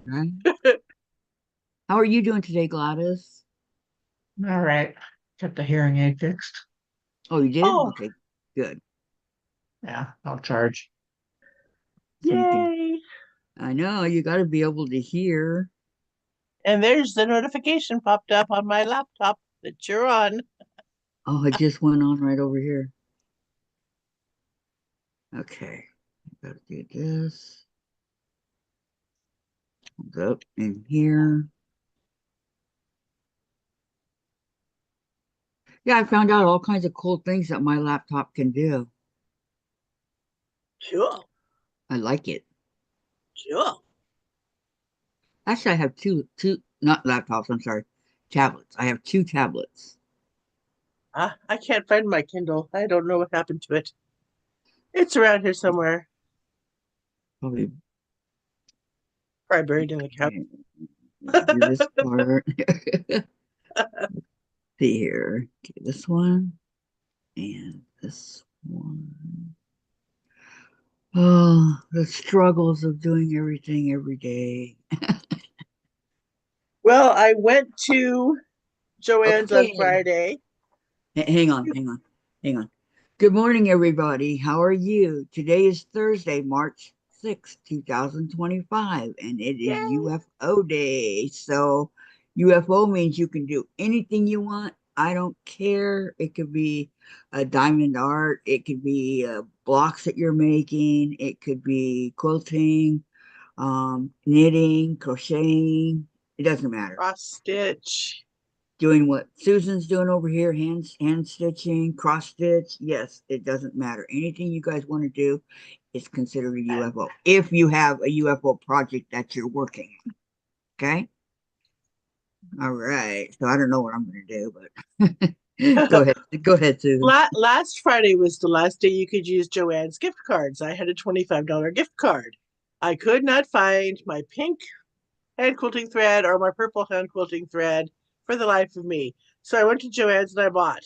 Right. How are you doing today, Gladys? All right. Got the hearing aid fixed. Oh, you did? Oh, Okay, good. yeah, I'll charge. So you can, Yay. I know you got to be able to hear. And there's the notification popped up on my laptop that you're on. Oh, it just went on right over here. Okay, got to do this. Hold up in here. Yeah, I found out all kinds of cool things that my laptop can do. Cool. I like it. Cool. Actually, I have not laptops, I'm sorry, tablets. I have two tablets. I can't find my Kindle. I don't know what happened to it. It's around here somewhere. Probably Probably buried in the couch. okay, do this part. See here. Okay, this one and this one. Oh, the struggles of doing everything every day. Well, I went to Joanne's on Okay. Friday. Hang on, hang on, hang on. Good morning, everybody. How are you? Today is Thursday, March 6th, 2025, and it is Yay. UFO Day. So, UFO means you can do anything you want. I don't care. It could be a diamond art, it could be blocks that you're making, it could be quilting, knitting, crocheting. It doesn't matter. Cross stitch. Doing what Susan's doing over here, hand stitching, cross stitch. Yes, it doesn't matter. Anything you guys want to do is considered a UFO. If you have a UFO project that you're working on. Okay. All right. So I don't know what I'm gonna do, but go ahead. Go ahead, Susan. Last Friday was the last day you could use Joanne's gift cards. I had a $25 gift card. I could not find my pink hand quilting thread or my purple hand quilting thread for the life of me. So I went to Joanne's and I bought.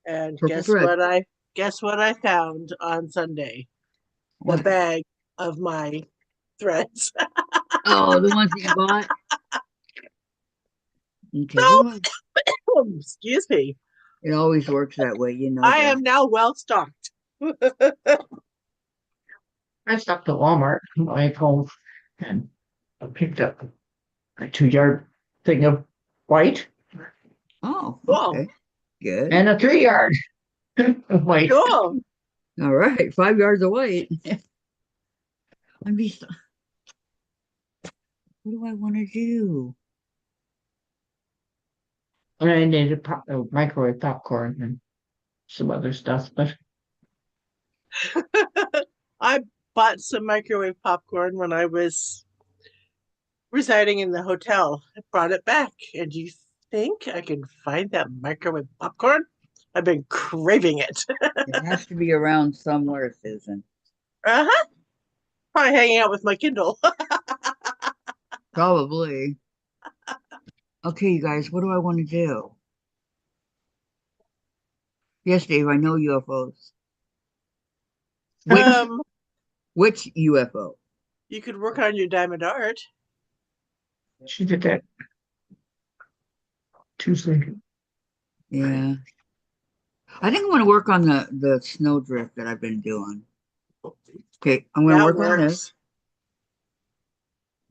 And Purple thread. guess what I found on Sunday? The What? bag of my threads. Oh, the ones that you bought? Okay. What do So I excuse me. it always works that way, you know I that. am now well stocked. I stopped at Walmart on my way home and I picked up a 2 yard thing of white Oh, Cool. okay. Good. and a 3 yard of white. Cool. All right. 5 yards away. I'm be what do I want to do? And I needed microwave popcorn and some other stuff, but I bought some microwave popcorn when I was residing in the hotel. I brought it back. And do you think I can find that microwave popcorn? I've been craving it. It has to be around somewhere, Susan. Uh-huh. Probably hanging out with my Kindle. Probably. Okay, you guys, what do I want to do? Yes, Dave, I know UFOs. Which um, which UFO? you could work on your diamond art. She did that Tuesday. Yeah. I think I'm gonna work on the snowdrift that I've been doing. Okay, I'm gonna That work on this.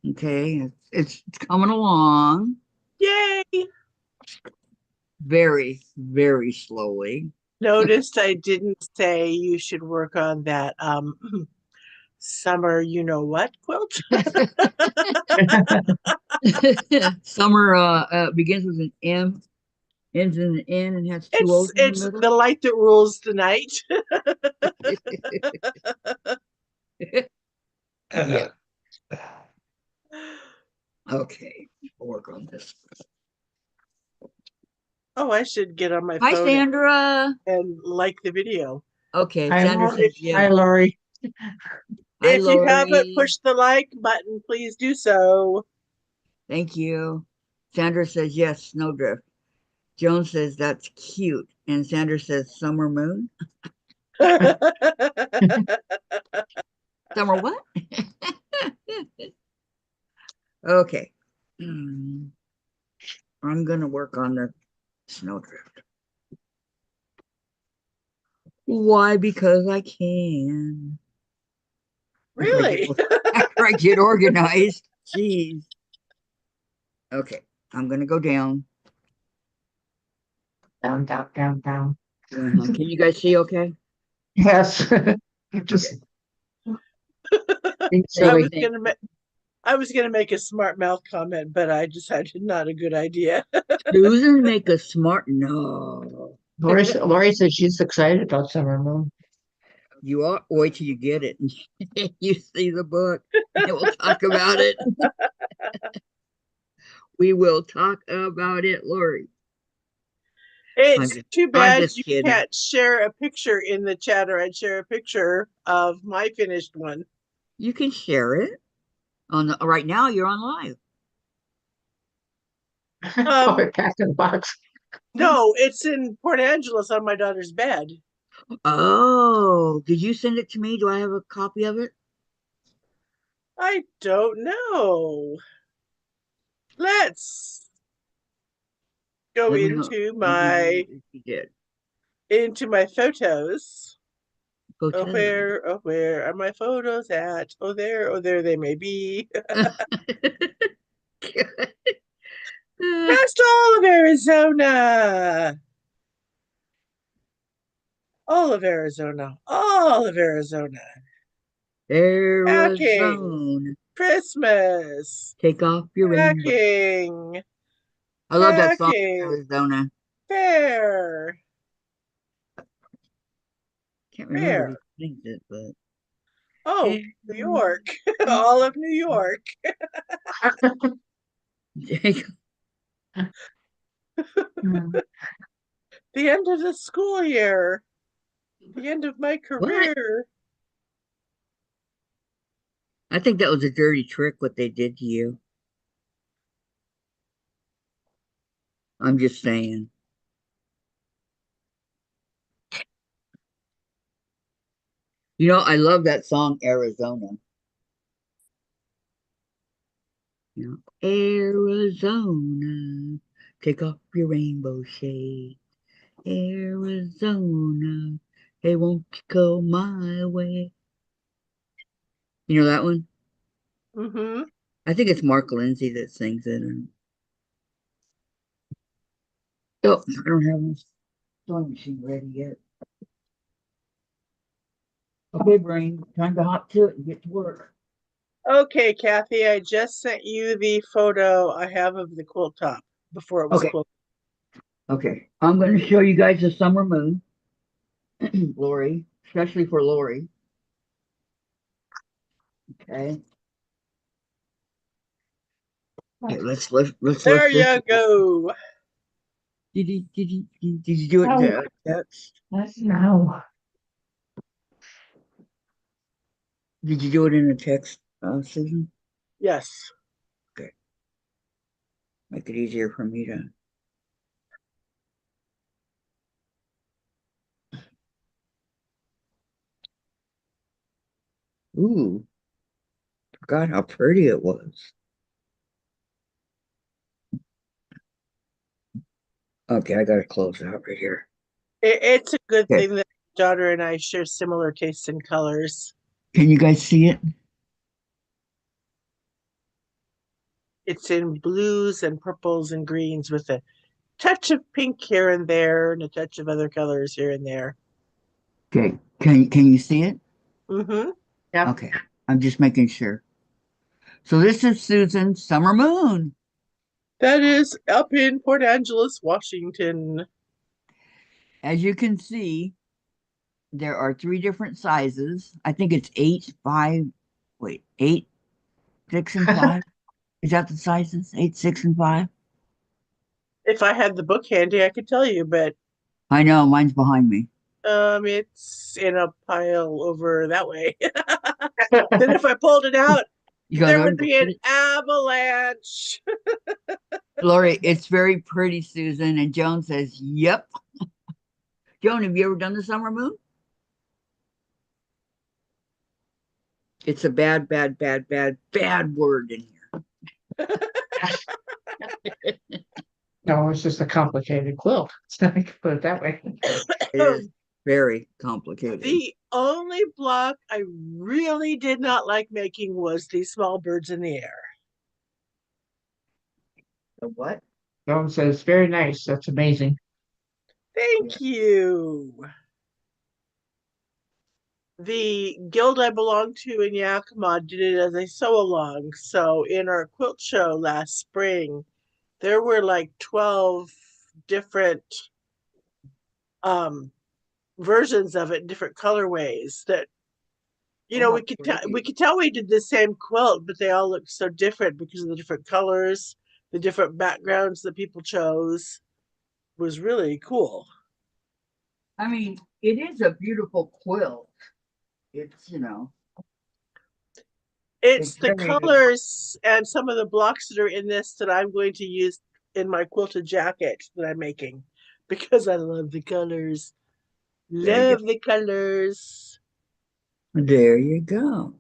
works. Okay, it's coming along Yay! very, very slowly. Noticed I didn't say you should work on that summer you know what quilt. Summer begins with an M, ends in an N, and has two it's O's in the it's middle. the light that rules the night. Yeah. Okay, I'll work on this. Oh, I should get on my Hi, phone Sandra. and like the video. Okay, Hi, Sandra Lori. says yes. Hi, Lori. Hi, If you haven't Lori. pushed the like button, please do so. Thank you. Sandra says yes, snowdrift. Joan says that's cute. And Sandra says summer moon. Summer what? Okay. I'm gonna work on the snowdrift. Why? Because I can. After I get Really? after I get organized. Jeez. Okay. I'm gonna go down. Down, down, down, down. Can you guys see okay? Yes. You just Okay. being Thank I you. silly. was Thank gonna make I was gonna make a smart mouth comment, but I decided not a good idea. Susan, make a smart no. Lori said she's excited about Summer Moon. You are wait till you get it. You see the book. And we'll talk about it. We will talk about it, Lori. I'm It's just too I'm bad just you kidding. can't share a picture in the chat, or I'd share a picture of my finished one. You can share it on the right now. You're on live. Oh, Um, it packed in the box. no, it's in Port Angeles on my daughter's bed. Oh, did you send it to me? Do I have a copy of it? I don't know. Let's go Let me know. into Let me know my if you did. photos. Hotel. Oh, where are my photos at? Oh, there they may be. Past all of Arizona. All of Arizona. All of Arizona. Packing. Arizona. Christmas. Take off your rainbow. Packing. I love that song, Packing. Arizona. Fair. Can't remember who Fair. sings it, but Oh, New York. All of New York. The end of the school year. The end of my what? career. I think that was a dirty trick what they did to you. I'm just saying. You know, I love that song, Arizona. You know, Arizona, take off your rainbow shade. Arizona, hey, won't you go my way? You know that one? Mm-hmm. I think it's Mark Lindsay that sings it. Oh, I don't have my sewing machine ready yet. Okay, brain, time to hop to it and get to work. Okay, Kathy, I just sent you the photo I have of the quilt top before it was Okay, quilted. okay. I'm going to show you guys the summer moon, Lori, especially for Lori. Okay. Okay, let's There lift this you up. go. Did you do it in Oh, the text? no. Did you do it in the text, Susan? Yes. Okay. Make it easier for me to. Ooh, forgot how pretty it was. Okay, I gotta close out right here. It's a good Okay, thing that my daughter and I share similar tastes in colors. can you guys see it? It's in blues and purples and greens with a touch of pink here and there and a touch of other colors here and there. Okay, can you see it? Mm-hmm. Yep. Okay, I'm just making sure. So this is Susan's summer moon. That is up in Port Angeles, Washington. As you can see, there are three different sizes. I think it's eight, five, wait, eight, six, and five. Is that the sizes? Eight, six, and five? If I had the book handy, I could tell you, but I know, mine's behind me. it's in a pile over that way. Then if I pulled it out, You gotta there go would go be an get it. avalanche. Lori, it's very pretty, Susan. And Joan says, yep. Joan, have you ever done the summer moon? It's a bad, bad, bad, bad, bad word in here. No, it's just a complicated quilt. I can put it that way. It is very complicated. The only block I really did not like making was the small birds in the air. The what? Joan says, very nice. That's amazing. Thank you. The guild I belong to in Yakima did it as a sew along. So in our quilt show last spring, there were like 12 different versions of it, different colorways that we could tell we did the same quilt, but they all looked so different because of the different colors, the different backgrounds that people chose. It was really cool. I mean, it is a beautiful quilt. It's, It's it's the very, colors and some of the blocks that are in this that I'm going to use in my quilted jacket that I'm making because I love the colors. There you Love the colors. there you go.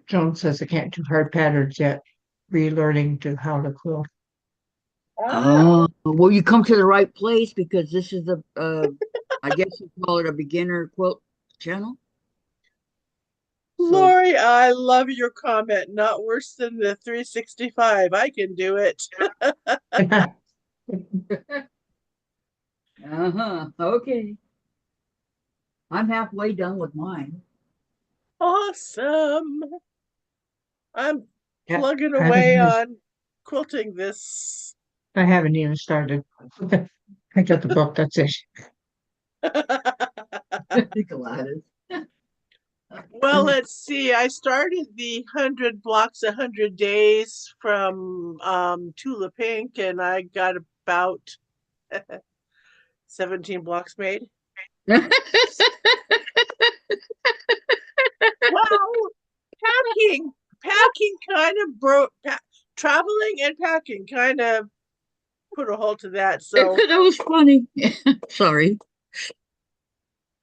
Joan says I can't do hard patterns yet. Relearning to how to quilt. Ah, Well, you come to the right place because this is I guess you call it a beginner quilt channel. So, Lori, I love your comment. Not worse than the 365. I can do it. okay. I'm halfway done with mine. Awesome. I'm Yeah, plugging I haven't away even, on quilting this. I haven't even started. I got the book. That's it. Gladys. Well, let's see. I started the 100 blocks, 100 days from Tula Pink, and I got about 17 blocks made. Well, packing kind of broke. Traveling and packing kind of put a halt to that. So That was funny. Sorry.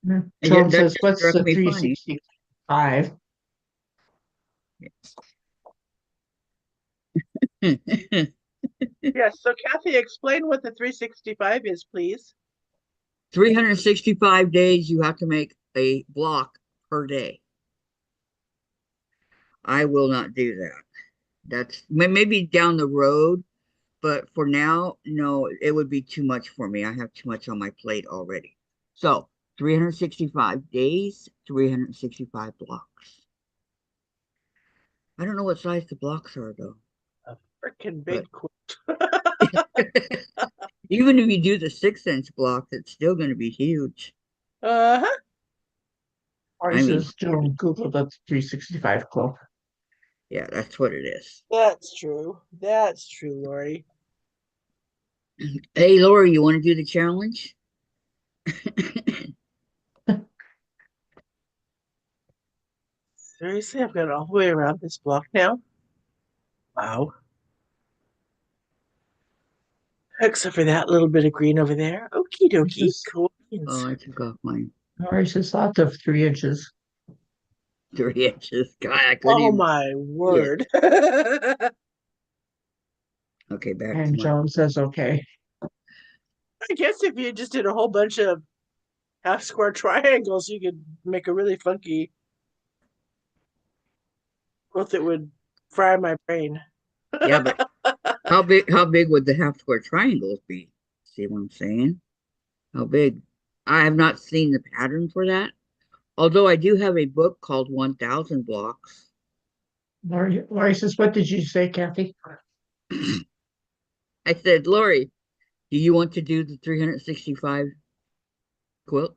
Joan That says, just what's struck the me funny. 365? yes. So Kathy, explain what the 365 is, please. 365 days you have to make a block per day. I will not do that. That's maybe down the road, but for now, no, it would be too much for me. I have too much on my plate already. So 365 days, 365 blocks. I don't know what size the blocks are though. A freaking But big quilt. even if you do the 6-inch block, it's still going to be huge. Uh-huh. Or he I mean, says, Joan Googled up 365 quilt. yeah, that's what it is. That's true. That's true, Lori. Hey, Lori, you want to do the challenge? Seriously, I've got it all the way around this block now. Wow. Except for that little bit of green over there. Okie This dokie. is, Cool. Oh, I took off mine. or he says, lots of 3 inches. 3 inches. God, I couldn't Oh even my see it. word. Okay, back to And my. Joan says, okay. I guess if you just did a whole bunch of half square triangles, you could make a really funky quilt that would fry my brain. Yeah, but how big would the half square triangles be? See what I'm saying? How big? I have not seen the pattern for that. Although I do have a book called 1000 Blocks. Lori says, what did you say, Kathy? I said, Lori, do you want to do the 365 quilt?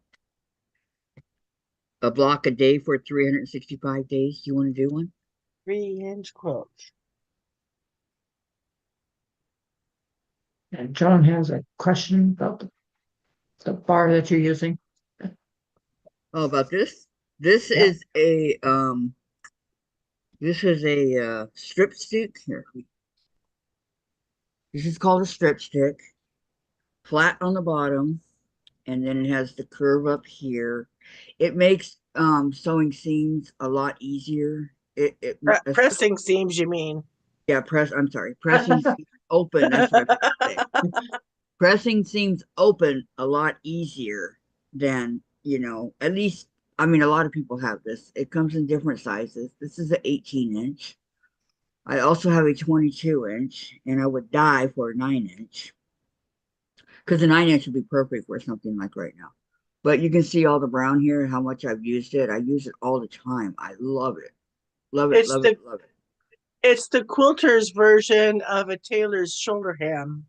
A block a day for 365 days? Do you want to do one? 3-inch quilt. And Joan has a question about the bar that you're using. Oh, about this? This Yeah. is a strip stick here. This is called a strip stick, flat on the bottom, and then it has the curve up here. It makes sewing seams a lot easier. Pressing seams, you mean? Yeah, I'm sorry. Pressing seems open. That's what I meant to say. Pressing seems open a lot easier than, at least, I mean, a lot of people have this. It comes in different sizes. This is an 18-inch. I also have a 22-inch, and I would die for a 9-inch because the 9-inch would be perfect for something like right now. But you can see all the brown here, how much I've used it. I use it all the time. I love it. Love it, It's love it, the love it. it's the quilter's version of a tailor's shoulder ham.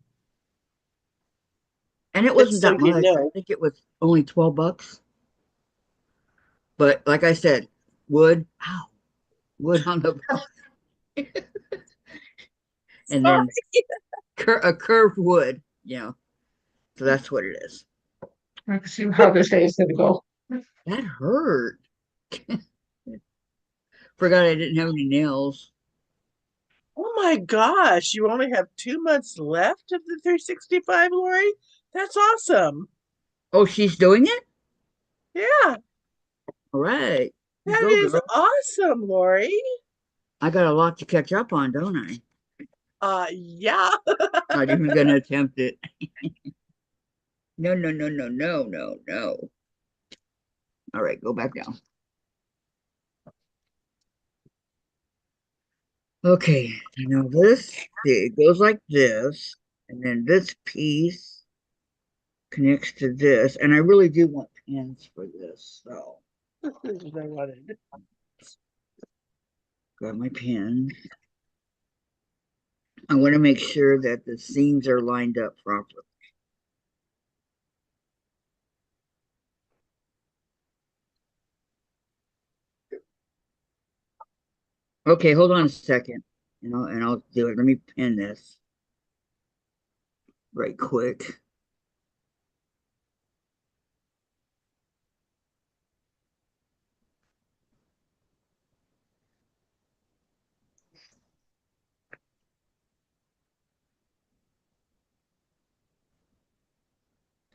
And it Just wasn't so that you much. I know. think it was only 12 bucks. But like I said, wood, ow, wood on the and Sorry. then a curved wood, So that's what it is. I can see how this day is gonna go. That hurt. Forgot I didn't have any nails. Oh my gosh, you only have 2 months left of the 365, Lori? That's awesome. Oh, she's doing it? Yeah, All right. You that go, is girl. awesome, Lori. I got a lot to catch up on, don't I? Yeah. Not even gonna attempt it. No, no, no, no, no, no, no. All right, go back down. Okay, now this, it goes like this, and then this piece connects to this, and I really do want pins for this, so This is what I wanted. got my pins. I want to make sure that the seams are lined up properly. Okay, hold on a second, and I'll do it. Let me pin this right quick.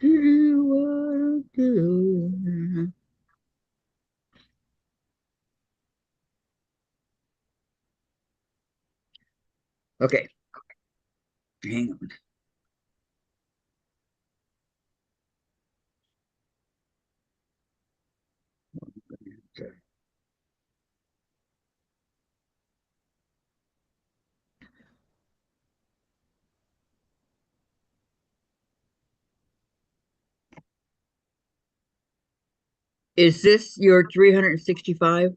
Do what I do. Okay, hang on. Is this your 365?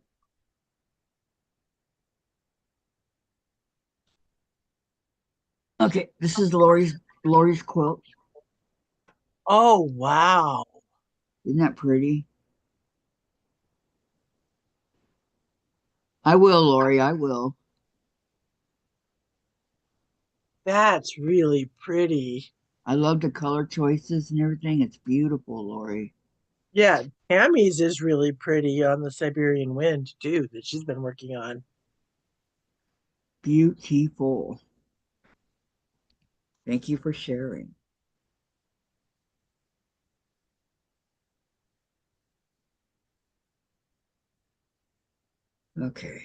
Okay, this is Lori's quilt. Oh, wow. Isn't that pretty? I will, Lori. I will. That's really pretty. I love the color choices and everything. It's beautiful, Lori. Yeah, Tammy's is really pretty on the Siberian Wind, too, that she's been working on. Beautiful. Thank you for sharing. Okay.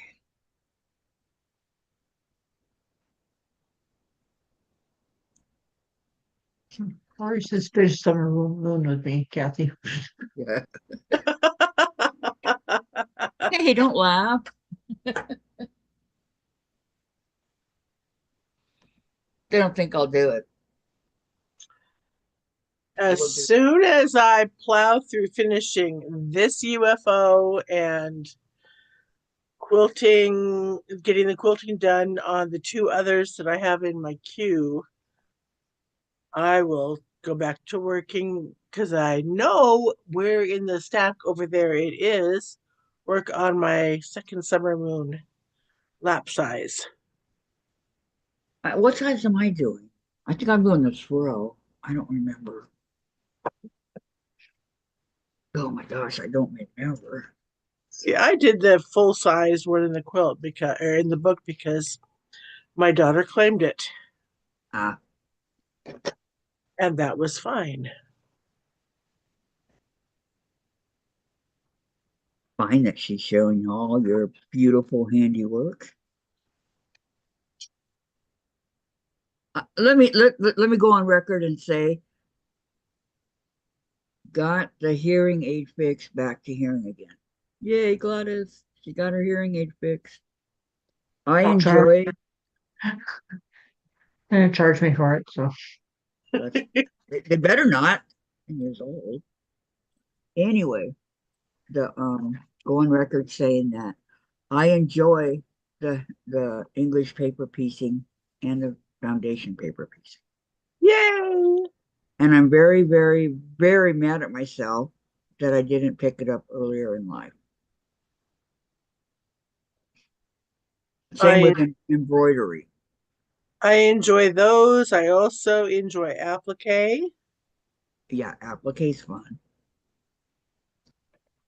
Lori says spend summer moon with me, Kathy. Yeah. Hey, don't laugh. They don't think I'll do it. I As will do. soon as I plow through finishing this UFO and getting the quilting done on the two others that I have in my queue, I will go back to working because I know where in the stack over there it is. Work on my second summer moon lap size. What size am I doing? I think I'm doing the swirl. I don't remember. Oh my gosh, I don't remember. See, I did the full size one in the quilt because or in the book because my daughter claimed it, Ah, and that was fine. fine that she's showing all your beautiful handiwork. Let me go on record and say, got the hearing aid fixed, back to hearing again. Yay, Gladys. She got her hearing aid fixed. I Don't charge, enjoy and charge me for it. So that's, they better not. 10 years old. Anyway, the go on record saying that I enjoy the English paper piecing and the foundation paper piecing. Yay! And I'm very, very, very mad at myself that I didn't pick it up earlier in life. Same I with embroidery. I enjoy those. I also enjoy applique. Yeah, applique's fun.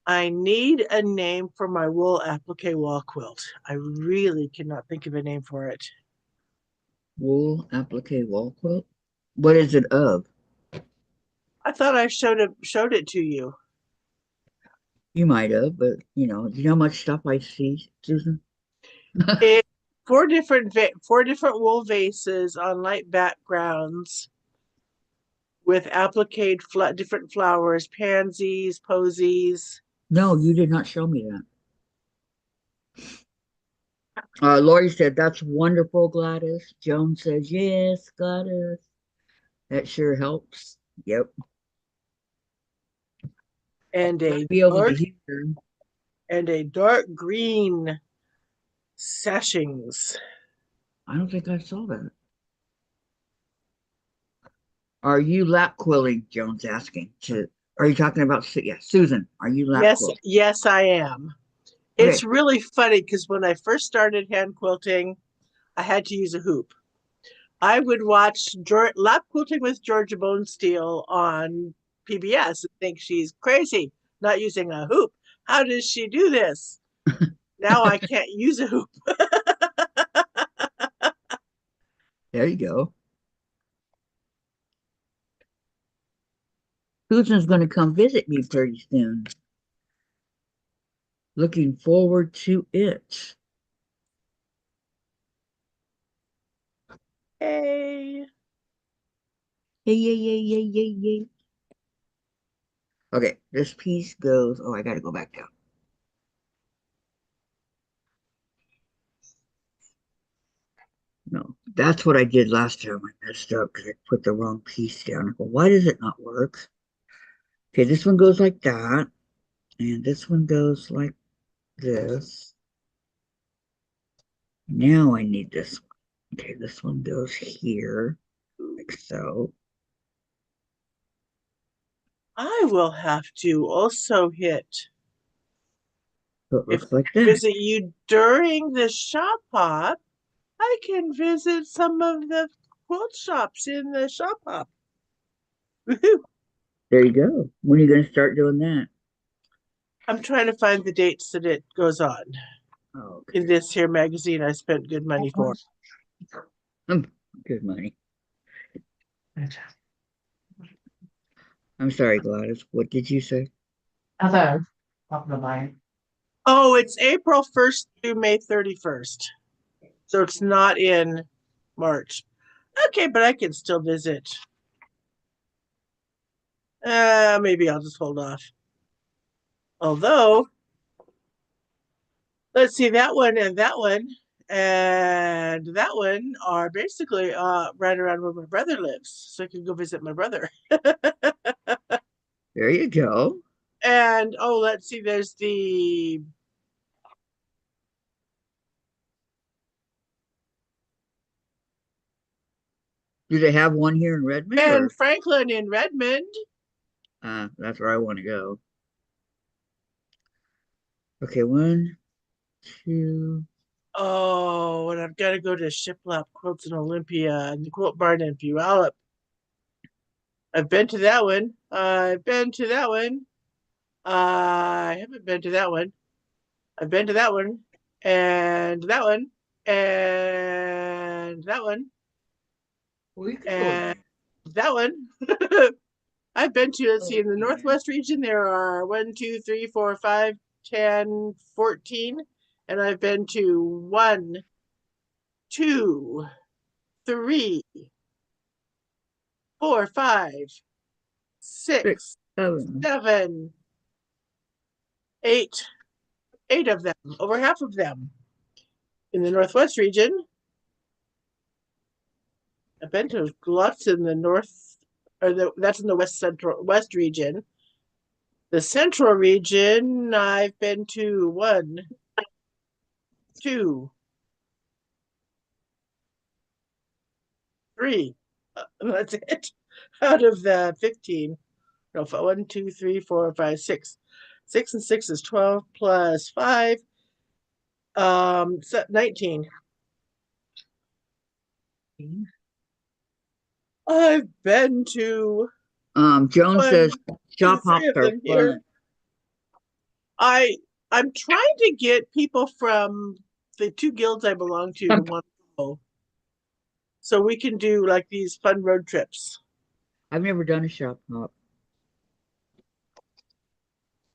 I need a name for my wool applique wall quilt. I really cannot think of a name for it. Wool applique wall quilt. What is it of? I thought I showed it to you. You might have, but do you know how much stuff I see, Susan? It four different wool vases on light backgrounds with appliqued different flowers, pansies, posies. No, you did not show me that. Lori said, that's wonderful, Gladys. Joan says, yes, Gladys. That sure helps. Yep. and Gotta a be able to dark hear. and a dark green sashings. I don't think I saw that. Are you lap quilling? Joan's asking. Are you talking about, yeah, Susan, are you lap Yes, quilling? yes, I am. Okay. It's really funny because when I first started hand quilting, I had to use a hoop. I would watch lap quilting with Georgia Bonesteel on PBS and think she's crazy, not using a hoop. How does she do this? Now I can't use a hoop. There you go. Susan's going to come visit me pretty soon. Looking forward to it. Hey. Yay, yay, yay, yay, yay, yay. Okay, this piece goes. Oh, I got to go back down. No, that's what I did last time. I messed up because I put the wrong piece down. I go, why does it not work? Okay, this one goes like that. And this one goes like this. Now I need this one. Okay, this one goes here, like so. I will have to also hit So it if looks like I that. visit you during the shop hop. I can visit some of the quilt shops in the shop hop. Woohoo! There you go. When are you going to start doing that? I'm trying to find the dates that it goes on. Oh, In okay. this here magazine I spent good money for. Good money. I'm sorry, Gladys. What did you say? I thought I was talking about mine. Oh, it's April 1st through May 31st. So it's not in March. Okay, but I can still visit. Maybe I'll just hold off. Although, let's see, that one and that one and that one are basically right around where my brother lives. So I can go visit my brother. There you go. And oh, let's see, there's the Do they have one here in Redmond Ben or Franklin in Redmond. that's where I want to go? Okay, one, two. Oh, and I've got to go to Shiplap Quilts in Olympia and the Quilt Barn in Puyallup. I've been to that one. I've been to that one. I haven't been to that one. I've been to that one and that one and that one We could go and there. that one. I've been to, let's see, in the Okay. Northwest region, there are 1, 2, 3, 4, 5, 10, 14. And I've been to 1, 2, 3, 4, 5, Six, 6, seven. 7, 8. 8 of them, over half of them. In the Northwest region, I've been to lots in the North, that's in the West region. The Central region, I've been to 1, 2, 3. That's it. Out of the 15. No, 1, 2, 3, 4, 5, 6. 6 and 6 is 12 plus 5. 19. I've been to Joan one, says 2, shop 3 hops of are them here. fun. I'm trying to get people from the 2 guilds I belong to want to go, so we can do like these fun road trips. I've never done a shop hop,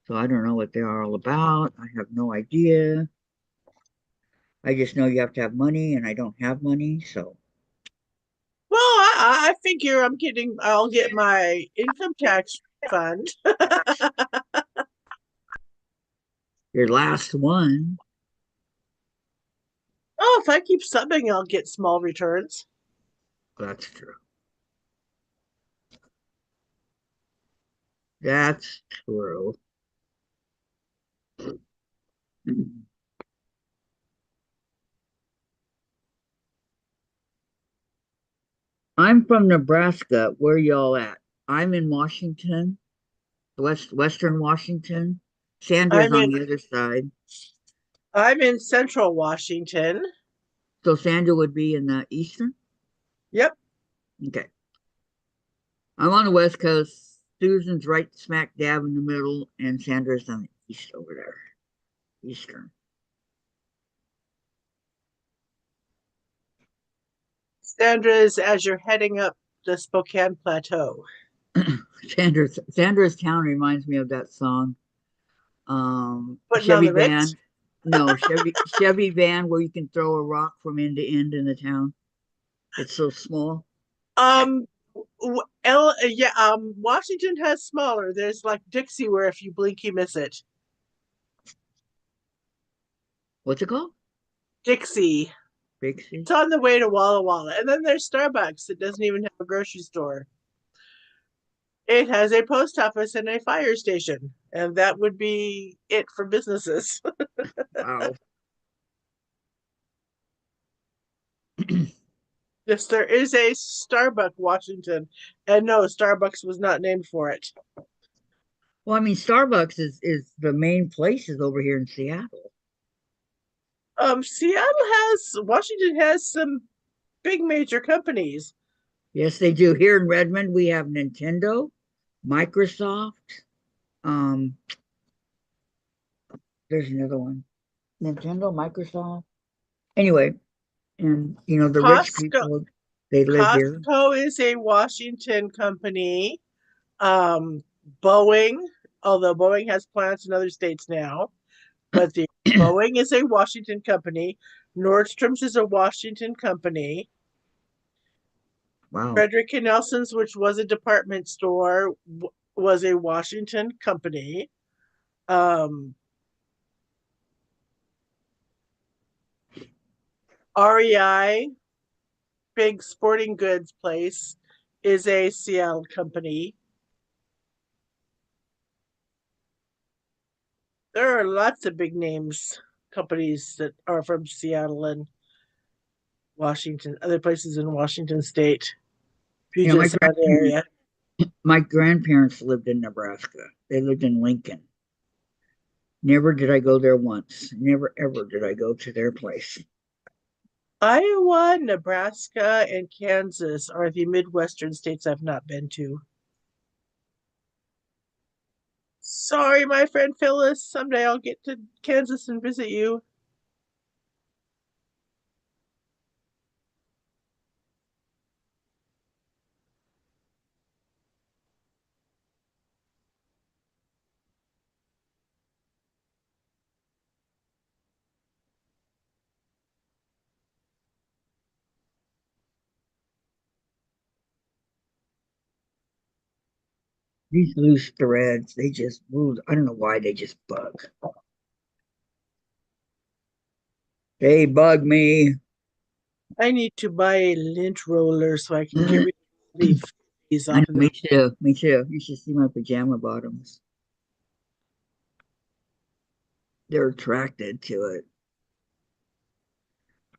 so I don't know what they are all about. I have no idea. I just know you have to have money, and I don't have money, so Well, I figure I'll get my income tax refund. your last one. Oh, if I keep subbing, I'll get small returns. That's true. That's true. I'm from Nebraska. Where y'all at? I'm in Washington, Western Washington. Sandra's I'm on in the other side. I'm in Central Washington. So Sandra would be in the eastern? Yep. Okay. I'm on the west coast. Susan's right smack dab in the middle, and Sandra's on the east over there. Eastern. Sandra's as you're heading up the Spokane Plateau. Sandra's town reminds me of that song. Putting on Chevy the Ritz. van. No, Chevy van where you can throw a rock from end to end in the town. It's so small. Um, Washington has smaller. There's like Dixie, where if you blink, you miss it. What's it called? Dixie. Bixie? It's on the way to Walla Walla, and then there's Starbucks. It doesn't even have a grocery store. It has a post office and a fire station, and that would be it for businesses. Wow. Yes, there is a Starbucks Washington, and no, Starbucks was not named for it. Well, I mean, Starbucks is the main places over here in Seattle. Washington has some big major companies. Yes, they do. Here in Redmond, we have Nintendo, Microsoft. Um, there's another one. Nintendo, Microsoft. Anyway, and the rich Costco people, they live here. Costco is a Washington company. Um, Boeing, although Boeing has plants in other states now, but the Boeing is a Washington company. Nordstrom's is a Washington company. Wow. Frederick and Nelson's, which was a department store, was a Washington company. REI, big sporting goods place, is a Seattle company. There are lots of big names companies that are from Seattle and Washington, other places in Washington State, You know, Puget my Sound grandparents, area. my grandparents lived in Nebraska. They lived in Lincoln. Never did I go there once. Never ever did I go to their place. Iowa, Nebraska, and Kansas are the Midwestern states I've not been to. Sorry, my friend Phyllis. Someday I'll get to Kansas and visit you. These loose threads, they just move. I don't know why they just bug. They bug me. I need to buy a lint roller so I can get rid of these I know, off of me the. too. Me too. You should see my pajama bottoms. They're attracted to it.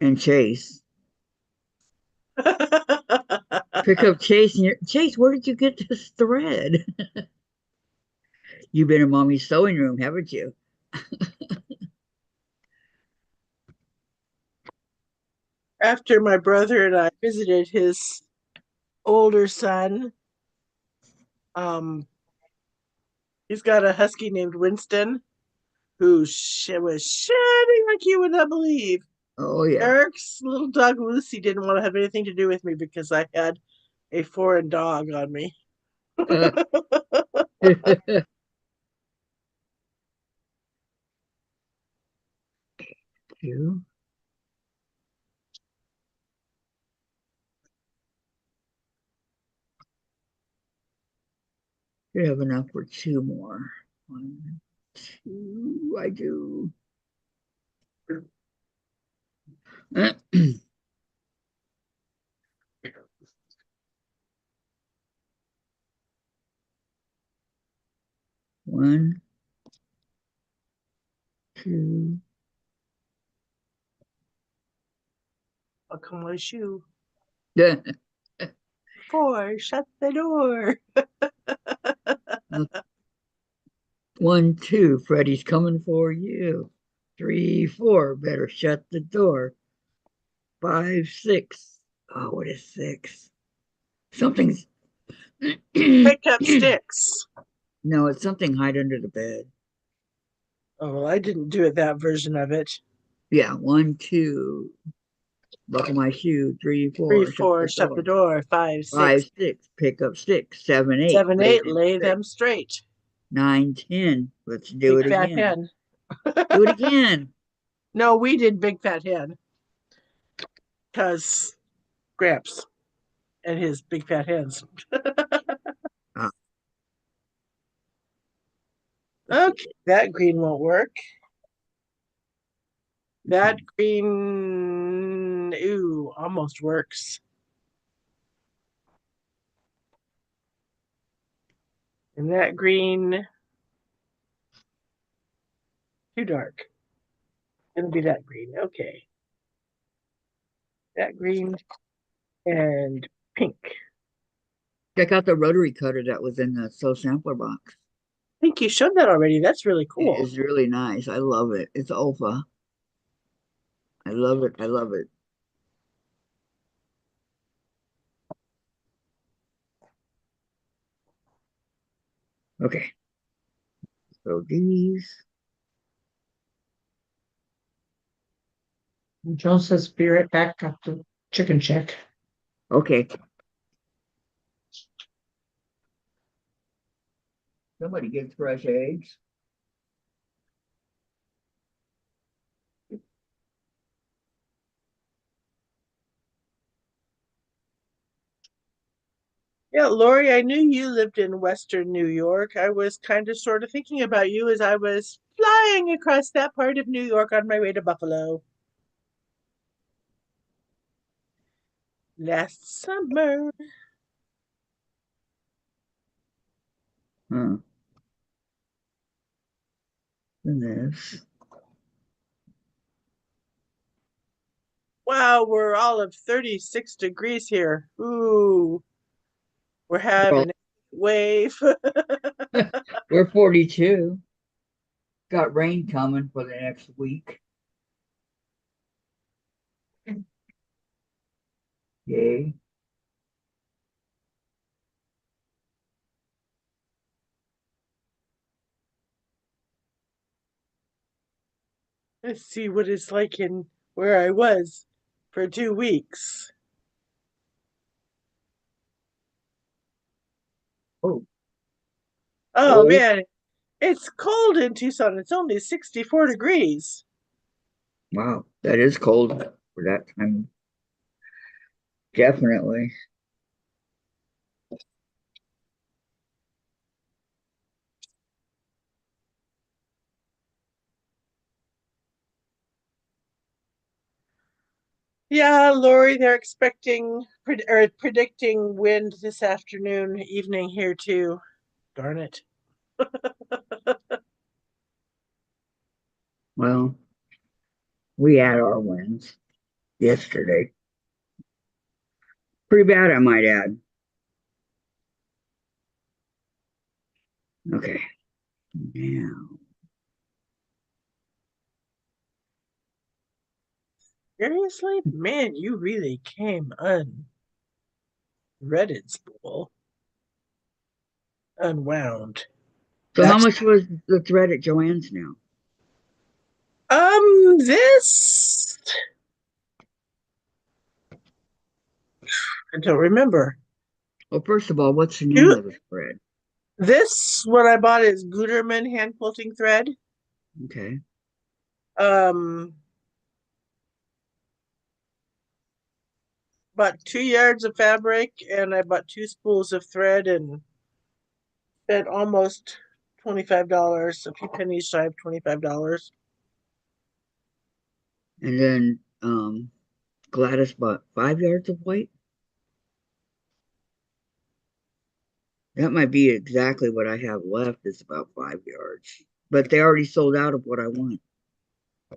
And Chase. Pick up Chase and Chase, where did you get this thread? You've been in mommy's sewing room, haven't you? After my brother and I visited his older son, um, he's got a husky named Winston who was shedding like you would not believe. Oh yeah. Eric's little dog Lucy didn't want to have anything to do with me because I had a foreign dog on me. You should have enough for two more. One, two, I do. One, two. Buckle my shoe. 4, shut the door. One, two. Freddy's coming for you. 3, 4. Better shut the door. 5, 6. Oh, what is 6? Something's. Pick up sticks. No, it's something hide under the bed. Oh, well, I didn't do it that version of it. Yeah, 1, 2. Buckle my shoe. 3, 3, 4. Shut 4, the shut the door. door. 5, 6, 5, 6. Pick up sticks. 7, 8. 7, Lay 8, them lay straight. them straight. 9, 10. Let's do Big it fat again. hen. Do it again. No, we did big fat hen because Gramps and his big fat hens. Ah, Okay, that green won't work. That green, ooh, almost works. And that green, too dark. It'll be that green. Okay. That green and pink. check out the rotary cutter that was in the Sew Sampler box. I think you showed that already. That's really It cool. is really nice. I love it. It's Olfa. I love it. I love it. Okay. So these. Joan says, be right back up to chicken check. Okay. Somebody gets fresh eggs. Yeah, Lori, I knew you lived in Western New York. I was kind of sort of thinking about you as I was flying across that part of New York on my way to Buffalo last summer. Huh. And this. Wow, we're all of 36 degrees here. Ooh, we're Well, having a wave. we're 42. Got rain coming for the next week. Yay. Let's see what it's like in where I was for 2 weeks. Oh, Oh oh, man, it's cold in Tucson. It's only 64 degrees. wow. That is cold for that time. Definitely. Yeah, Lori, they're predicting wind this afternoon, evening here too. Darn it. Well, we had our wins yesterday. Pretty bad, I might add. Okay. Now, Seriously? Man, you really came unredded spool. Unwound. so how That's much was the thread at Joanne's now? this I don't remember. Well, first of all, what's the name You of the thread? this what I bought is Gutermann hand quilting thread. Okay. Um Bought 2 yards of fabric and I bought 2 spools of thread and spent almost $25, a few pennies shy of $25. And then Gladys bought 5 yards of white. That might be exactly what I have left is about 5 yards. But they already sold out of what I want. I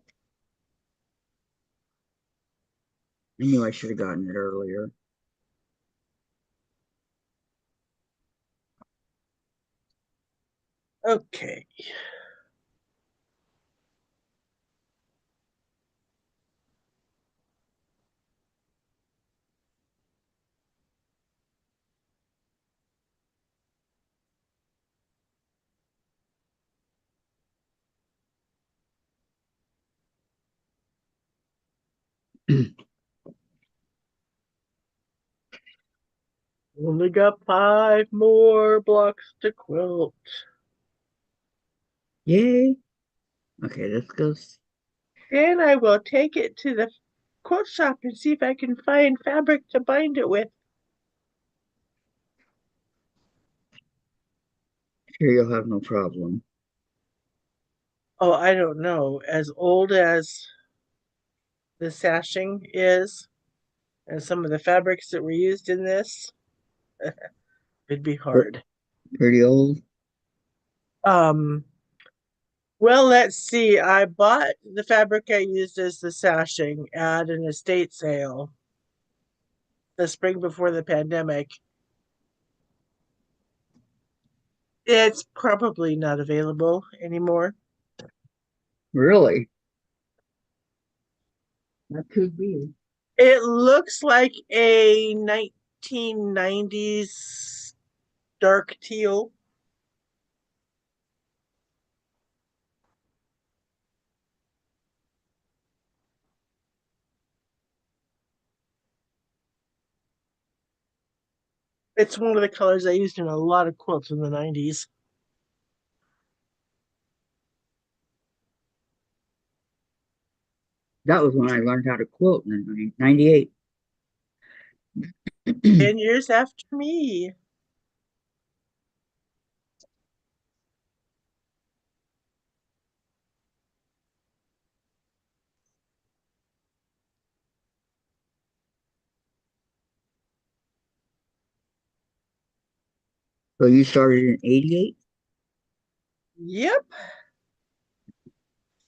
knew I should have gotten it earlier. Okay. Only got 5 more blocks to quilt. Yay. Okay, this goes. Then I will take it to the quilt shop and see if I can find fabric to bind it with. Sure, you'll have no problem. Oh, I don't know. As old as the sashing is, and some of the fabrics that were used in this, it'd be hard. Pretty old. Um, well, let's see. I bought the fabric I used as the sashing at an estate sale the spring before the pandemic. It's probably not available anymore. Really? That could be. It looks like a 1990s dark teal. It's one of the colors I used in a lot of quilts in the 90s. That was when I learned how to quilt in 98. 10 years after me. So you started in 88? Yep,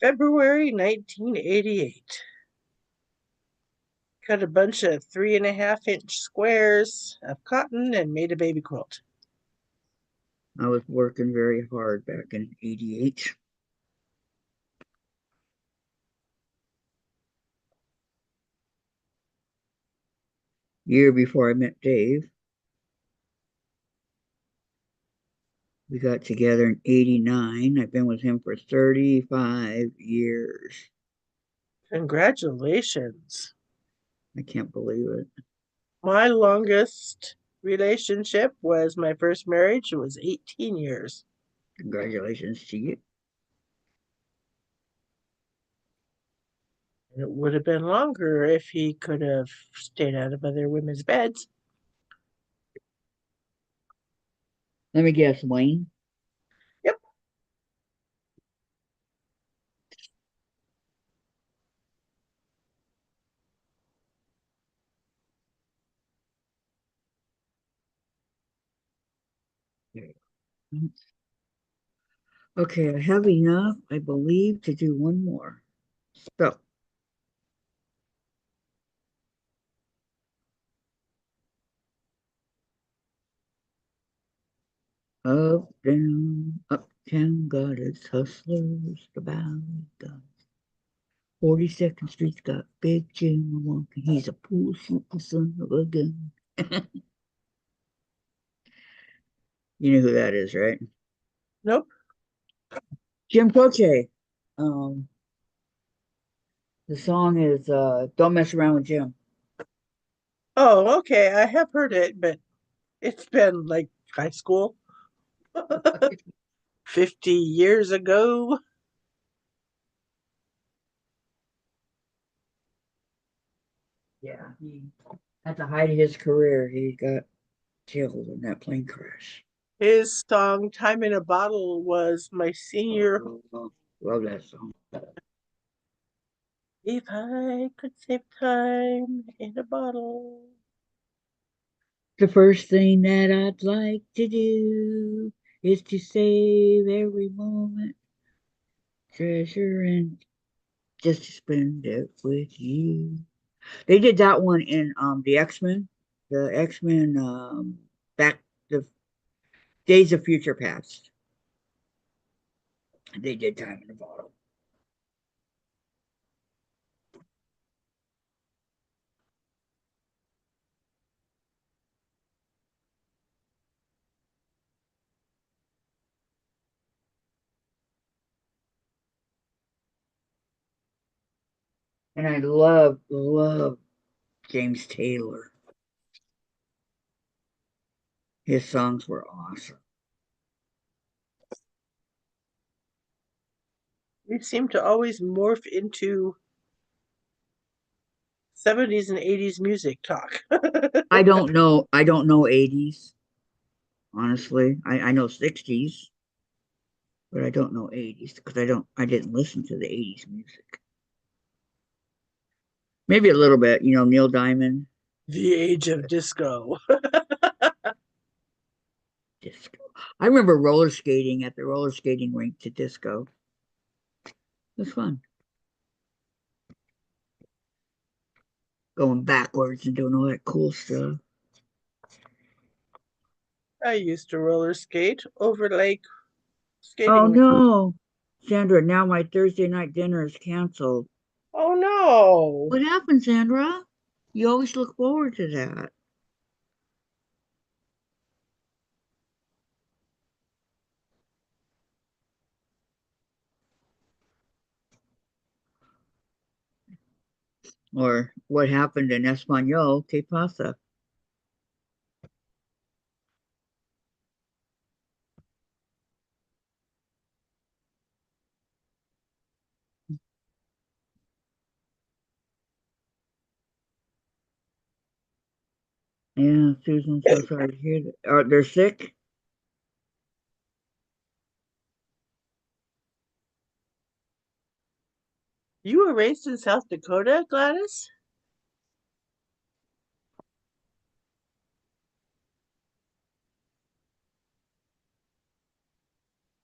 February 1988. Cut a bunch of 3.5-inch squares of cotton and made a baby quilt. I was working very hard back in 88. Year before I met Dave. We got together in 89. I've been with him for 35 years. Congratulations. I can't believe it. My longest relationship was my first marriage. It was 18 years. Congratulations to you. It would have been longer if he could have stayed out of other women's beds. Let me guess, Wayne. Yep. Okay, I have enough, I believe, to do one more. So, uptown got its hustlers, the valley got 42nd Street's got Big Jim walking. He's a pool shooting son of a gun. You know who that is, right? Nope. Jim Croce. Um, the song is Don't Mess Around with Jim. Oh, okay. I have heard it, but it's been like high school. 50 years ago. Yeah, he at the height of his career, he got killed in that plane crash. His song Time in a Bottle was my senior. Love that song. If I could save time in a bottle. The first thing that I'd like to do is to save every moment, treasure, and just to spend it with you. They did that one in the X-Men. The X-Men back the Days of Future Past. They did Time in a Bottle. And I love James Taylor. His songs were awesome. We seem to always morph into 70s and 80s music talk. I don't know 80s, honestly. I know 60s, but I don't know 80s because I didn't listen to the 80s music. Maybe a little bit, Neil Diamond, The age of disco. disco. I remember roller skating at the roller skating rink to disco. It was fun. Going backwards and doing all that cool stuff. I used to roller skate over Lake Oh Skating Rink. no, Sandra, now my Thursday night dinner is canceled. Oh no. What happened, Sandra? You always look forward to that. Or what happened in Espanol, ¿Qué pasa? Yeah, Susan, so sorry to hear that. They're sick? You were raised in South Dakota, Gladys?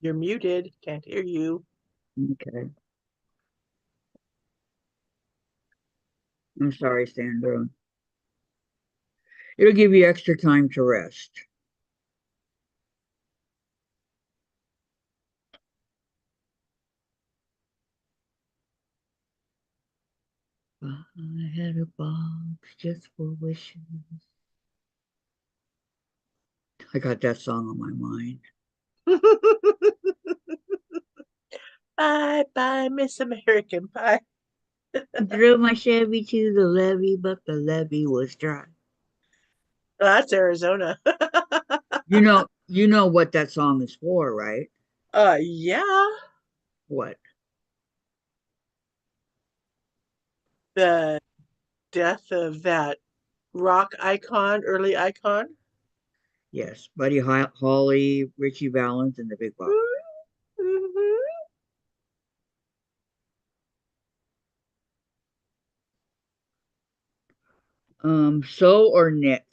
You're muted. Can't hear you. Okay. I'm sorry, Sandra. It'll give you extra time to rest. I had a box just for wishes. I got that song on my mind. Bye bye, Miss American Pie. Drove my Chevy to the levee, but the levee was dry. Oh, that's Arizona. You know what that song is for, right? Yeah. What? The death of that rock icon, early icon. Yes, Buddy Holly, Richie Valens, and the Big Bop. Mhm. Sew or knit?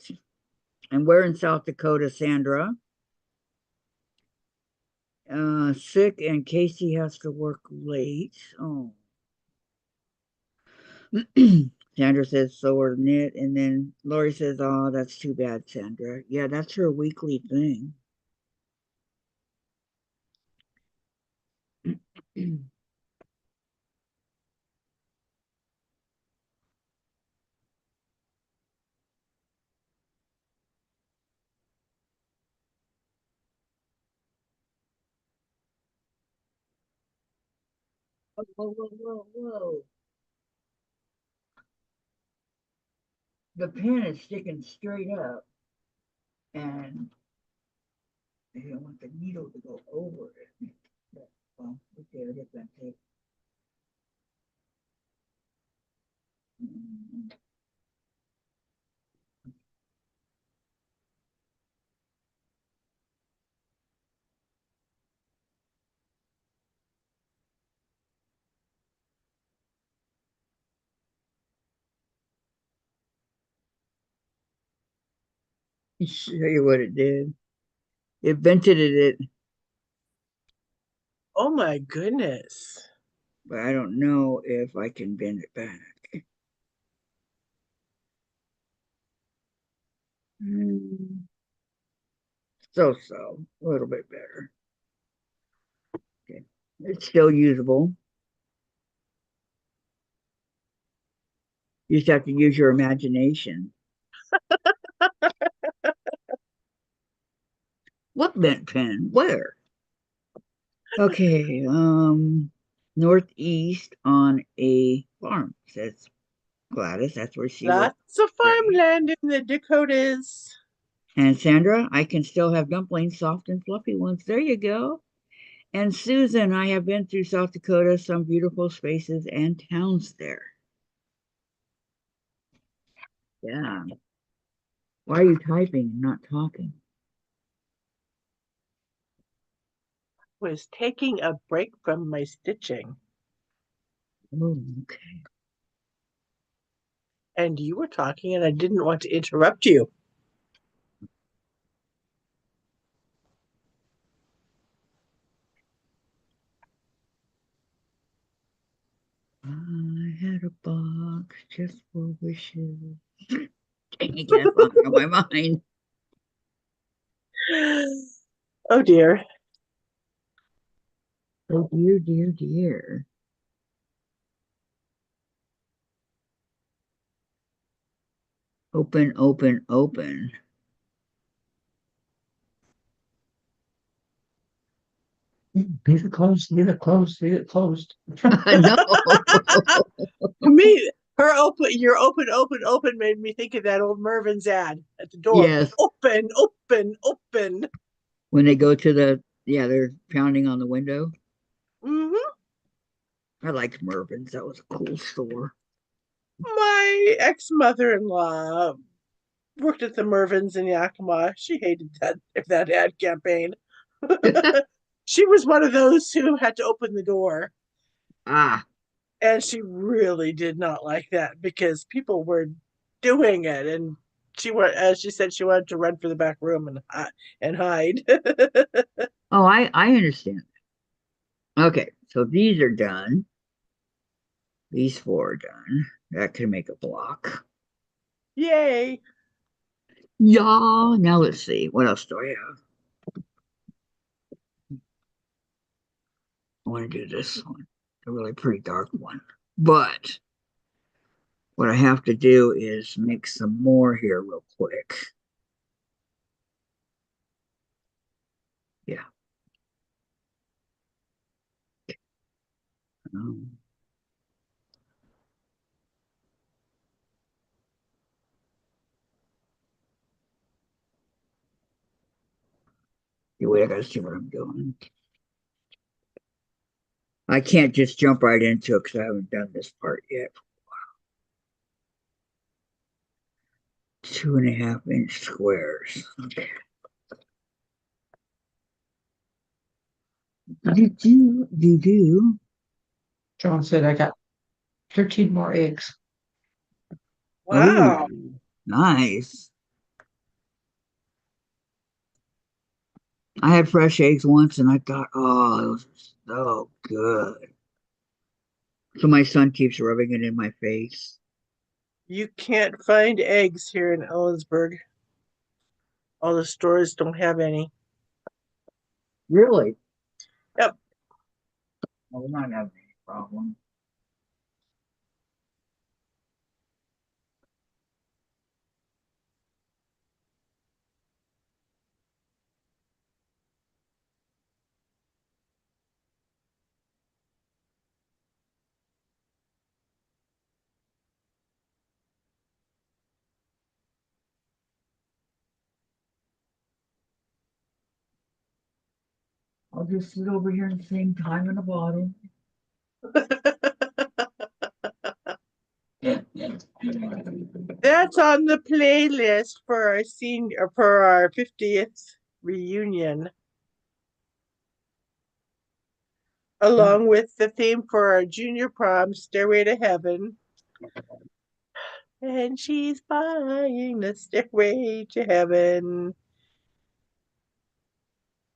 And where in South Dakota, Sandra? Sick and Casey has to work late. Oh. Sandra says so are knit, and then Lori says, "Oh, that's too bad, Sandra." Yeah, that's her weekly thing. Whoa, whoa, whoa, whoa, whoa. The pen is sticking straight up, and I don't want the needle to go over it. But, well, okay, I guess that's it. Show you what it did. It vented it, Oh my goodness. but I don't know if I can bend it back. Mm, so, a little bit better. Okay, it's still usable. You just have to use your imagination. What bent pen? Where? Okay, northeast on a farm, says Gladys. That's where she was Lots of raised. farmland in the Dakotas. And Sandra, I can still have dumplings, soft and fluffy ones. There you go. And Susan, I have been through South Dakota, some beautiful spaces and towns there. Yeah. Why are you typing and not talking? Was taking a break from my stitching. Oh, okay. And you were talking, and I didn't want to interrupt you. I had a box just for wishes. Dang, I can't find it on my mind. Oh dear. Oh dear, dear, dear. Open, open, open. Leave it closed, leave it closed, leave it closed. No. To me, your open made me think of that old Mervin's ad at the door. Yes. Open, open, open. When they go to yeah, they're pounding on the window. Hmm. I liked Mervin's. That was a cool store. My ex-mother-in-law worked at the Mervins in Yakima. She hated that ad campaign. She was one of those who had to open the door, Ah, and she really did not like that because people were doing it, and as she said, she wanted to run for the back room and hide. oh, I understand. Okay, so these are done. These four are done. That can make a block. Yay! Yeah. Now let's see. What else do I have? I want to do this one, a really pretty dark one. But what I have to do is make some more here real quick. Yeah. Um, wait, I gotta see what I'm doing. I can't just jump right into it because I haven't done this part yet. 2.5 inch squares. Okay. Do. John said I got 13 more eggs. Oh, Wow. nice. I had fresh eggs once and I thought, oh, those are so good. So my son keeps rubbing it in my face. You can't find eggs here in Ellensburg. All the stores don't have any. Really? Yep. Well, we're not having any problem. I'll just sit over here and sing Time in a Bottle. That's on the playlist for our senior for our 50th reunion, along with the theme for our junior prom, Stairway to Heaven. And she's buying the stairway to heaven.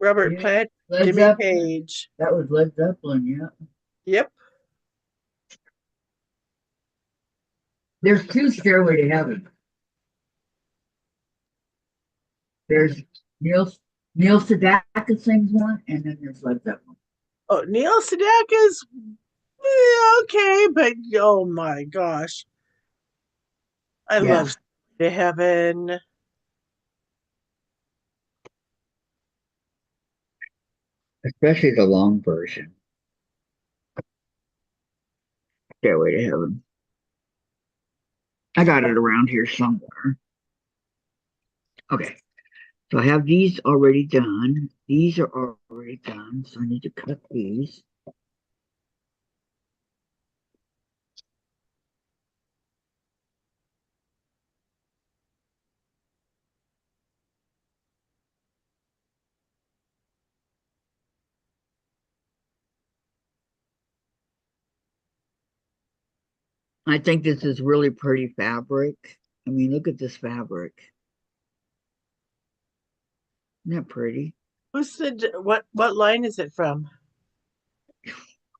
Robert Yeah. Plant, Led Jimmy Zeppelin. Page. That was Led Zeppelin, yeah. Yep. There's two Stairway to Heaven. There's Neil Neil Sedaka sings one, and then there's Led Zeppelin. Oh, Neil Sedaka's okay, but oh my gosh. I Yeah, love Stairway to Heaven. especially the long version. Stairway to Heaven. I got it around here somewhere. Okay, so I have these already done. These are already done, so I need to cut these. I think this is really pretty fabric. I mean, look at this fabric. Isn't that pretty? Who's the what line is it from?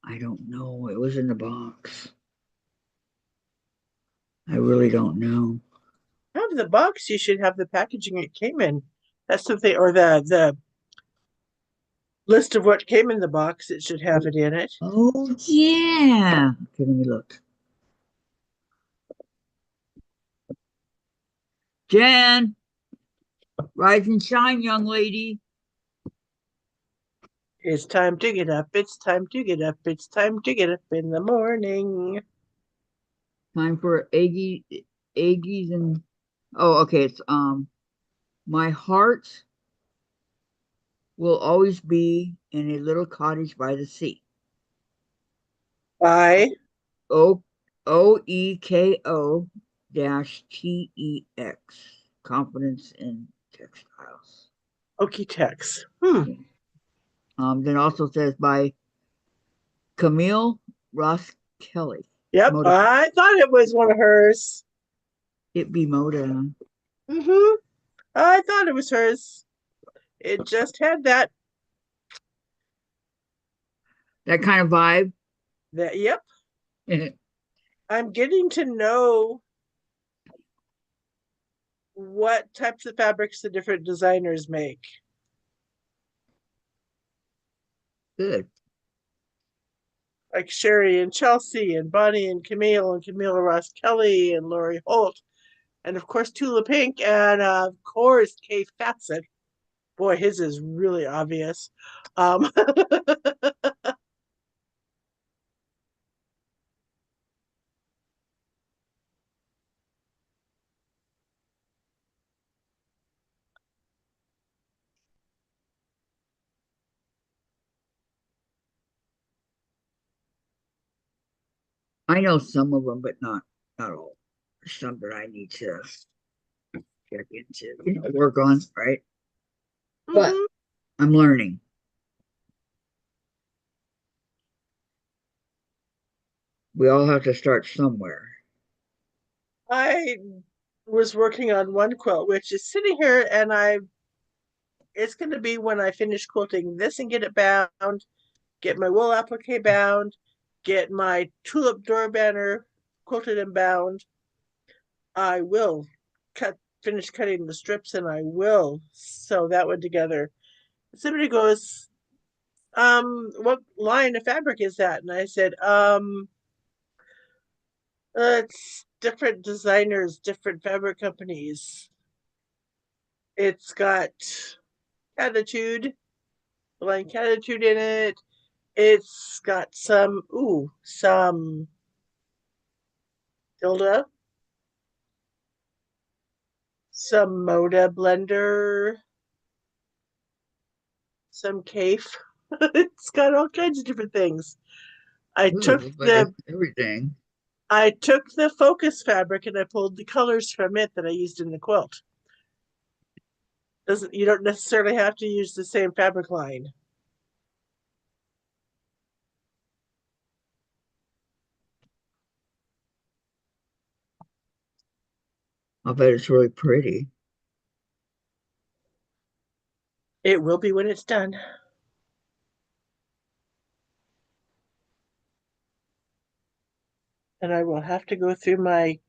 I don't know. It was in the box. I really don't know. Have the box, you should have the packaging it came in. That's the thing, or the list of what came in the box, it should have it in it. Oh, yeah. Okay, let me look. Jen, rise and shine, young lady. It's time to get up, it's time to get up, it's time to get up in the morning. Time for Aggies and oh, okay. It's my heart will always be in a little cottage by the sea. Bye. O OEKO dash TEX. Confidence in textiles. Okie Tex. Then also says by Camille Ross Kelly. Yep, Moda. I thought it was one of hers. It be Moda. I thought it was hers. It just had that. That kind of vibe. Yep. I'm getting to know what types of fabrics the different designers make. Good. Like Sherry and Chelsea and Bonnie and Camille Ross Kelly and Lori Holt. And of course, Tula Pink and of course, Kay Fatsett. Boy, his is really obvious. I know some of them, but not all. There's some that I need to check into, work on, right? But Mhm. I'm learning. We all have to start somewhere. I was working on one quilt, which is sitting here, and It's going to be when I finish quilting this and get it bound, get my wool applique bound, get my tulip door banner quilted and bound. I will finish cutting the strips and I will sew that one together. Somebody goes, what line of fabric is that? And I said, it's different designers, different fabric companies. It's got Attitude, the line Attitude in it. It's got some Hilda, some Moda blender, some Cafe. It's got all kinds of different things. I took Ooh, but the it's everything. I took the focus fabric and I pulled the colors from it that I used in the quilt. You don't necessarily have to use the same fabric line. I bet it's really pretty. It will be when it's done. And I will have to go through my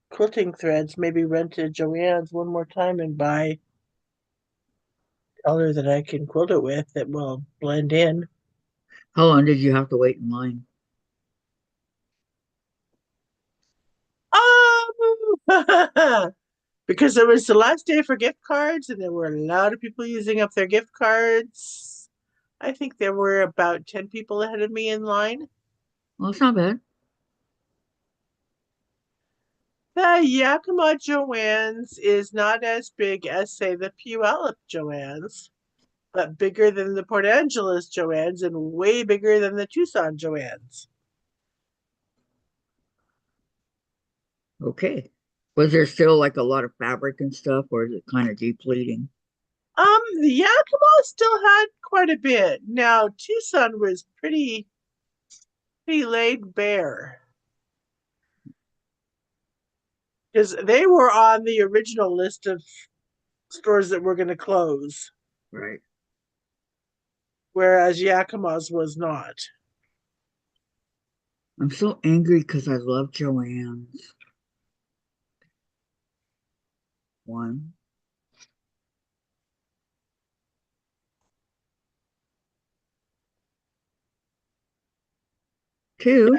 quilting threads, maybe run to Joann's one more time and buy color that I can quilt it with that will blend in. How long did you have to wait in line? Because it was the last day for gift cards and there were a lot of people using up their gift cards. I think there were about 10 people ahead of me in line. Well, it's not bad. The Yakima Joann's is not as big as, say, the Puyallup Joann's, but bigger than the Port Angeles Joann's and way bigger than the Tucson Joann's. Okay. Was there still like a lot of fabric and stuff, or is it kind of depleting? The Yakima still had quite a bit. Now Tucson was pretty laid bare because they were on the original list of stores that were going to close, Right. whereas Yakima's was not. I'm so angry because I love Joann's. One. Two.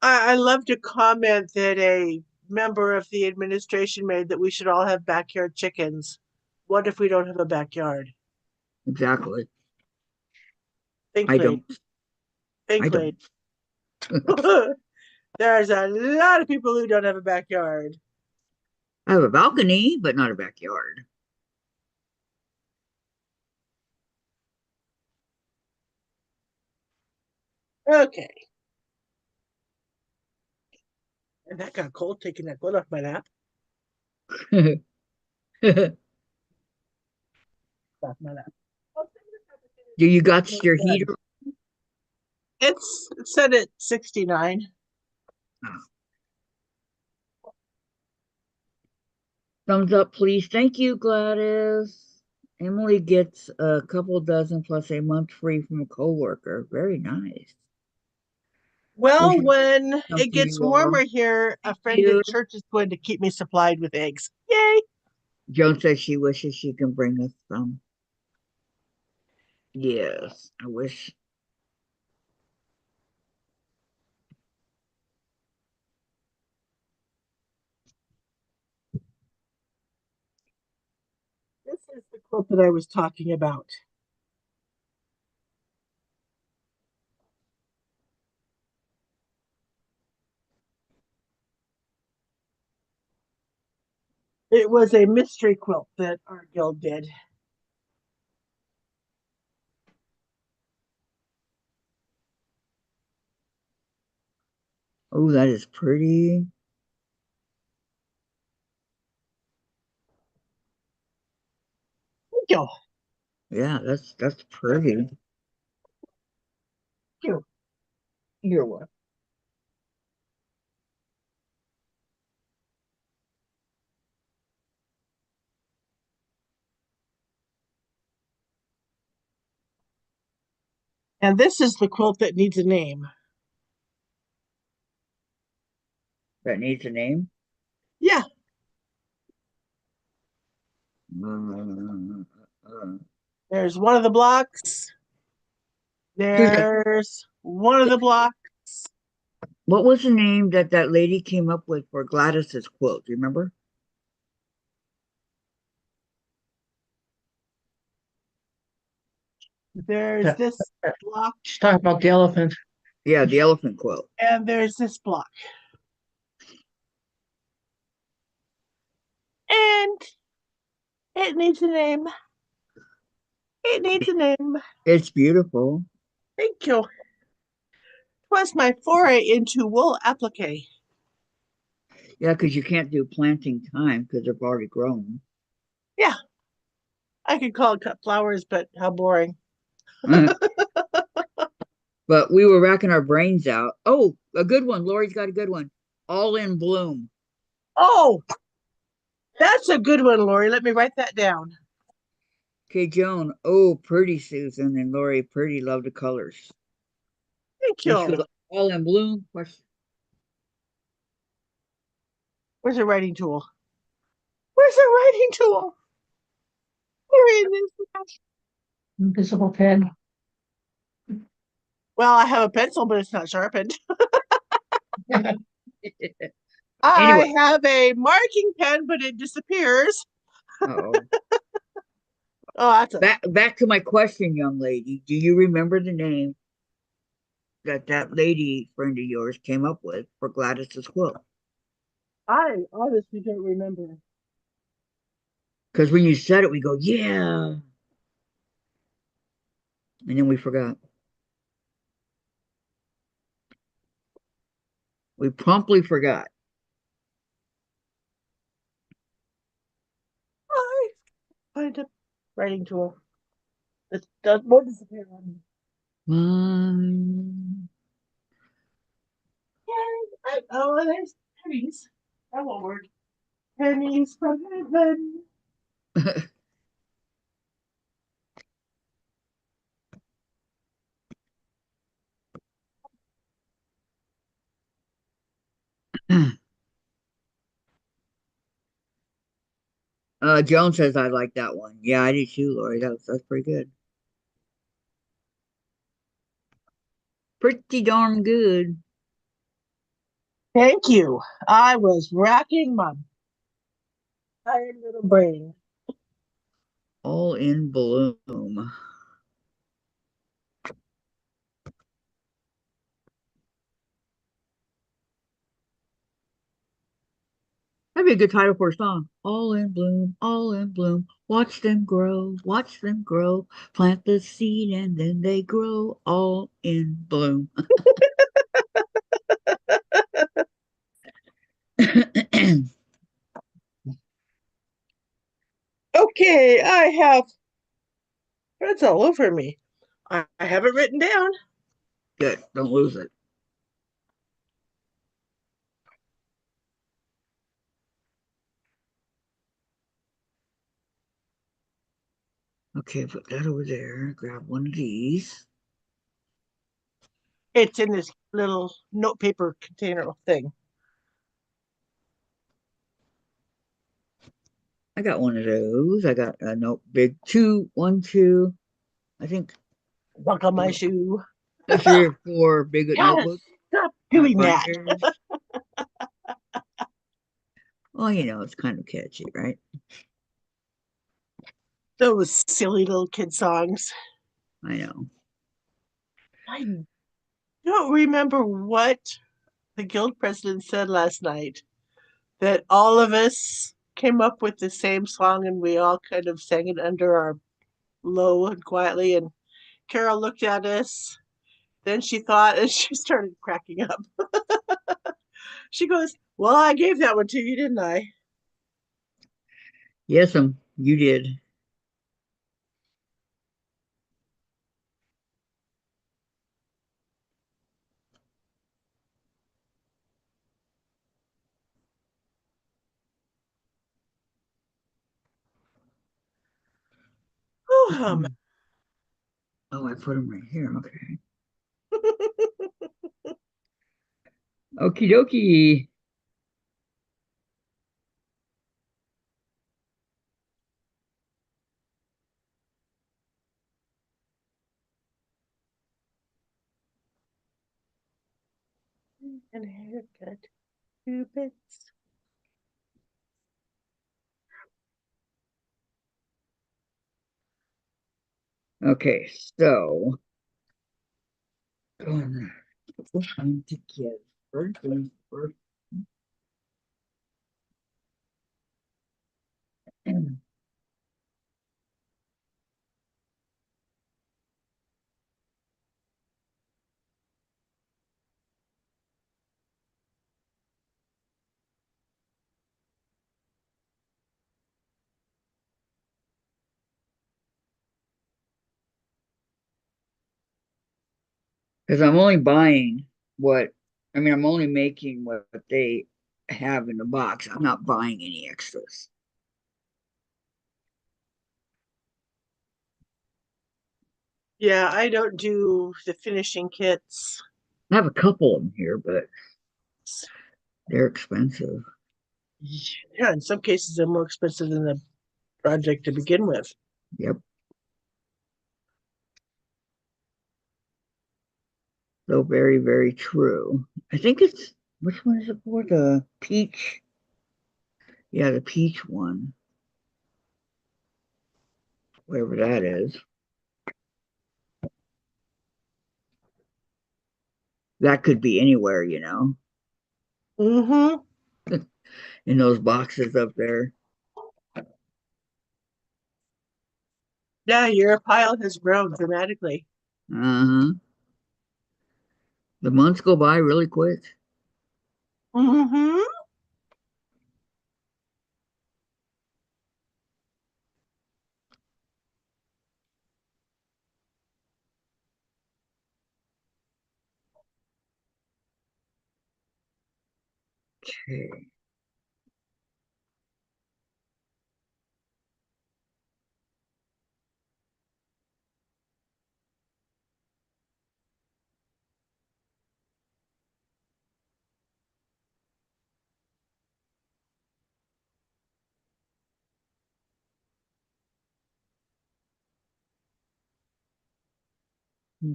I love to comment that a member of the administration made that we should all have backyard chickens. What if we don't have a backyard? Exactly. Think I late. don't. I Think don't. late. There's a lot of people who don't have a backyard. I have a balcony, but not a backyard. Okay. And that got cold taking that quilt off my lap. Off my lap. Do you got your heater? It's set at 69. Oh. Thumbs up, please. Thank you, Gladys. Emily gets a couple dozen plus a month free from a coworker. Very nice. We Well, should when come it to gets you all. warmer here, a Thank friend you. at church is going to keep me supplied with eggs. Yay! Joan says she wishes she can bring us some. Yes, I wish. This is the quilt that I was talking about. It was a mystery quilt that our guild did. Oh, that is pretty. Thank you. Yeah, that's pretty. Thank you. You're what? And this is the quilt that needs a name. That needs a name. Yeah, there's one of the blocks. There's one of the blocks. What was the name that that lady came up with for Gladys's quilt? Do you remember? There's this block, She's talking about the elephant. Yeah, the elephant quilt. and there's this block. And it needs a name. It needs a name. It's beautiful. Thank you. Was my foray into wool applique. Yeah, because you can't do planting time because they've already grown. Yeah, I could call it cut flowers, but how boring. But we were racking our brains out. Oh, a good one. Lori's got a good one. All in bloom. Oh, that's a good one, Lori. Let me write that down. Okay, Joan. Oh, pretty Susan and Lori. Pretty love the colors. Thank And she you. was all in bloom. Question. Where's the writing tool? Where's the writing tool? There it is. Invisible pen. Well, I have a pencil, but it's not sharpened. Anyway. I have a marking pen, but it disappears. Oh. Oh, that's a Back to my question, young lady. Do you remember the name that that lady friend of yours came up with for Gladys's quilt? I honestly don't remember. Because when you said it, we go, yeah. And then we forgot. We promptly forgot. I find a writing tool. It does won't disappear on me. Um, Oh, there's pennies. That won't work. Pennies from heaven. Joan says I like that one. Yeah, I do too, Lori. That's pretty good. Pretty darn good. Thank you. I was racking my tired little brain. All in bloom. That'd be a good title for a song. All in bloom, all in bloom. Watch them grow. Plant the seed and then they grow all in bloom. Okay, I have it's all over me. I have it written down. Good. Don't lose it. Okay, put that over there. Grab one of these. It's in this little note paper container thing. I got one of those. I got a note big two, one, two. I think Buckle my shoe. 3 or 4 big Gotta notebooks. stop doing that. Binders. Well, it's kind of catchy, right? Those silly little kid songs. I know. I don't remember what the guild president said last night. That all of us came up with the same song and we all kind of sang it under our low and quietly. And Carol looked at us. Then she thought and she started cracking up. She goes, well, I gave that one to you, didn't I? Yes, you did. Oh, Oh, I put them right here. Okay. Okie dokie. And a haircut. 2 bits. Okay, so going together. First. Because I'm only buying what, I mean, I'm only making what they have in the box. I'm not buying any extras. Yeah, I don't do the finishing kits. I have a couple of them here, but they're expensive. Yeah, in some cases, they're more expensive than the project to begin with. Yep. So very, very true. I think it's, which one is it for? The peach? Yeah, the peach one. Whatever that is. That could be anywhere, Mm-hmm. in those boxes up there. Yeah, your pile has grown dramatically. Uh-huh. The months go by really quick. Mm-hmm. Okay.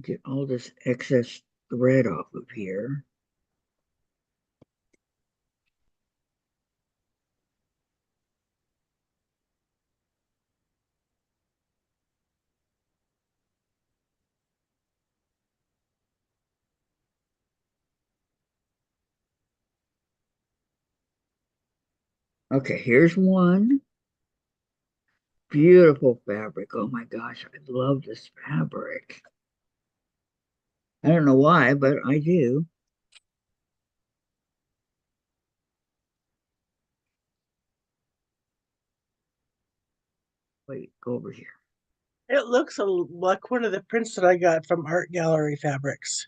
Get all this excess thread off of here. Okay, here's one. Beautiful fabric. Oh my gosh, I love this fabric. I don't know why, but I do. Wait, go over here. It looks like one of the prints that I got from Art Gallery Fabrics.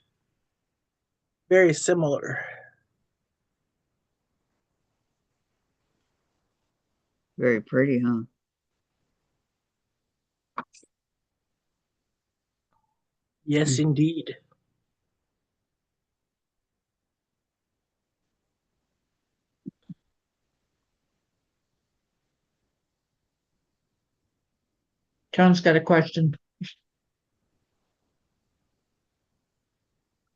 Very similar. Very pretty, huh? Yes, Mm. indeed. John's got a question.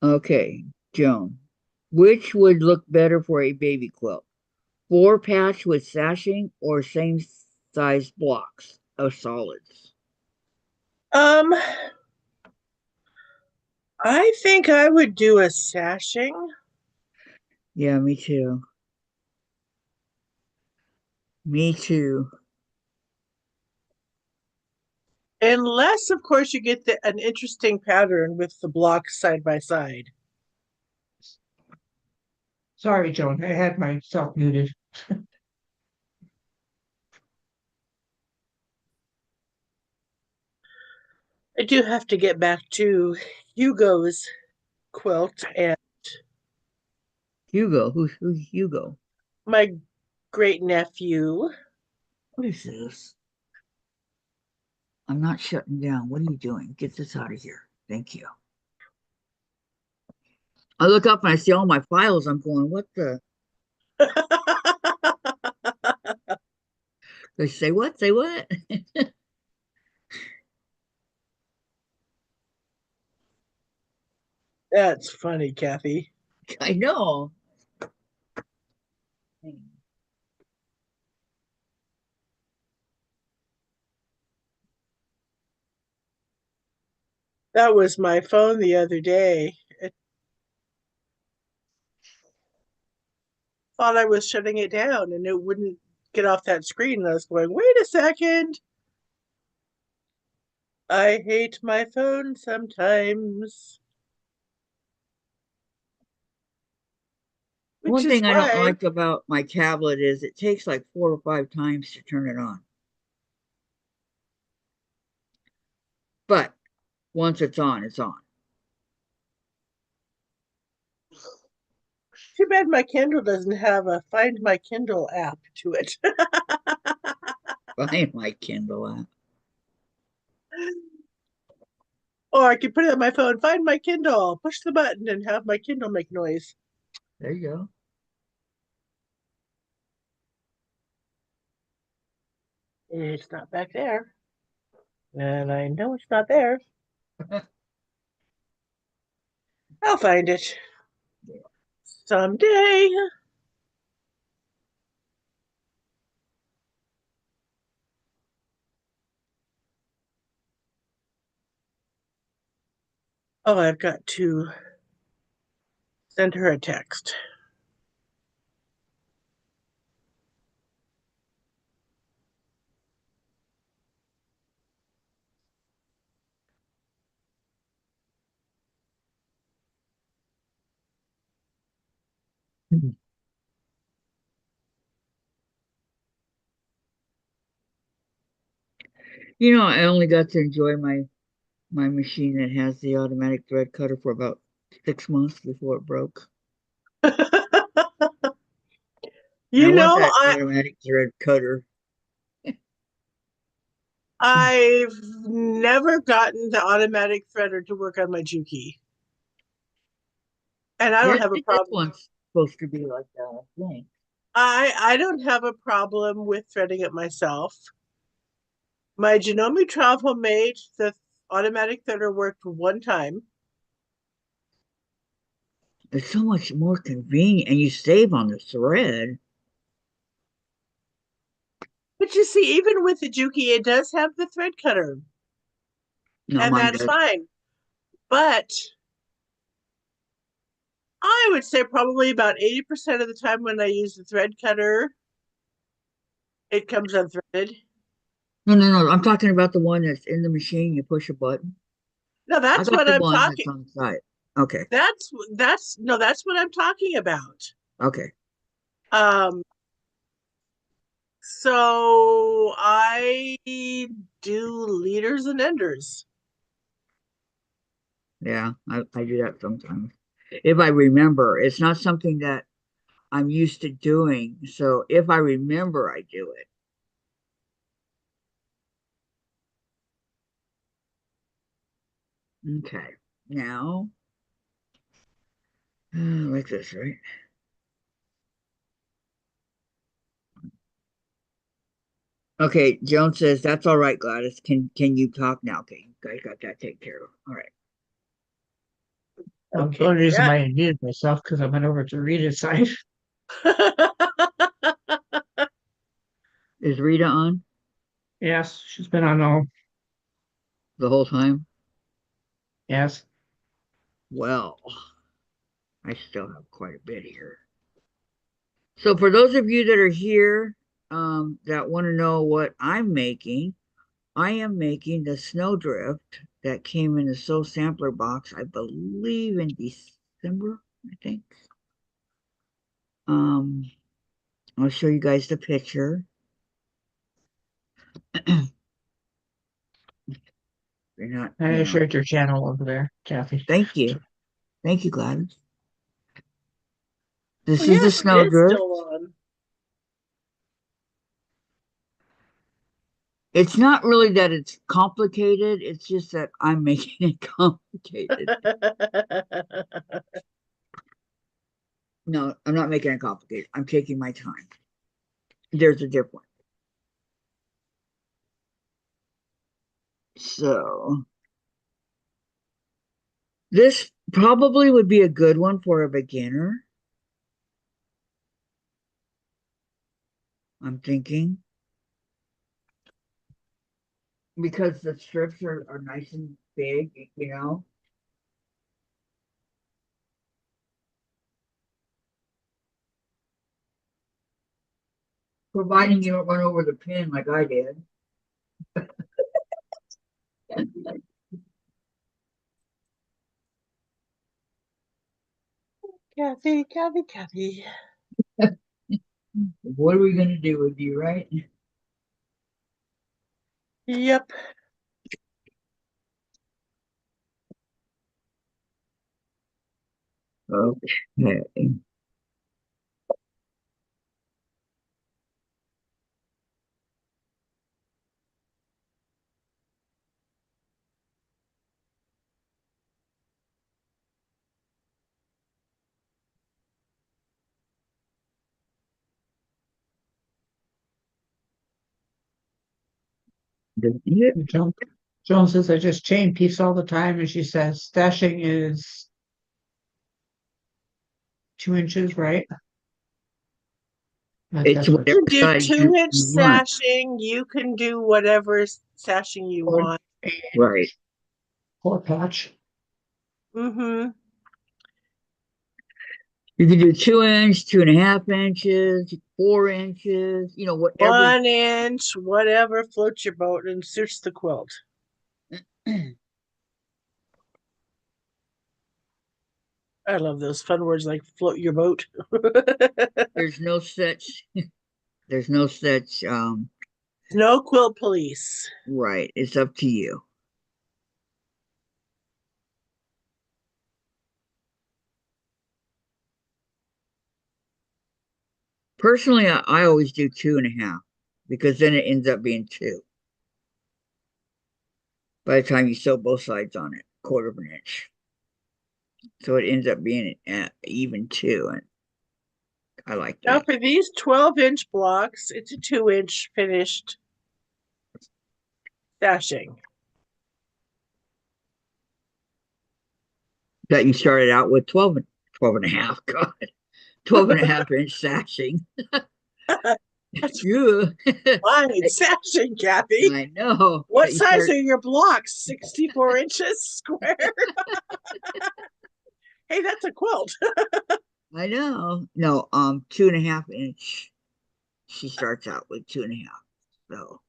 Okay, Joan. Which would look better for a baby quilt? Four patch with sashing or same size blocks of solids? Um, I think I would do a sashing. Yeah, me too. Me too. Unless, of course, you get an interesting pattern with the blocks side by side. Sorry, Joan, I had myself muted. I do have to get back to Hugo's quilt and Hugo. Who's Hugo? my great nephew. What is this? I'm not shutting down. What are you doing? Get this out of here. Thank you. I look up and I see all my files. I'm going, what the? They say what? Say what? That's funny, Kathy. I know. That was my phone the other day. It thought I was shutting it down and it wouldn't get off that screen. And I was going, wait a second. I hate my phone sometimes. Which One is thing I don't why like about my tablet is it takes like 4 or 5 times to turn it on. But once it's on, it's on. too bad my Kindle doesn't have a Find My Kindle app to it. Find my Kindle app. Or I could put it on my phone, find my Kindle, push the button and have my Kindle make noise. There you go. It's not back there. And I know it's not there. I'll find it someday. Oh, I've got to send her a text. You know, I only got to enjoy my machine that has the automatic thread cutter for about 6 months before it broke. And I You want know, that automatic thread cutter. I've never gotten the automatic threader to work on my Juki. And I Yeah, don't I have a think this problem. one's supposed to be like that, I think. I don't have a problem with threading it myself. My Janome Travel made the automatic threader worked one time. It's so much more convenient and you save on the thread. But you see, even with the Juki, it does have the thread cutter, No, and mine that's does. fine. But I would say probably about 80% of the time when I use the thread cutter, it comes unthreaded. No, no, no. I'm talking about the one that's in the machine. You push a button. No, I that's got what the I'm one that's talking. on the side. Okay. That's no, that's what I'm talking about. Okay. Um, so I do leaders and enders. Yeah, I do that sometimes. If I remember, it's not something that I'm used to doing. So if I remember, I do it. Okay. Now, like this, right? Okay. Joan says that's all right, Gladys. Can you talk now? Okay, you guys got that taken care of. All right. The Okay, only reason yeah. why I needed myself because I went over to Rita's side. Is Rita on Yes, she's been on all. the whole time? Yes. Well, I still have quite a bit here. So for those of you that are here, that want to know what I'm making, I am making the snowdrift that came in the Soul Sampler box, I believe in December, I think. Um, I'll show you guys the picture. You're not, I shared your channel over there, Kathy. thank you. Thank you, Gladys. This Oh is the yes, it is snowdrift. still on. It's not really that it's complicated, it's just that I'm making it complicated. No, I'm not making it complicated. I'm taking my time. There's a difference. So this probably would be a good one for a beginner. I'm thinking because the strips are nice and big, you know. Providing you don't run over the pin like I did. Kathy. What are we gonna do with you, right? Yep. Okay. Yep. Joan, Joan says I just chain piece all the time, and she says stashing is 2 inches, right? It's That's what You whatever can do size 2-inch you want. sashing. You can do whatever sashing you want. Right. four patch. Mm-hmm. You can do 2 inch, 2.5 inches, 4 inches, whatever. 1 inch, whatever floats your boat and suits the quilt. I love those fun words like float your boat. There's no such, there's no such, No quilt police. right. It's up to you. Personally, I always do 2.5 because then it ends up being two by the time you sew both sides on it, 1/4 inch. So it ends up being even two, and I like Now that. for these 12-inch blocks, it's a 2-inch finished stashing. That you started out with 12.5. God, 12.5 inch sashing. That's Yeah. fine sashing, Kathy. I know. What That you size start. are your blocks? 64 inches square? Hey, that's a quilt. I know. No, 2.5 inch. She starts out with 2.5. So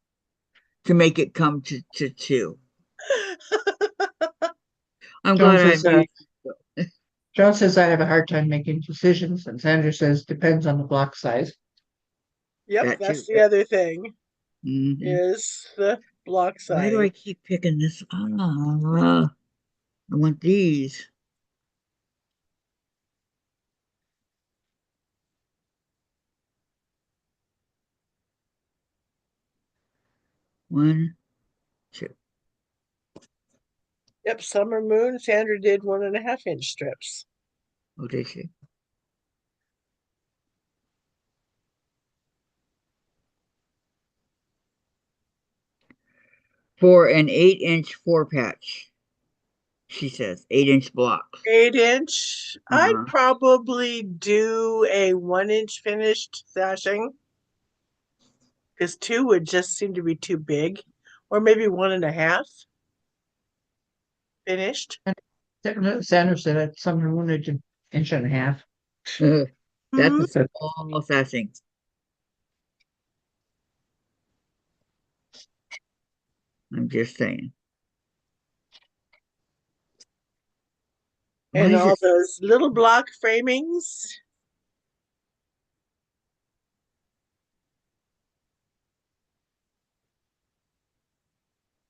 to make it come to two. I'm Joan glad I says made. Joan says I have a hard time making decisions, and Sandra says depends on the block size. Yep, That too. that's the other thing Hmm. is the block Why do size. I keep picking this? I want these. One, two. Yep, Summer Moon. Sandra did 1.5-inch strips. Oh, did she? For an 8 inch four patch, she says. 8 inch blocks. 8-inch. I'd Uh-huh. probably do a 1-inch finished sashing because 2 would just seem to be too big, or maybe 1.5 finished. Sandra said that someone wanted an inch and a half. That's Hmm. a So small sashing. I'm just saying. Why And is all it? those little block framings.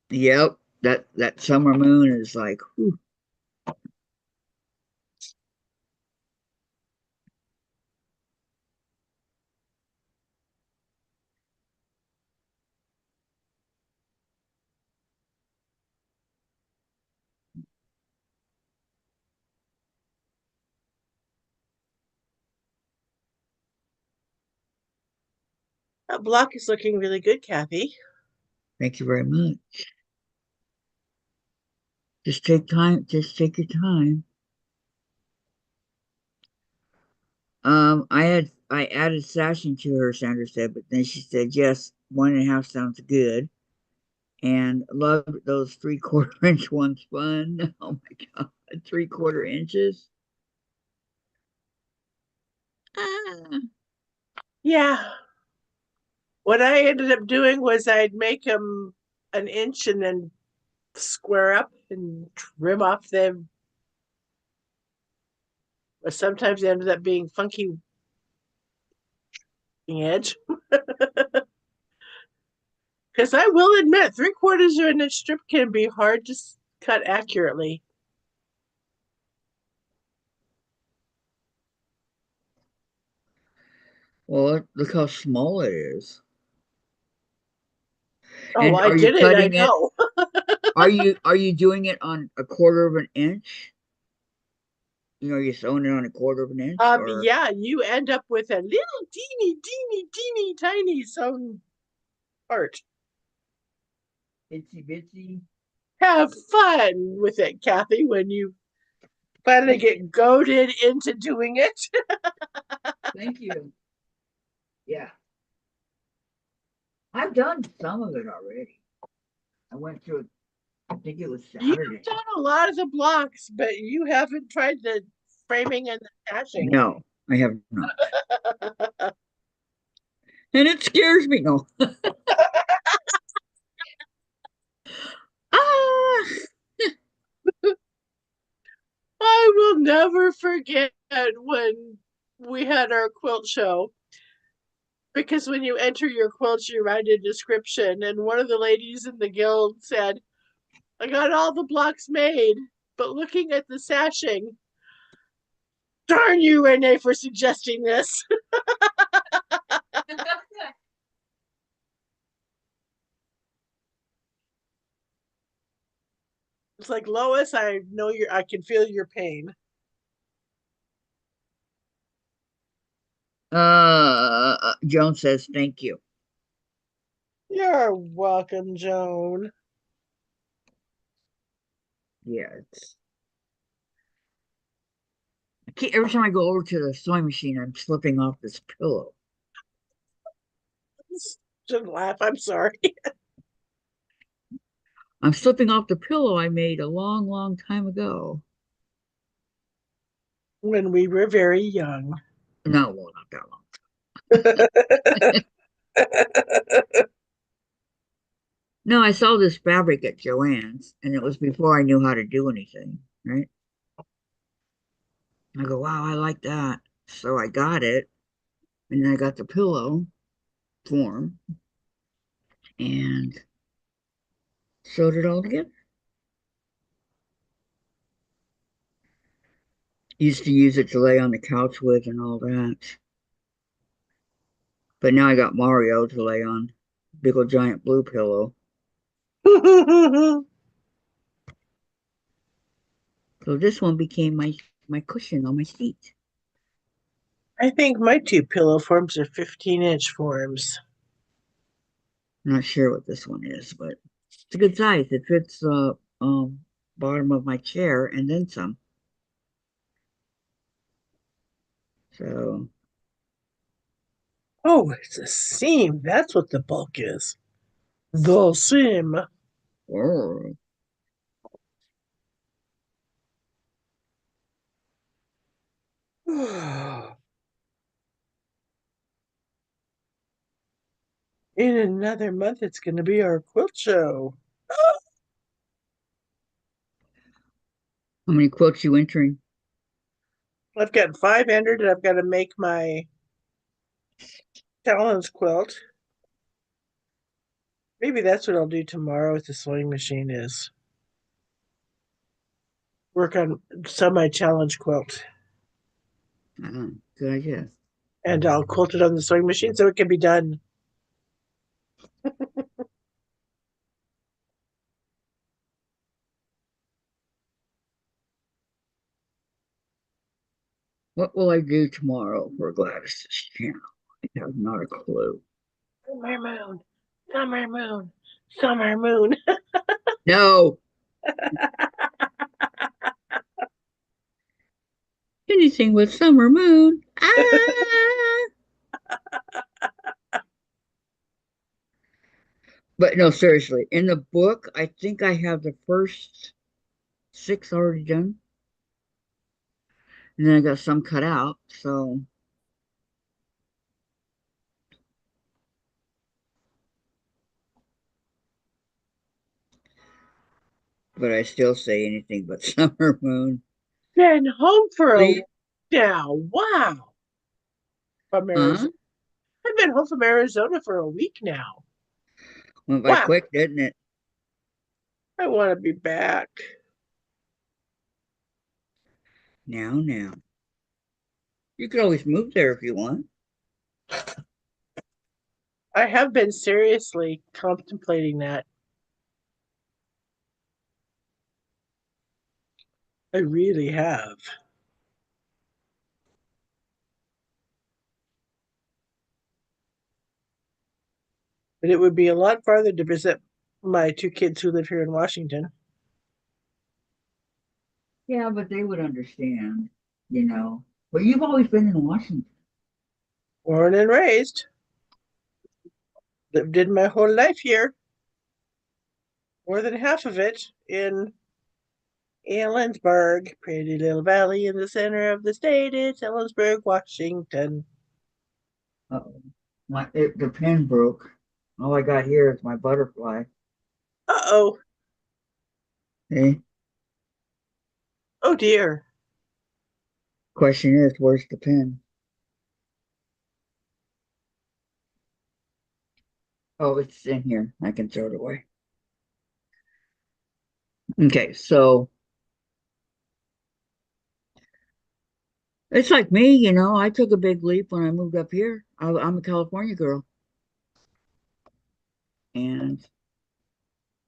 Yep. That summer moon is like, whew. That block is looking really good, Kathy. Thank you very much. Just take time. Just take your time. I added sashing to her, Sandra said, but then she said yes, 1.5 sounds good. And love those 3/4 inch ones. Fun. Oh my god, 3/4 inches. Ah. Yeah. What I ended up doing was I'd make them an inch and then square up and trim off them. But sometimes they ended up being funky edge. Because I will admit, 3/4 of an inch strip can be hard to cut accurately. Well, look how small it is. Oh, And I are you did it. I cutting it? know. Are you doing it on 1/4 of an inch? You're sewing it on 1/4 of an inch, or Yeah, you end up with a little teeny tiny sewn part. itsy bitsy? Have fun with it, Kathy, when you finally get goaded into doing it. Thank you. Yeah, I've done some of it already. I went through it. I think it was You've Saturday. done a lot of the blocks, but you haven't tried the framing and the stashing. No, I have not, and it scares me. No. Ah. I will never forget when we had our quilt show, because when you enter your quilt, you write a description, and one of the ladies in the guild said, I got all the blocks made, but looking at the sashing, darn you, Renee, for suggesting this. It's like, Lois, I can feel your pain. Joan says thank you. You're welcome, Joan. Yeah, every time I go over to the sewing machine, I'm slipping off this pillow. Shouldn't laugh. I'm sorry. I'm slipping off the pillow I made a long, long time ago. When we were very young. No, well, not that long. No, I saw this fabric at Joann's, and it was before I knew how to do anything, right? I go, wow, I like that. So I got it, and then I got the pillow form and sewed it all together. Used to use it to lay on the couch with and all that. But now I got Mario to lay on. Big old giant blue pillow. So this one became my cushion on my seat. I think my two pillow forms are 15-inch forms. I'm not sure what this one is, but it's a good size. It fits the bottom of my chair and then some. So, Oh, it's a seam. That's what the bulk is. The seam. oh, In another month, it's going to be our quilt show. how many quilts you entering? I've got 5 entered, and I've got to make my challenge quilt. Maybe that's what I'll do tomorrow with the sewing machine is work on semi challenge quilt. Good idea. And I'll quilt it on the sewing machine so it can be done. What will I do tomorrow for Gladys's channel? I have not a clue. Summer moon, summer moon, summer moon. No. Anything with summer moon. Ah! But no, seriously, in the book, I think I have the first 6 already done. And then I got some cut out, so but I still say anything but summer moon. Been home for a Please. week now. Wow. From Huh? Arizona. I've been home from Arizona for a week now. Went by Wow. quick, didn't it? I want to be back. Now. You could always move there if you want. I have been seriously contemplating that. I really have. But it would be a lot farther to visit my two kids who live here in Washington. Yeah, but they would understand, you know. But you've always been in Washington. Born and raised. Lived in my whole life here. More than half of it in Ellensburg. Pretty little valley in the center of the state. It's Ellensburg, Washington. Uh-oh. The pen broke. All I got here is my butterfly. Uh-oh. Okay. Oh dear. Question is, where's the pen? Oh, it's in here. I can throw it away. Okay, so it's like me, you know. I took a big leap when I moved up here. I'm a California girl, and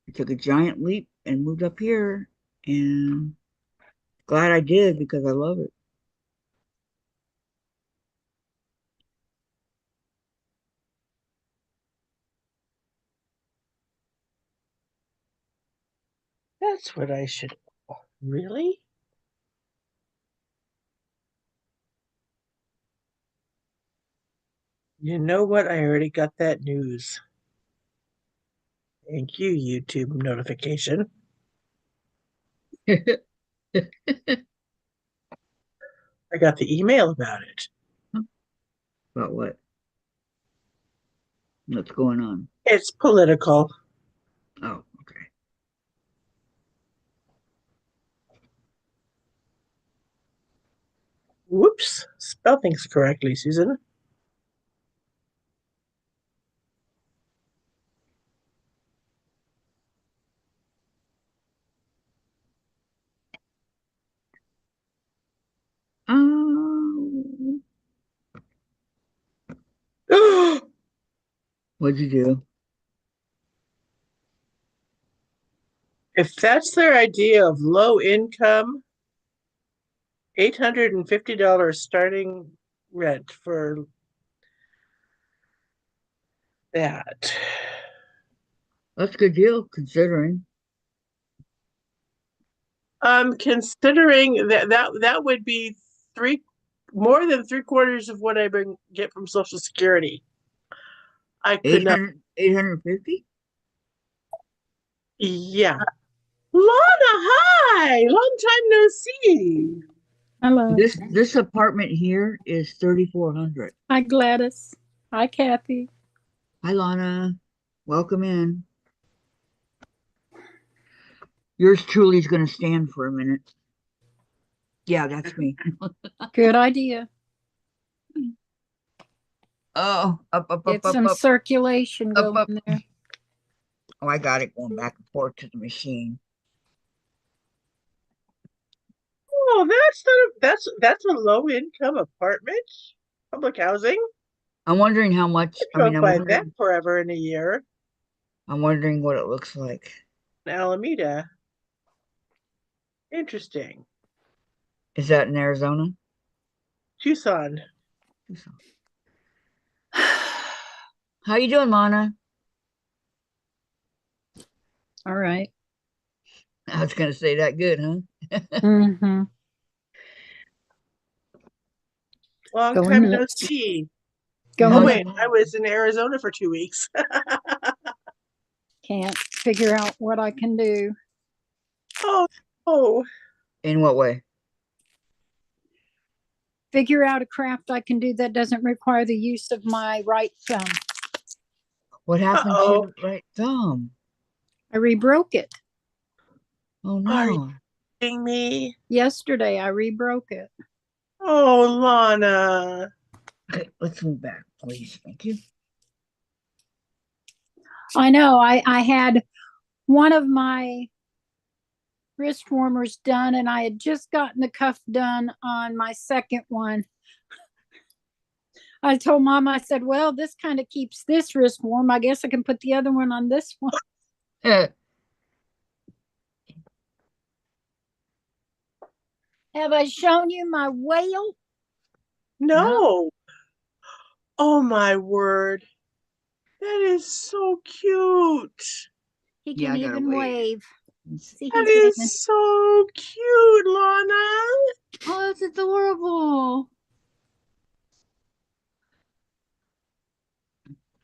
I took a giant leap and moved up here, and glad I did because I love it. That's what I should. Really? You know what? I already got that news. Thank you, YouTube notification. I got the email about it. About what? What's going on? It's political. Oh, okay. Whoops. Spell things correctly, Susan. Um, what'd you do? If that's their idea of low income, $850 starting rent for that. That's a good deal considering. Considering that would be three more than three-quarters of what I get from Social Security. I could not. 850? Yeah. Lana, hi! Long time no see. Hello. This apartment here is 3,400. Hi, Gladys. Hi, Kathy. Hi, Lana. Welcome in. Yours truly is going to stand for a minute. Yeah, that's me. Good idea. Oh, up, Get some circulation up, going up. there. Oh, I got it going back and forth to the machine. Oh, that's a low income apartment. Public housing. I'm wondering how much. I I mean, drove by that forever in a year. I'm wondering what it looks like. Alameda. Interesting. Is that in Arizona? Tucson. How you doing, Lana? All right. I was gonna say that good, huh? Mm-hmm. Long Going time no nuts. see. Oh Going How's nuts. wait, I was in Arizona for 2 weeks. Can't figure out what I can do. Oh, oh, in what way? Figure out a craft I can do that doesn't require the use of my right thumb. What happened to uh-oh. your right thumb? I rebroke it. Oh Are you no. kidding me? Yesterday I rebroke it. Oh, Lana. Okay, let's move back, please. Thank you. I know. I had one of my wrist warmers done, and I had just gotten the cuff done on my second one. I told Mom, I said, well, this kind of keeps this wrist warm. I guess I can put the other one on this one. Have I shown you my whale? No. Oh my word. That is so cute. He Yeah, can I gotta even wait. wave. See, That he's waving. is so cute, Lana. Oh, that's adorable.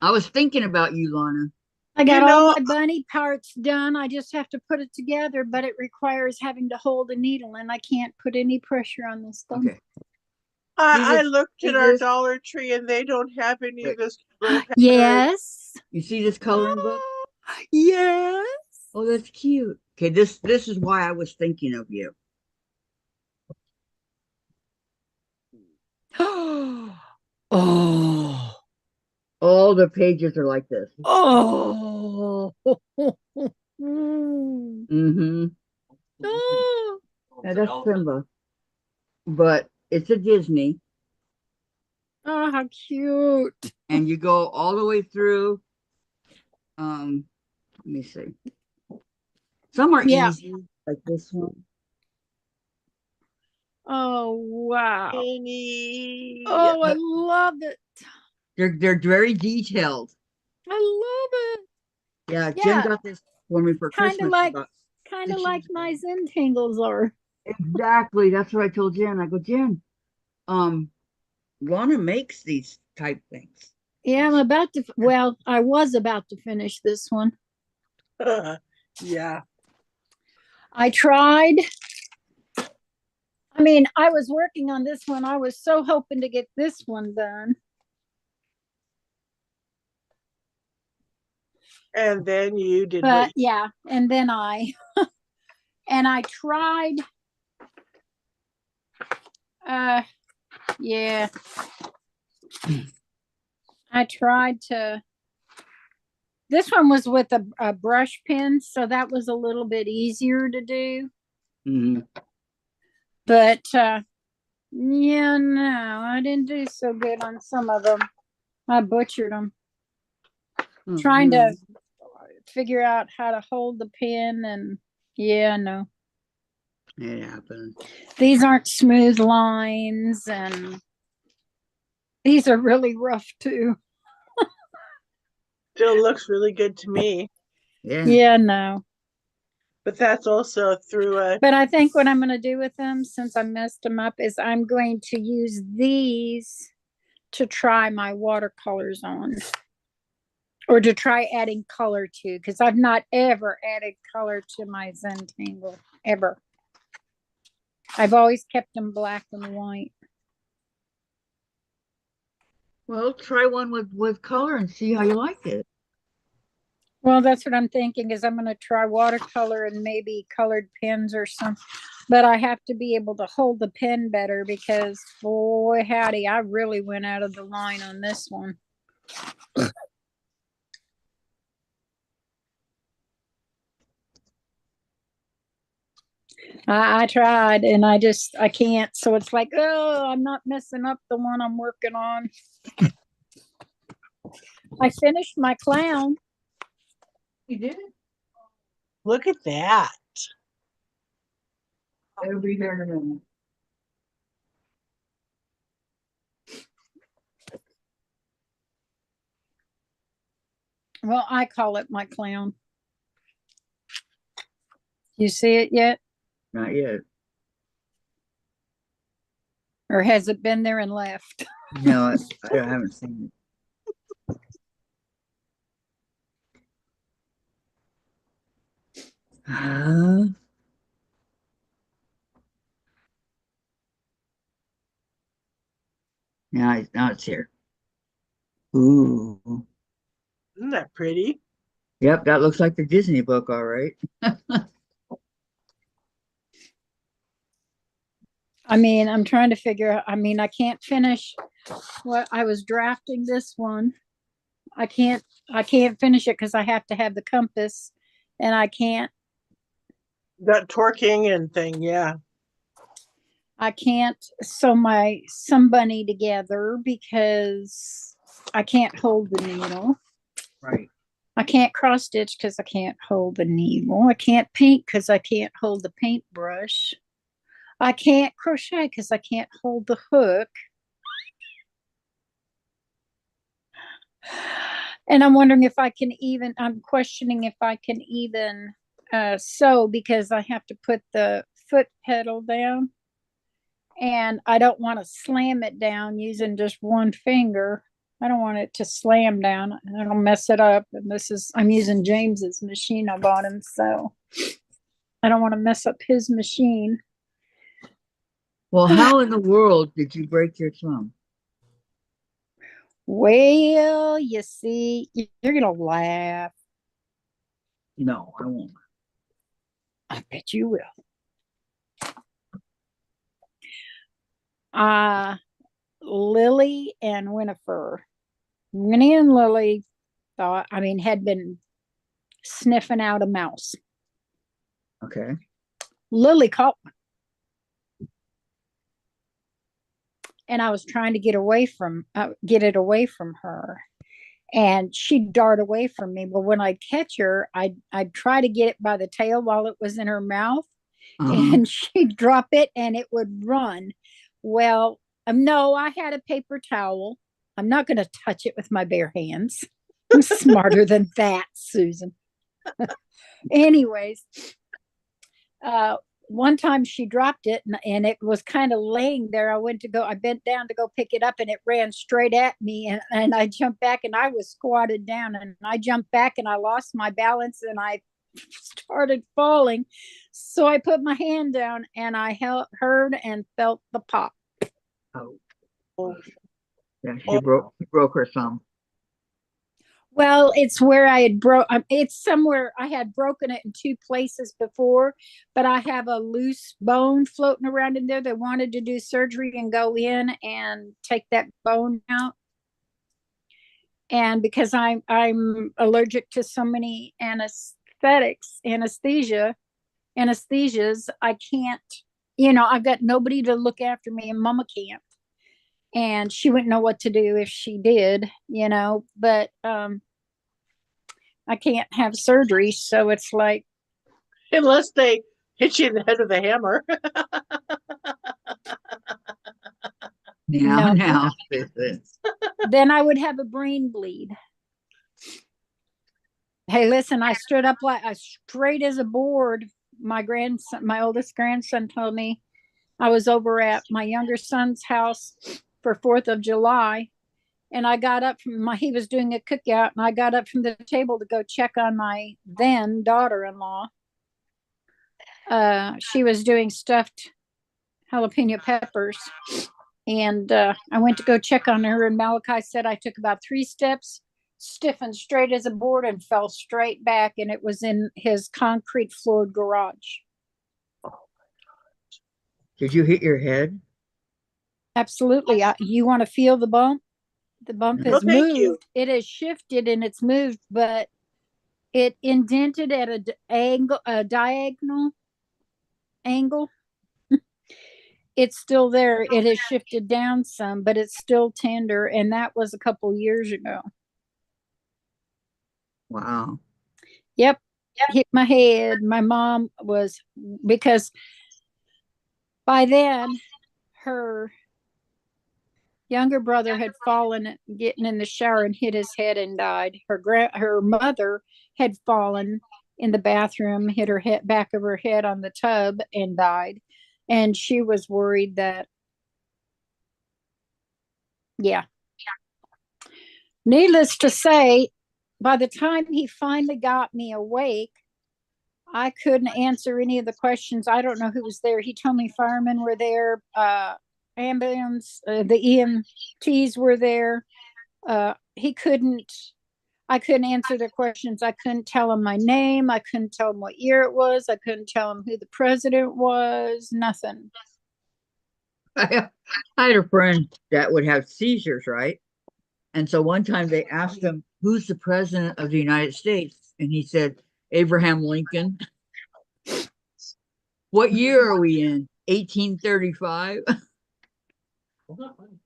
I was thinking about you, Lana. I You got all know, my bunny parts done. I just have to put it together, but it requires having to hold a needle, and I can't put any pressure on this thumb. Okay. I looked See at our this? Dollar Tree and they don't have any of Wait. this little pattern. Yes. You see this coloring book? Yes. Oh, that's cute. Okay, this is why I was thinking of you. Oh. All the pages are like this. Oh. Mm-hmm. Oh. Now that's Simba, but it's a Disney, Oh, how cute. and you go all the way through. Let me see. Some are Yeah. easy, like this one. Oh, wow. Minnie. Oh, I love it. They're very detailed. I love it. Yeah, Jen Yeah. got this for me for Kind of Christmas like about kind of 6 like years my ago. Zen tangles are. Exactly. That's what I told Jen. I go, Jen, um, Lana makes these type things. Yeah, I'm about to, well, I was about to finish this one. Yeah. I tried. I mean, I was working on this one. I was so hoping to get this one done. And then you did But what? yeah, and then I and I tried yeah. I tried to this one was with a brush pen, so that was a little bit easier to do. Mhm. But yeah, no, I didn't do so good on some of them. I butchered them. Trying to figure out how to hold the pen, and yeah, no. It happened. These aren't smooth lines, and these are really rough too. Still looks really good to me. Yeah. Yeah, no. But that's also through a But I think what I'm going to do with them, since I messed them up, is I'm going to use these to try my watercolors on, or to try adding color to, because I've not ever added color to my Zentangle, ever. I've always kept them black and white. Well, try one with color and see how you like it. Well, that's what I'm thinking, is I'm going to try watercolor and maybe colored pens or something. But I have to be able to hold the pen better, because boy, howdy, I really went out of the line on this one. I tried, and I can't. So it's like, oh, I'm not messing up the one I'm working on. I finished my clown. You did? look at that. It'll be here in a minute. Well, I call it my clown. You see it yet? Not yet. Or has it been there and left? No, I haven't seen it. Now it's here. Ooh. Isn't that pretty? Yep, that looks like the Disney book, all right. I mean, I'm trying to figure out, I mean, I can't finish what I was drafting this one. I can't finish it because I have to have the compass and I can't That torquing and thing, yeah. sew my somebody together because I can't hold the needle. Right. I can't cross stitch because I can't hold the needle. I can't paint because I can't hold the paintbrush. I can't crochet because I can't hold the hook. And I'm wondering if I can even, I'm questioning if I can even sew because I have to put the foot pedal down. And I don't want to slam it down using just one finger. I don't want it to slam down. I don't mess it up. And I'm using James's machine I bought him. So I don't want to mess up his machine. Well, how in the world did you break your thumb? Well, you see, you're going to laugh. No, I won't. I bet you will. Lily and Winifred. Winnie and Lily had been sniffing out a mouse. Okay. Lily caught one. And I was trying to get it away from her. And she'd dart away from me. But when I'd catch her, I'd try to get it by the tail while it was in her mouth. And she'd drop it and it would run. Well, no, I had a paper towel. I'm not going to touch it with my bare hands. I'm smarter than that, Susan. Anyways, one time she dropped it and it was kind of laying there. I bent down to go pick it up and it ran straight at me. And I jumped back and I was squatted down and I jumped back and I lost my balance and I started falling. So I put my hand down and I heard and felt the pop. Oh. Yeah, she broke her thumb. Well, it's where it's somewhere I had broken it in two places before, but I have a loose bone floating around in there. They wanted to do surgery and go in and take that bone out. And because I'm allergic to so many anesthesias, I can't, I've got nobody to look after me and Mama can't. And she wouldn't know what to do if she did, but I can't have surgery. So it's like, Unless they hit you in the head with a hammer. Now. Then I would have a brain bleed. Hey, listen, I stood up straight as a board. My oldest grandson told me I was over at my younger son's house for 4th of July. And I got up he was doing a cookout and I got up from the table to go check on my then daughter-in-law. She was doing stuffed jalapeno peppers. And I went to go check on her and Malachi said I took about 3 steps, stiffened straight as a board and fell straight back. And it was in his concrete floored garage. Did you hit your head? Absolutely. You want to feel the bump? The bump has moved. You. It has shifted and it's moved, but it indented at a diagonal angle. It's still there. It has shifted down some, but it's still tender. And that was a couple years ago. Wow. Yep. Hit my head. My mom because by then younger brother had fallen getting in the shower and hit his head and died. Her mother had fallen in the bathroom, hit her head back of her head on the tub and died. And she was worried that, yeah. Needless to say, by the time he finally got me awake, I couldn't answer any of the questions. I don't know who was there. He told me firemen were there, ambulance, the EMTs were there. I couldn't answer their questions. I couldn't tell him my name. I couldn't tell him what year it was. I couldn't tell him who the president was. Nothing. I had a friend that would have seizures, right? And so one time they asked him, who's the president of the United States? And he said, Abraham Lincoln. What year are we in? 1835?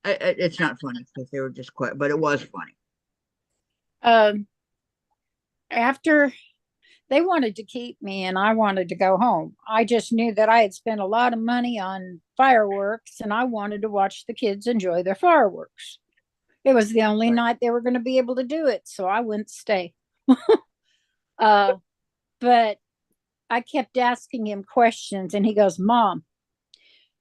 It's not funny because they were just quiet, but it was funny. After they wanted to keep me and I wanted to go home, I just knew that I had spent a lot of money on fireworks and I wanted to watch the kids enjoy their fireworks. It was the only night they were going to be able to do it, so I wouldn't stay. But I kept asking him questions and he goes, Mom,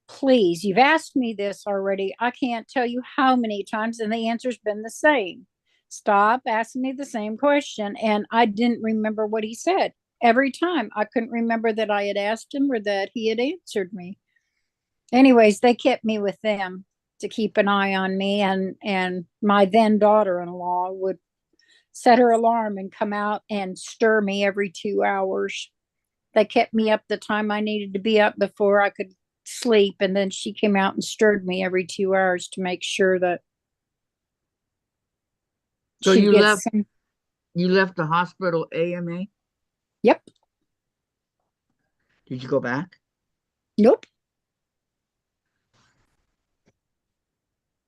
please, you've asked me this already. I can't tell you how many times, and the answer's been the same. Stop asking me the same question. And I didn't remember what he said. Every time I couldn't remember that I had asked him or that he had answered me. Anyways, they kept me with them to keep an eye on me, and my then daughter-in-law would set her alarm and come out and stir me every 2 hours. They kept me up the time I needed to be up before I could sleep, and then she came out and stirred me every 2 hours to make sure that So she'd you get left some. you left the hospital AMA? Yep. Did you go back? Nope.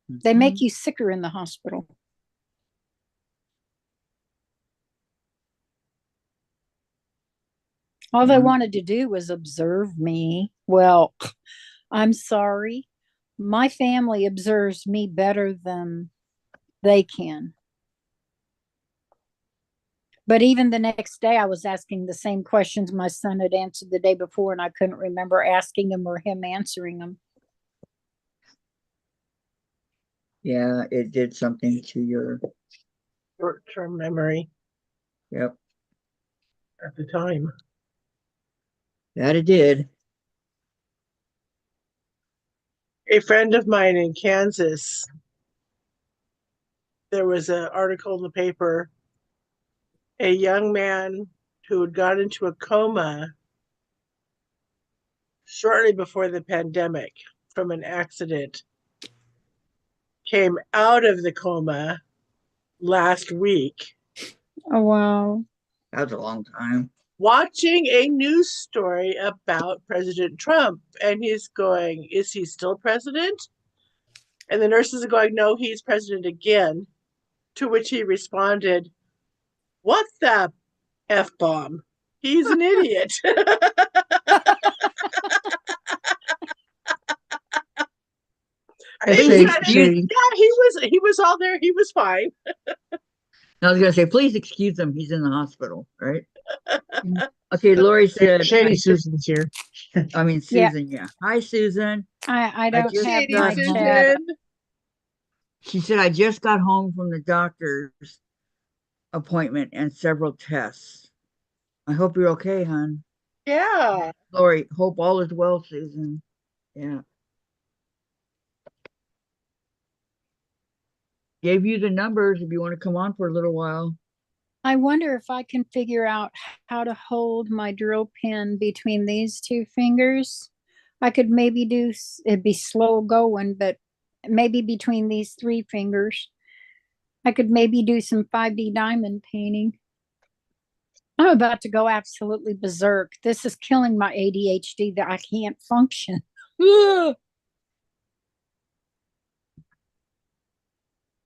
They make Mhm. you sicker in the hospital. All they Mhm. wanted to do was observe me. Well, I'm sorry. My family observes me better than they can. But even the next day, I was asking the same questions my son had answered the day before, and I couldn't remember asking them or him answering them. Yeah, it did something to your, Short-term memory yep, at the time. that it did. A friend of mine in Kansas, there was an article in the paper, a young man who had got into a coma shortly before the pandemic from an accident came out of the coma last week Oh, wow. That was a long time. watching a news story about President Trump. And he's going, is he still president? And the nurses are going, no, he's president again. To which he responded, what the F-bomb? He's an idiot. It's He safe said, to Excuse- say, yeah, he was all there. He was fine. I was gonna say, please excuse him. He's in the hospital, right? Okay, Lori said, Shady Susan's here. I mean Yeah. Susan, yeah. Hi, Susan. I don't just have Shady got my home. chat. Susan. She said, I just got home from the doctor's appointment and several tests. I hope you're okay, hon. Yeah. Lori, hope all is well, Susan. Yeah. Gave you the numbers if you want to come on for a little while. I wonder if I can figure out how to hold my drill pin between these two fingers. I could maybe do, it'd be slow going, but maybe between these three fingers, I could maybe do some 5D diamond painting. I'm about to go absolutely berserk. This is killing my ADHD that I can't function. Ugh.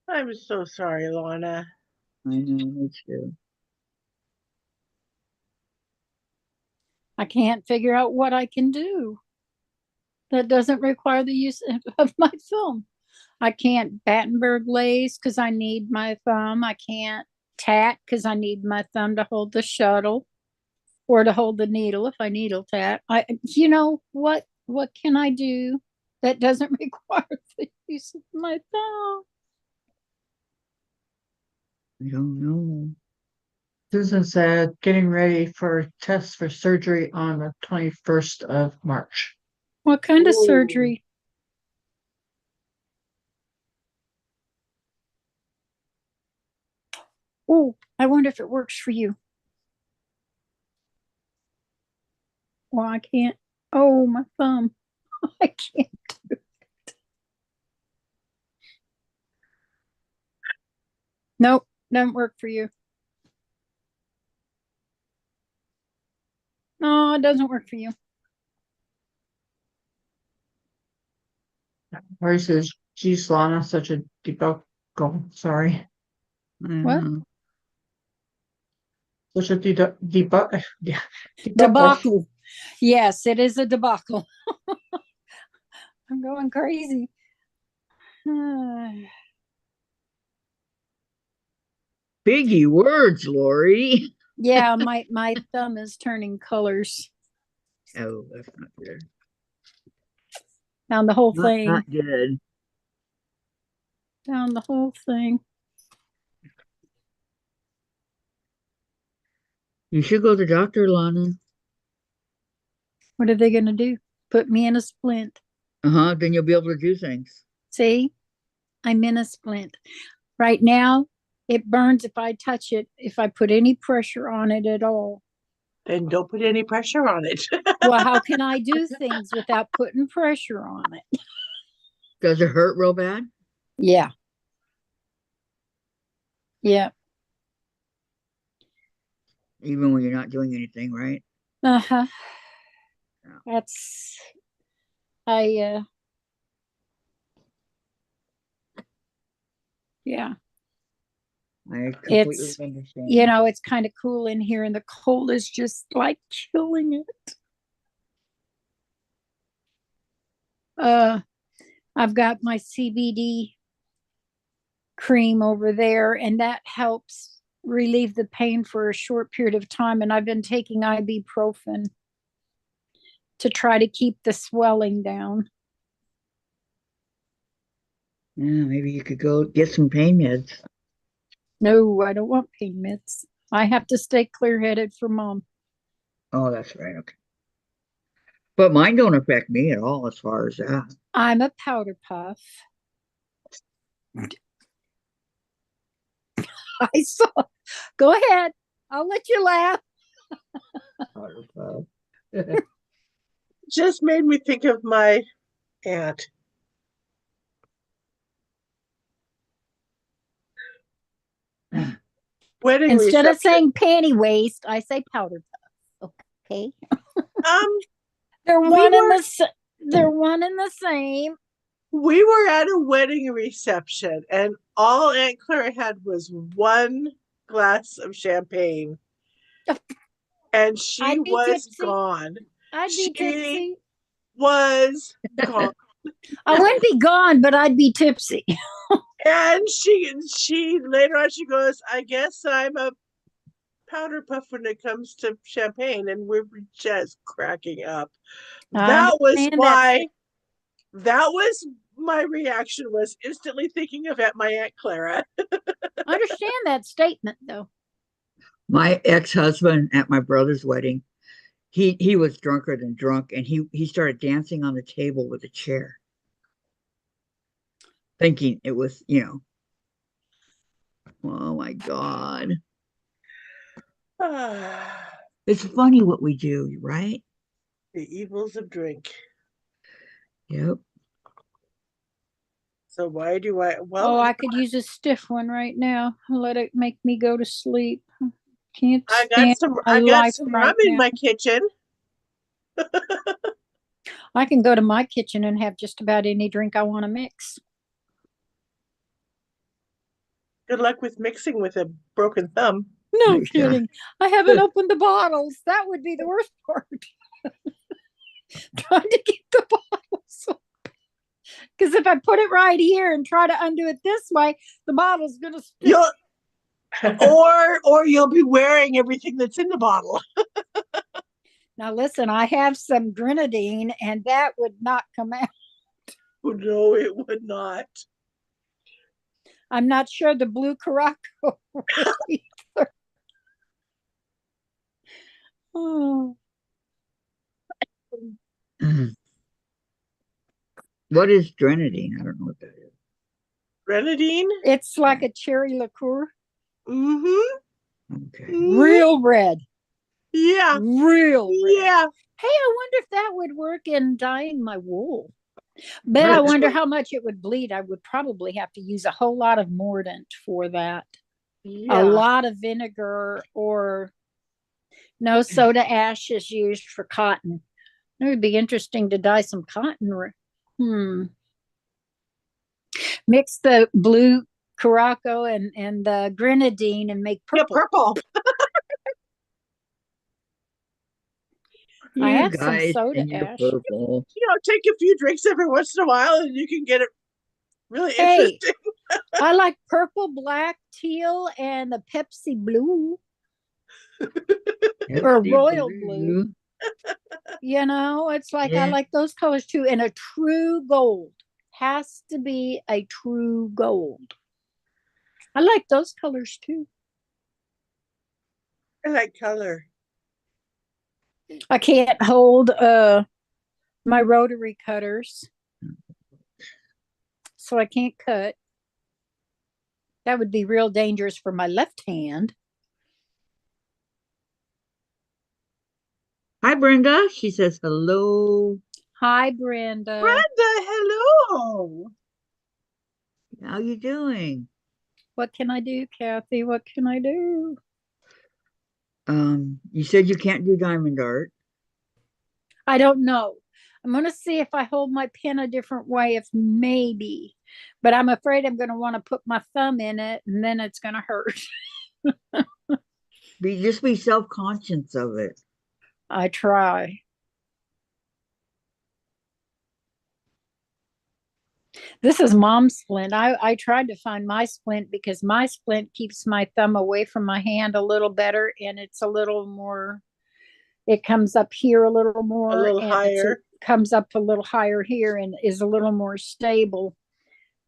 I'm so sorry, Lana. I know, me too. I can't figure out what I can do that doesn't require the use of my film. I can't Battenberg lace because I need my thumb. I can't tat because I need my thumb to hold the shuttle or to hold the needle if I needle tat. You know what? What can I do that doesn't require the use of my thumb? I don't know. Susan said, getting ready for tests for surgery on the 21st of March. What kind of Ooh. surgery? Oh, I wonder if it works for you. Well, I can't. Oh, my thumb. I can't do it. Nope, doesn't work for you. No, it doesn't work for you. Or says, geez, Lana, such a debunkle. Sorry. What? Such a debunkle. Debacle. Yes, it is a debacle. I'm going crazy. Biggie words, Lori. Yeah, my thumb is turning colors. Oh, that's not good. Down the whole Not, thing. not good. Down the whole thing. You should go to the doctor, Lana. What are they gonna do? Put me in a splint. Uh-huh. Then you'll be able to do things. See? I'm in a splint. Right now, it burns if I touch it, if I put any pressure on it at all. Then don't put any pressure on it. Well, how can I do things without putting pressure on it? Does it hurt real bad? Yeah. Yeah. Even when you're not doing anything, right? Uh-huh. Yeah. That's yeah. I completely It's understand. it's kind of cool in here and the cold is just like killing it. I've got my CBD cream over there and that helps relieve the pain for a short period of time, and I've been taking ibuprofen to try to keep the swelling down. Yeah, maybe you could go get some pain meds. No, I don't want pain meds. I have to stay clear-headed for Mom. Oh, that's right. Okay. But mine don't affect me at all as far as that. I'm a powder puff. I saw. Go ahead. I'll let you laugh. Just made me think of my aunt. Wedding Instead of reception. saying panty waist, I say powder puff. Okay. They're We one and were- they're one and the same. We were at a wedding reception and all Aunt Clara had was one glass of champagne. And she I'd be was tipsy. gone. I'd be She tipsy. was gone. I wouldn't be gone, but I'd be tipsy. And she later on she goes, I guess I'm a powder puff when it comes to champagne, and we were just cracking up. That was why that was my reaction, was instantly thinking of my Aunt Clara. I understand that statement though. My ex-husband at my brother's wedding, he was drunker than drunk, and he started dancing on the table with a chair, thinking it was, oh my God. The It's funny what we do, right? evils of drink. Yep. So why do I? Well, I could use a stiff one right now. Let it make me go to sleep. Can't I stand got some. my I got life some right rum in now. my kitchen. I can go to my kitchen and have just about any drink I want to mix. Good luck with mixing with a broken thumb. No Yeah. kidding. I haven't opened the bottles. That would be the worst part. Trying to get the bottles open. Because if I put it right here and try to undo it this way, the bottle's going to spin. Or you'll be wearing everything that's in the bottle. Now, listen, I have some grenadine, and that would not come out. Oh, no, it would not. I'm not sure the blue Caraco will either. Oh. What is grenadine? I don't know what that is. Grenadine? It's like a cherry liqueur. Mm-hmm. Okay. Real red. Yeah. Real red. Yeah. Hey, I wonder if that would work in dyeing my wool. But I wonder how much it would bleed. I would probably have to use a whole lot of mordant for that. Yeah. A lot of vinegar, or no, soda ash is used for cotton. It would be interesting to dye some cotton. Mix the blue Caraco and the grenadine and make purple. Yeah, purple. I You have some guys soda and your ash. purple. Take a few drinks every once in a while and you can get it really Hey. interesting. I like purple, black, teal, and the Pepsi blue or Pepsi royal blue. It's like I Yeah. like those colors too. And a true gold has to be a true gold. I like those colors too. I like color. I can't hold my rotary cutters, so I can't cut. That would be real dangerous for my left hand. Hi, Brenda. She says hello. Hi, Brenda. Brenda, hello. How you doing? What can I do, Kathy? What can I do? You said you can't do diamond art. I don't know. I'm going to see if I hold my pen a different way, if maybe. But I'm afraid I'm going to want to put my thumb in it, and then it's going to hurt. Just be self-conscious of it. I try. This is Mom's splint. I tried to find my splint because my splint keeps my thumb away from my hand a little better, and it's a little more, it comes up here a little more. A little and higher. Comes up a little higher here and is a little more stable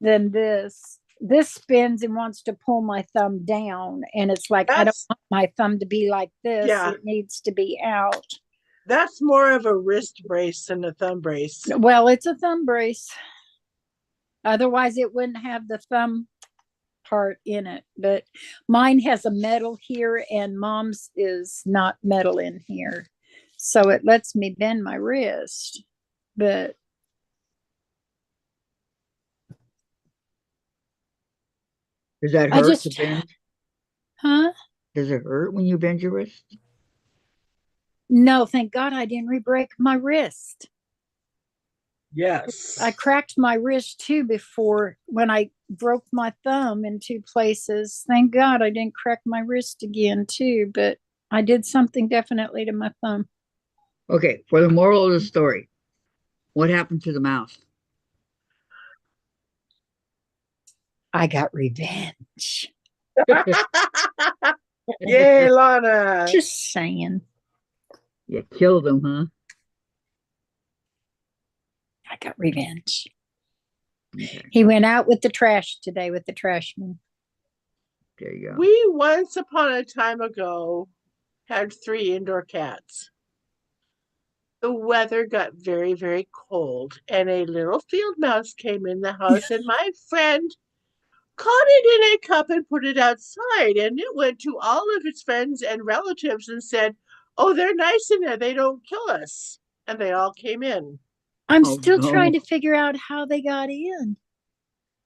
than this. This spins and wants to pull my thumb down, and it's like, I don't want my thumb to be like this. Yeah. It needs to be out. That's more of a wrist brace than a thumb brace. Well, it's a thumb brace. Otherwise, it wouldn't have the thumb part in it. But mine has a metal here, and Mom's is not metal in here. So it lets me bend my wrist. But Does that hurt to bend? Huh? Does it hurt when you bend your wrist? No, thank God I didn't re-break my wrist. Yes. I cracked my wrist too before when I broke my thumb in two places. Thank God I didn't crack my wrist again too, but I did something definitely to my thumb. Okay, for the moral of the story, what happened to the mouse? I got revenge. Yay, Lana. Just saying. You killed him, huh? I got revenge. Okay, He went out with the trash today with the trash man. there you go. We once upon a time ago had 3 indoor cats. The weather got very, very cold, and a little field mouse came in the house, and my friend caught it in a cup and put it outside, and it went to all of its friends and relatives and said, "Oh, they're nice in there. They don't kill us." And they all came in. I'm Oh, still no. trying to figure out how they got in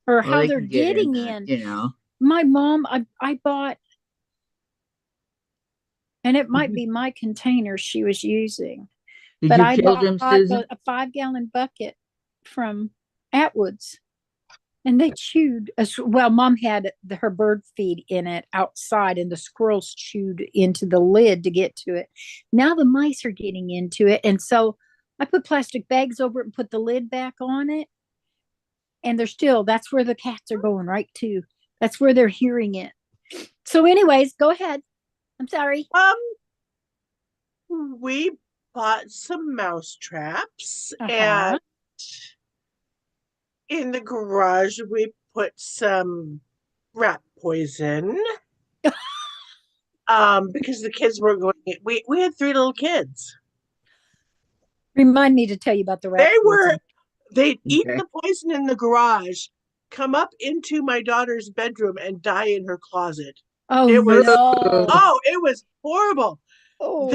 or Well, how they they're can get getting that, in. My mom, I bought, and it might be my container she was using. Did But you I kill bought them, Susan? a 5-gallon bucket from Atwoods, and they chewed. Well, Mom had her bird feed in it outside, and the squirrels chewed into the lid to get to it. Now the mice are getting into it, and so I put plastic bags over it and put the lid back on it. And that's where the cats are going right to. That's where they're hearing it. So anyways, go ahead. I'm sorry. We bought some mouse traps, Uh-huh. and in the garage we put some rat poison. Because the kids weren't going. We had 3 little kids. Remind me to tell you about the rat poison. They'd eat Okay. the poison in the garage, come up into my daughter's bedroom, and die in her closet. Oh, It was no. it was horrible. Oh.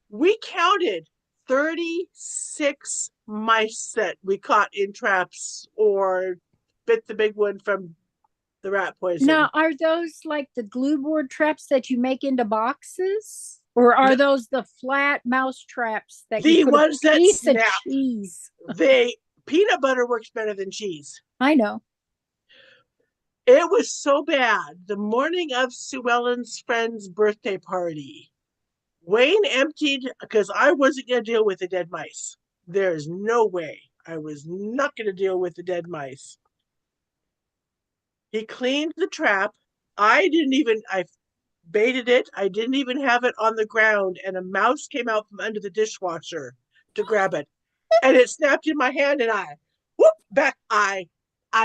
We counted 36 mice that we caught in traps or bit the big one from the rat poison. Now, are those like the glue board traps that you make into boxes? Or are those the flat mouse traps that The you put ones a that piece snap. of cheese? Peanut butter works better than cheese. I know. It was so bad. The morning of Sue Ellen's friend's birthday party, Wayne emptied, because I wasn't going to deal with the dead mice. There's no way. I was not going to deal with the dead mice. He cleaned the trap. I baited it. I didn't even have it on the ground, and a mouse came out from under the dishwasher to grab it. And it snapped in my hand, and I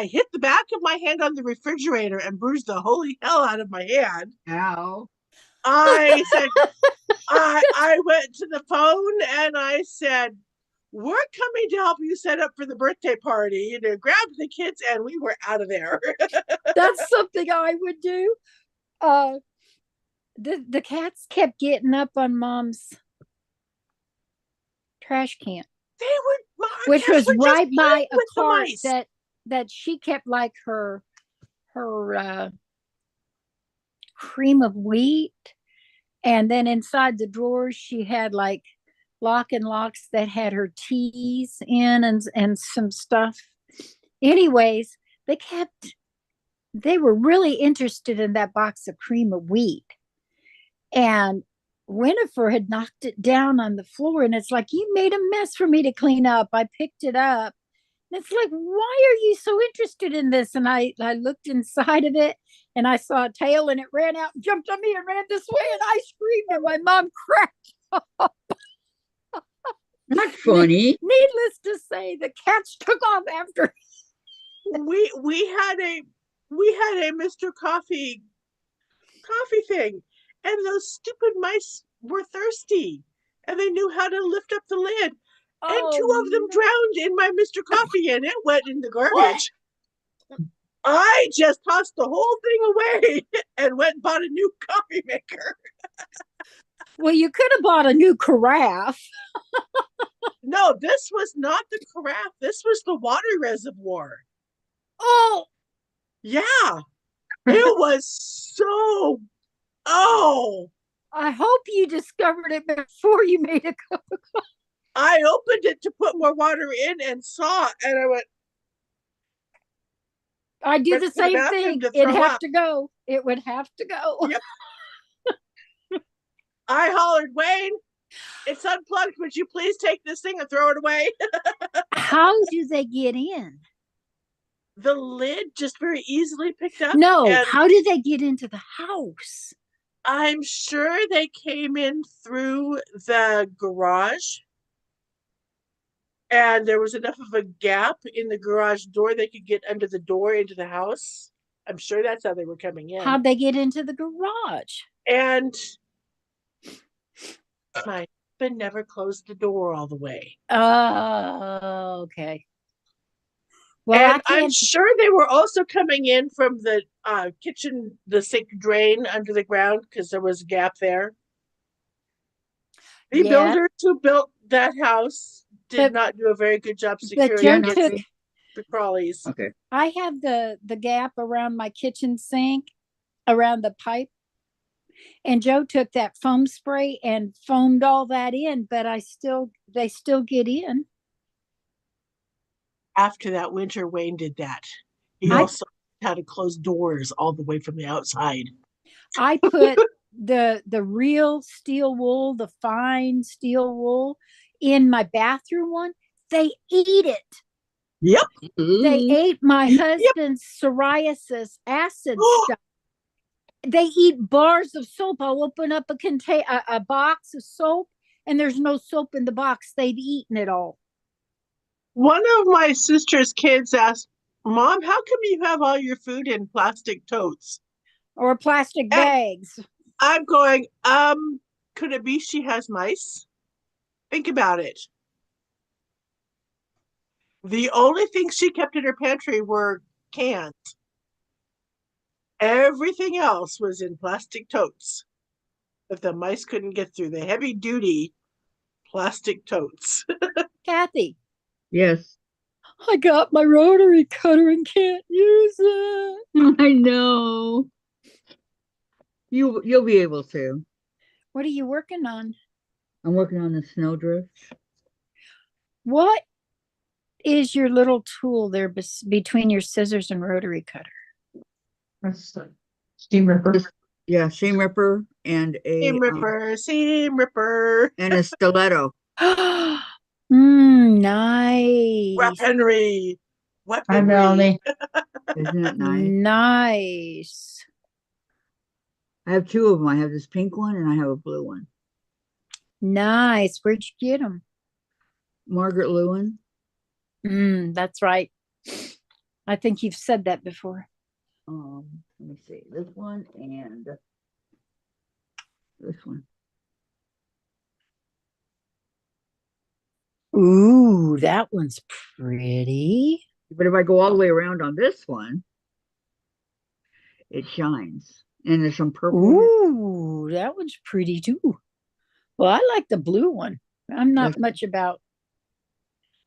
hit the back of my hand on the refrigerator and bruised the holy hell out of my hand. Ow. I said, I went to the phone and I said, we're coming to help you set up for the birthday party. And grabbed the kids, and we were out of there. That's something I would do. The cats kept getting up on Mom's trash can, which was right by a cart that she kept like her cream of wheat, and then inside the drawers she had like lock and locks that had her teas in and some stuff. Anyways, they were really interested in that box of cream of wheat, and Winifred had knocked it down on the floor, and it's like, you made a mess for me to clean up. I picked it up. And it's like, why are you so interested in this? And I looked inside of it, and I saw a tail, and it ran out and jumped on me and ran this way, and I screamed, and my mom cracked up. Not funny. Needless to say, the cats took off after. We had a Mr. Coffee thing, and those stupid mice were thirsty, and they knew how to lift up the lid. And 2 of them drowned in my Mr. Coffee, and it went in the garbage. I just tossed the whole thing away and went and bought a new coffee maker. Well, you could have bought a new carafe. No, this was not the carafe. This was the water reservoir. Oh, yeah. It was so. Oh. I hope you discovered it before you made a cup of coffee. I opened it to put more water in and saw it, and I went. I do the same thing. It'd have to go. It would have to go. Yep. I hollered, Wayne, it's unplugged. Would you please take this thing and throw it away? How do they get in? The lid just very easily picked up. No, how do they get into the house? I'm sure they came in through the garage. And there was enough of a gap in the garage door they could get under the door into the house. I'm sure that's how they were coming in. How'd they get into the garage? And my husband never closed the door all the way. Oh, okay. Well, and I'm sure they were also coming in from the kitchen, the sink drain under the ground, because there was a gap there. The builders who built that house did not do a very good job securing the crawlies. Okay. I have the gap around my kitchen sink, around the pipe, and Joe took that foam spray and foamed all that in, but they still get in. After that winter, Wayne did that. He also had to close doors all the way from the outside. I put the real steel wool, the fine steel wool, in my bathroom one. They eat it. Yep. They ate my husband's psoriasis acid stuff. They eat bars of soap. I'll open up a box of soap, and there's no soap in the box. They've eaten it all. One of my sister's kids asked, Mom, how come you have all your food in plastic totes? Or plastic bags. I'm going, could it be she has mice? Think about it. The only things she kept in her pantry were cans. Everything else was in plastic totes that the mice couldn't get through. The heavy duty plastic totes. Kathy, Yes. I got my rotary cutter and can't use it. I know. You'll be able to. What are you working on? I'm working on the snowdrift. What is your little tool there between your scissors and rotary cutter? That's the steam ripper. Yeah, seam ripper and Seam ripper. and a stiletto. Nice. Weaponry. Hi, Melanie. Isn't it nice? Nice. I have two of them. I have this pink one and I have a blue one. Nice. Where'd you get them? Margaret Lewin. That's right. I think you've said that before. Let me see. This one and this one. Ooh, that one's pretty. But if I go all the way around on this one, it shines. And there's some purple. Ooh, that one's pretty too. Well, I like the blue one. I'm not much about.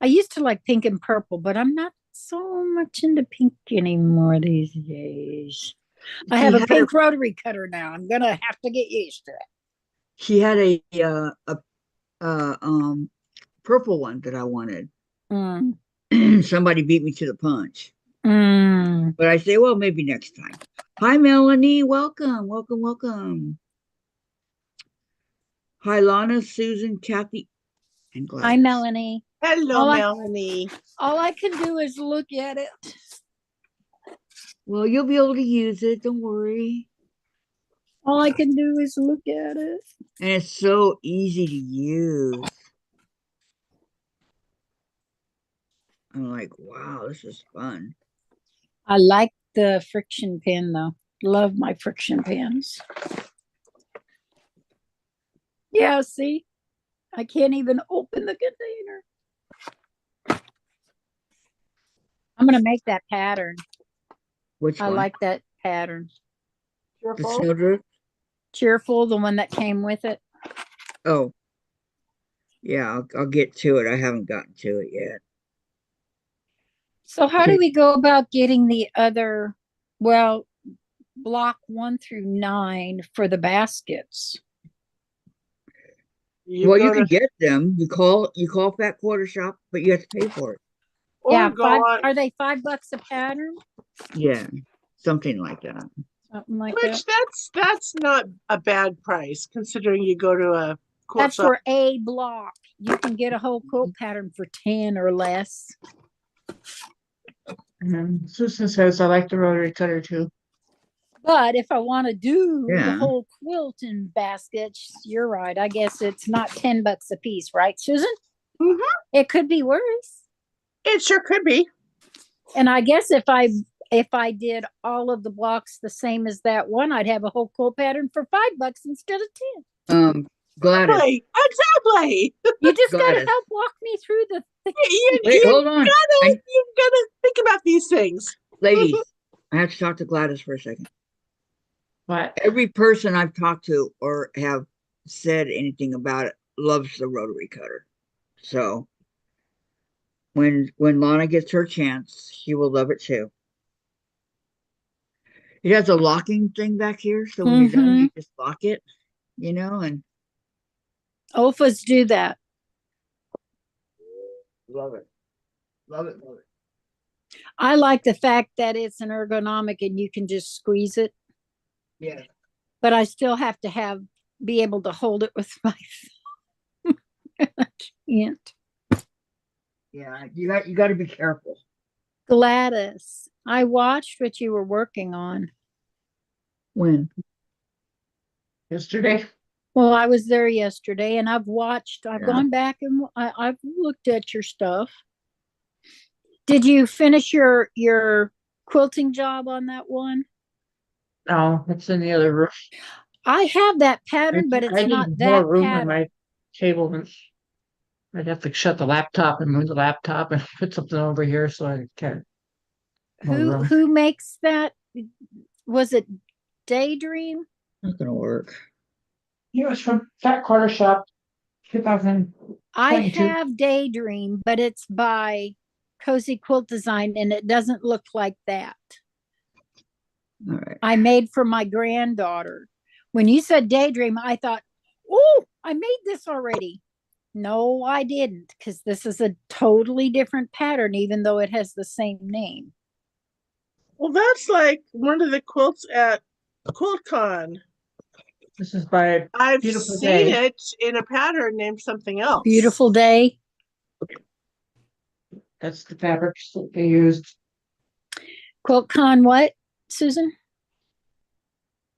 I used to like pink and purple, but I'm not so much into pink anymore these days. I have a pink rotary cutter now. I'm gonna have to get used to it. She had a purple one that I wanted. Somebody beat me to the punch. But I say, well, maybe next time. Hi, Melanie. Welcome, welcome, welcome. Hi, Lana, Susan, Kathy, and Gladys. Hi, Melanie. Hello, Melanie. All I can do is look at it. Well, you'll be able to use it. Don't worry. All I can do is look at it. And it's so easy to use. I'm like, wow, this is fun. I like the friction pen though. Love my friction pens. Yeah, see? I can't even open the container. I'm going to make that pattern. Which one? I like that pattern. The snowdrift? Cheerful, the one that came with it. Oh. Yeah, I'll get to it. I haven't gotten to it yet. So how do we go about getting the other, well, block 1 through 9 for the baskets? You can get them. You call Fat Quarter Shop, but you have to pay for it. Yeah, are they $5 a pattern? Yeah, something like that. Something like Which that. that's not a bad price considering you go to a quilt That's shop. for a block. You can get a whole quilt pattern for 10 or less. And Susan says, I like the rotary cutter too. But if I want to do the Yeah. whole quilt in baskets, you're right. I guess it's not $10 a piece, right, Susan? Mhm. It could be worse. It sure could be. And I guess if I did all of the blocks the same as that one, I'd have a whole quilt pattern for $5 instead of 10. Gladys. Exactly. You just gotta Gladys. help walk me through the Wait, hold on. You've gotta think about these things. Ladies, I have to talk to Gladys for a second. What? Every person I've talked to or have said anything about it loves the rotary cutter. So when Lana gets her chance, she will love it too. It has a locking thing back here, so when you're done, you just lock it, and OFAs do that. love it. Love it, love it. I like the fact that it's an ergonomic and you can just squeeze it. Yeah. But I still have to be able to hold it with my thumb. I can't. Yeah, you got to be careful. Gladys, I watched what you were working on. When? Yesterday. Well, I was there yesterday and I've Yeah. gone back and I've looked at your stuff. Did you finish your quilting job on that one? No, it's in the other room. I have that I, pattern, but I it's not need that more room on pattern. my table. And I'd have to shut the laptop and move the laptop and put something over here so I can. More room. Who makes that? Was it Daydream? Not gonna work. It was from Fat Quarter Shop, 2022. I have Daydream, but it's by Cozy Quilt Design and it doesn't look like that. All right. I made for my granddaughter. When you said Daydream, I thought, oh, I made this already. No, I didn't, because this is a totally different pattern, even though it has the same name. Well, that's like one of the quilts at QuiltCon. This is by I've Beautiful seen Day. it in a pattern named something else. Beautiful Day. That's the fabrics that they used. QuiltCon what, Susan?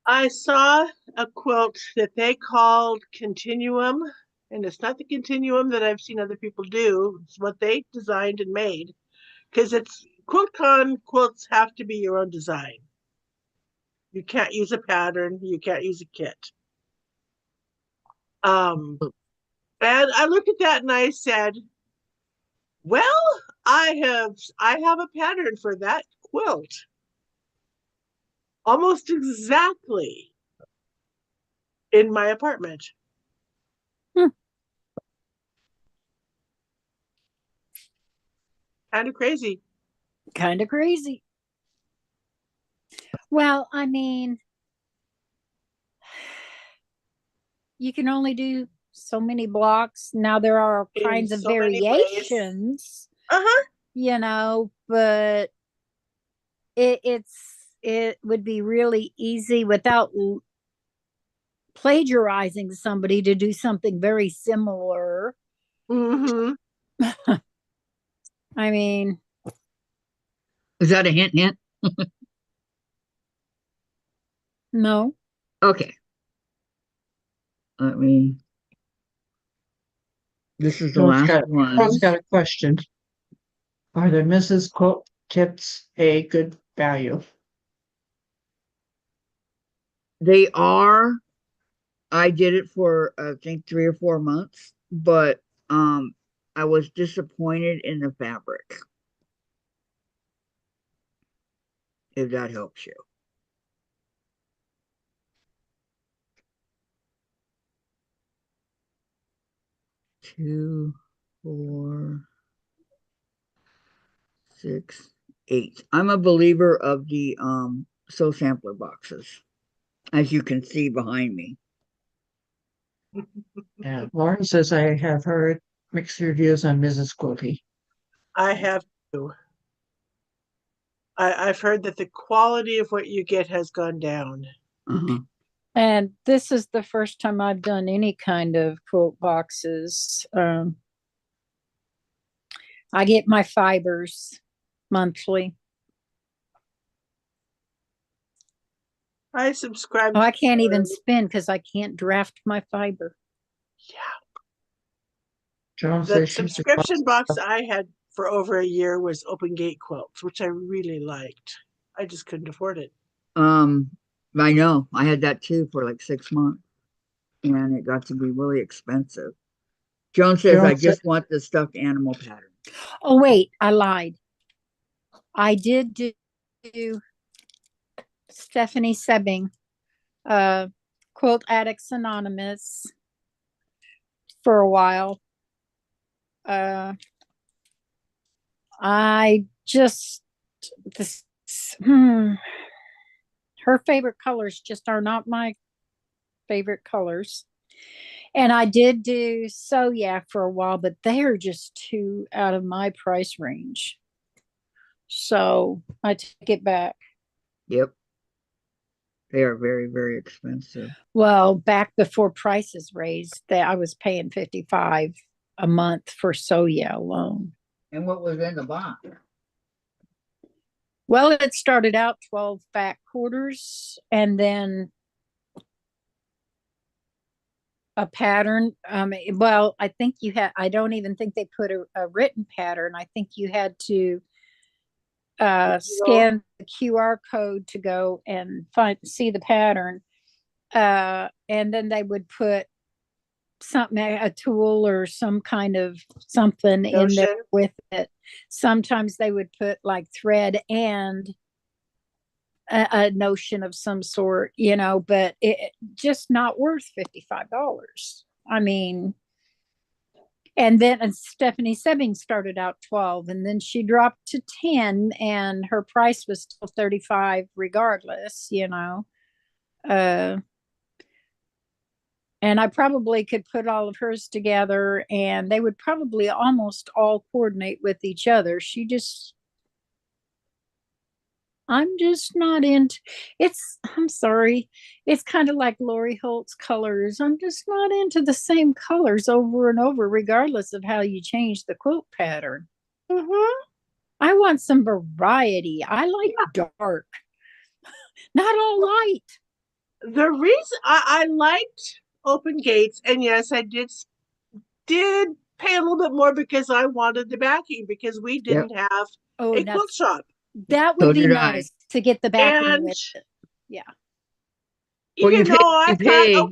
I saw a quilt that they called Continuum, and it's not the Continuum that I've seen other people do. It's what they designed and made. Because it's QuiltCon quilts have to be your own design. You can't use a pattern. You can't use a kit. And I looked at that and I said, well, I have a pattern for that quilt. Almost exactly in my apartment. Kind of crazy. Kind of crazy. Well, I mean, you can only do so many blocks. Now there are all In kinds of so many ways. variations, Uh-huh. you know, but it would be really easy without plagiarizing somebody to do something very similar. Mm-hmm. I mean, Is that a hint? no. Okay. Let me. This is the Joe's last one. Joe's got a question. Are the Mrs. Quilt kits a good value? They are. I did it for I think 3 or 4 months, but I was disappointed in the fabric. If that helps you. Two, 4, 6, 8. I'm a believer of the sew sampler boxes, as you can see behind me. Yeah, Lauren says I have heard mixed reviews on Mrs. Quilty. I have to. I've heard that the quality of what you get has gone down. Uh-huh. And this is the first time I've done any kind of quilt boxes. I get my fibers monthly. I subscribe. Oh, I can't even spin because I can't draft my fiber. Yeah. Joan The says she's subscription box I had for over a year was Open Gate Quilts, which I really liked. I just couldn't afford it. I know. I had that too for like 6 months, and it got to be really expensive. Joan says, I just want the stuffed animal pattern. Oh, wait, I lied. I did do Stephanie Sebbing, Quilt Addicts Anonymous for a while. I just, this, her favorite colors just are not my favorite colors. And I did do Soyak for a while, but they're just too out of my price range. So I take it back. Yep. They are very, very expensive. Well, back before prices raised, that I was paying $55 a month for Soya alone. And what was in the box? Well, it started out 12 fat quarters and then a pattern. Well, I think you had, I don't even think they put a written pattern. I think you had to scan the QR code to go and see the pattern. And then they would put something, a tool or some kind of something in there Notion. with it. Sometimes they would put like thread and a notion of some sort, but it just not worth $55. I mean, and then Stephanie Sebbing started out 12 and then she dropped to 10 and her price was still 35 regardless, and I probably could put all of hers together and they would probably almost all coordinate with each other. I'm just not into I'm sorry. It's kind of like Lori Holt's colors. I'm just not into the same colors over and over, regardless of how you change the quilt pattern. Mm-hmm. I want some variety. I like dark, not all light. The reason I liked Open Gates, and yes, I did pay a little bit more because I wanted the backing because we didn't have Oh, a quilt shop. that So would be did I. nice to get the backing And with it. Yeah. Well, you know, I thought, oh,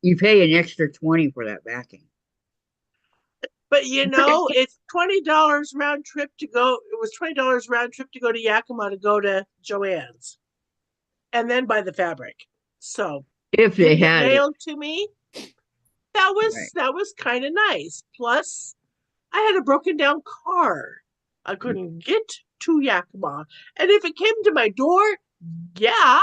you pay an extra 20 for that backing. but it's $20 round trip to go. It was $20 round trip to go to Yakima to go to Joann's, and then buy the fabric. So If they getting it had it. mailed to me, that Right. was kind of nice. Plus, I had a broken down car. I couldn't get to Yakima, and if it came to my door, yeah.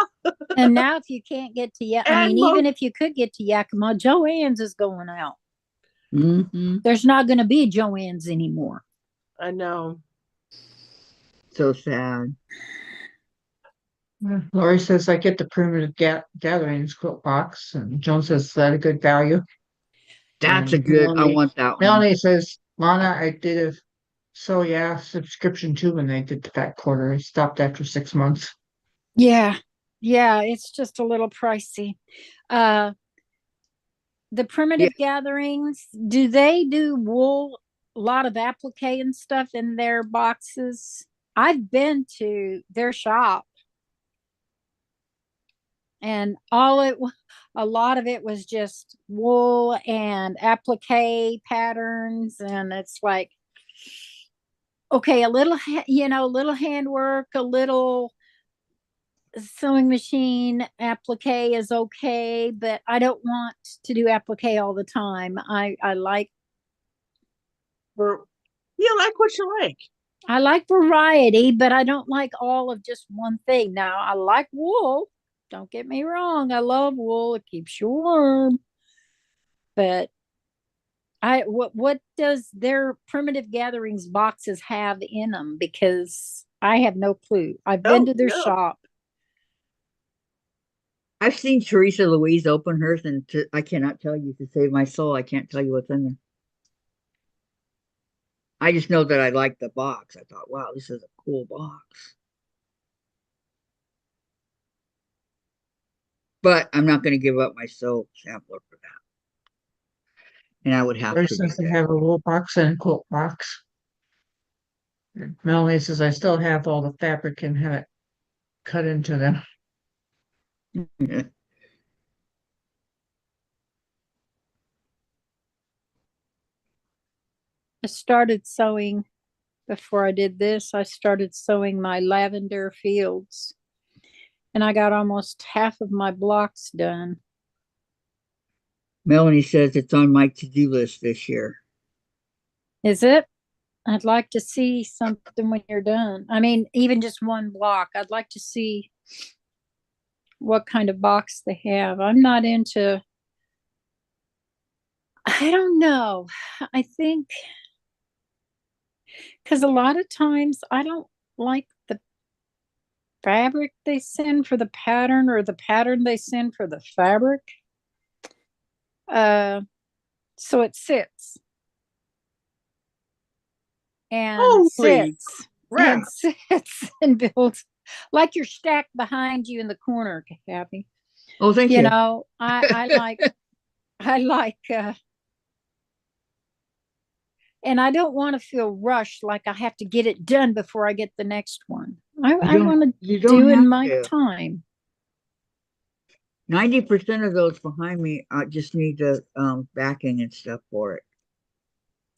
And now if you can't get to I And mean, even if you could get to Yakima, Joann's is going out. Mm-hmm. There's not going to be Joann's anymore. I know. So sad. Lori says I get the primitive gatherings quilt box, and Joan says that a good value. That's And a good. I want that one. Melanie says, Lana, I did a subscription too when they did the fat quarter. I stopped after 6 months. Yeah. Yeah, it's just a little pricey. The primitive gatherings, do they do wool, a lot of applique and stuff in their boxes? I've been to their shop and a lot of it was just wool and applique patterns, and it's like, okay, a little little handwork, a little sewing machine applique is okay, but I don't want to do applique all the time. I like You like what you like. I like variety, but I don't like all of just one thing. Now, I like wool. Don't get me wrong. I love wool. It keeps you warm. But what does their primitive gatherings boxes have in them? Because I have no clue. I've been Oh, to their no. shop. I've seen Teresa Louise open hers, and I cannot tell you, to save my soul, I can't tell you what's in there. I just know that I like the box. I thought, wow, this is a cool box. But I'm not going to give up my soul sampler for that. And I would have Lori to says do they that. have a wool box and a quilt box. And Melanie says I still have all the fabric and have it cut into them. I started sewing before I did this. I started sewing my lavender fields, and I got almost half of my blocks done. Melanie says it's on my to-do list this year. Is it? I'd like to see something when you're done. I mean, even just one block. I'd like to see what kind of box they have. I'm not into, I don't know. I think because a lot of times I don't like the fabric they send for the pattern or the pattern they send for the fabric. So it sits and Holy sits crap. sits and builds like you're stacked behind you in the corner, Kathy. Oh, thank you. You know, I like, I like, and I don't want to feel rushed, like I have to get it done before I get the next one. I want You to don't do in have my to. time. 90% of those behind me just need the backing and stuff for it.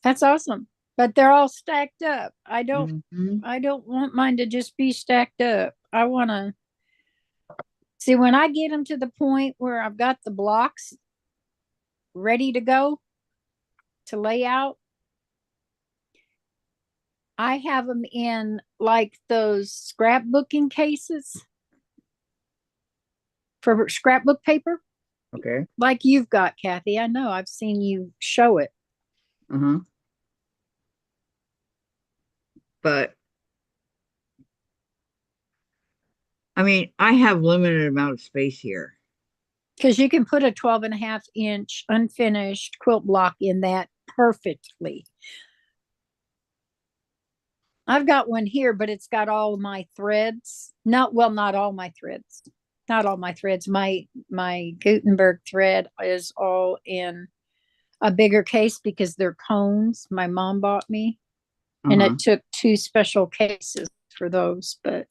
That's awesome. But they're all stacked up. I don't Mhm. want mine to just be stacked up. I want to see when I get them to the point where I've got the blocks ready to go to lay out. I have them in like those scrapbooking cases for scrapbook paper, Okay. like you've got, Kathy. I know I've seen you show it. Uh-huh. But I mean, I have limited amount of space here. Because you can put a 12.5-inch unfinished quilt block in that perfectly. I've got one here, but it's got all my threads. Not all my threads. Not all my threads. My Gutenberg thread is all in a bigger case because they're cones my mom bought me. And Uh-huh. it took 2 special cases for those, but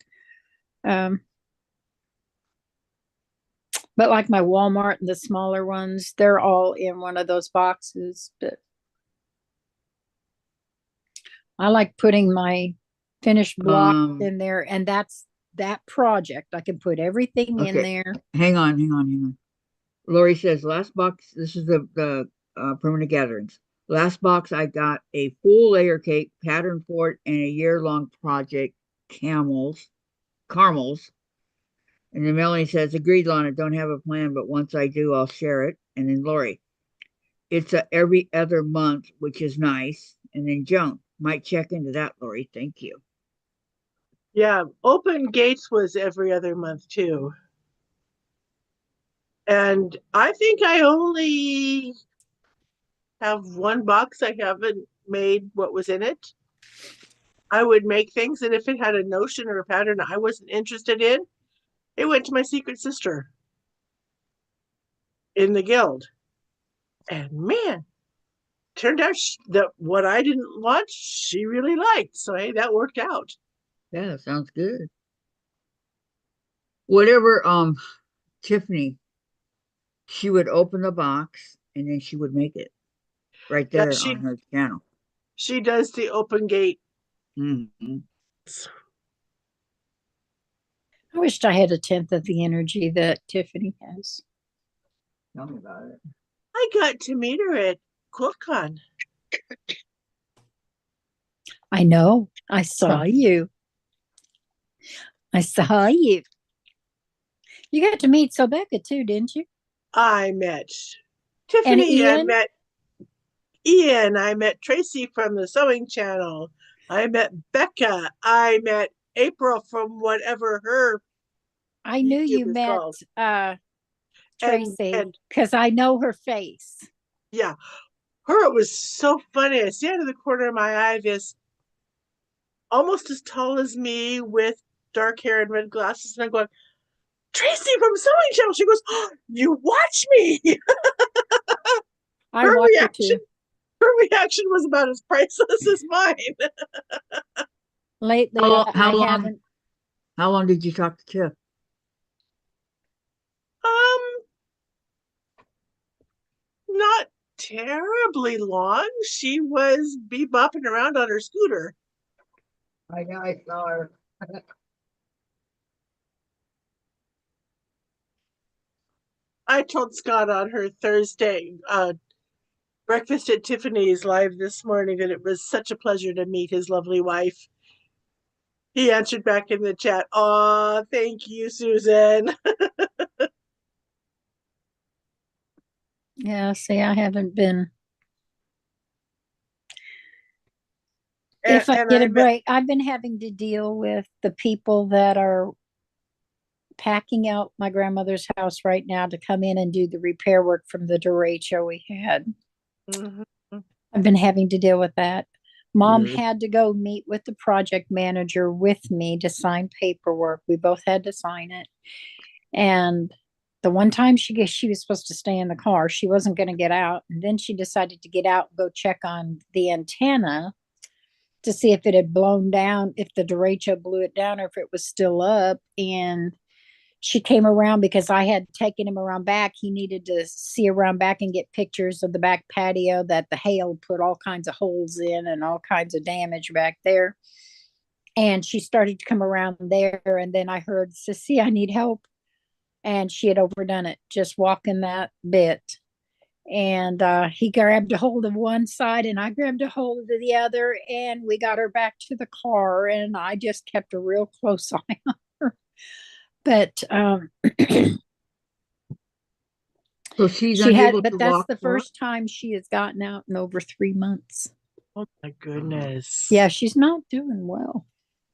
like my Walmart and the smaller ones, they're all in one of those boxes. But I like putting my finished block in there, and that's that project. I can put everything in Okay. there. Hang on. Lori says, last box, this is the permanent gatherings. Last box, I got a full layer cake pattern for it and a year-long project, caramels. And then Melanie says, agreed, Lana, don't have a plan, but once I do, I'll share it. And then Lori, it's every other month, which is nice. And then Joan, might check into that, Lori. Thank you. Yeah, Open Gates was every other month too. And I think I only have one box I haven't made what was in it. I would make things, and if it had a notion or a pattern I wasn't interested in, it went to my secret sister in the guild. And man, turned out that what I didn't want, she really liked. So hey, that worked out. Yeah, sounds good. Whatever, Tiffany, she would open the box and then she would make it right Yeah, there on her channel. she does the Open Gate. Mm-hmm. I wished I had a tenth of the energy that Tiffany has. Tell me about it. I got to meet her at QuiltCon. I know. I saw you. I saw you. You got to meet Sobeka too, didn't you? I met Tiffany. I met Ian. I met Tracy from the Sewing Channel. I met Becca. I met April from whatever her I knew YouTube you is met called. Tracy because I know her face. Yeah, her, it was so funny. I see out of the corner of my eye this almost as tall as me with dark hair and red glasses, and I'm going, Tracy from Sewing Channel. She goes, oh, you watch me. I watch her too. Her reaction was about as priceless as mine. Lately, How long? haven't. How long did you talk to Tiff? Not terribly long. She was bebopping around on her scooter. I know, I saw her. I told Scott on her Thursday breakfast at Tiffany's live this morning that it was such a pleasure to meet his lovely wife. He answered back in the chat, "Oh, thank you, Susan." Yeah, see, I haven't been. If I get a break, I've been having to deal with the people that are packing out my grandmother's house right now to come in and do the repair work from the derecho we had. Mm-hmm. I've been having to deal with that. Mom Really? had to go meet with the project manager with me to sign paperwork. We both had to sign it. And the one time she was supposed to stay in the car, she wasn't going to get out. And then she decided to get out and go check on the antenna to see if it had blown down, if the derecho blew it down or if it was still up. And she came around because I had taken him around back. He needed to see around back and get pictures of the back patio that the hail put all kinds of holes in and all kinds of damage back there. And she started to come around there. And then I heard, Sissy, I need help. And she had overdone it, just walking that bit. And he grabbed a hold of one side and I grabbed a hold of the other. And we got her back to the car. And I just kept a real close eye on her. But So she's she had, unable but to that's walk the far? first time she has gotten out in over 3 months. Oh my goodness. Yeah, she's not doing well.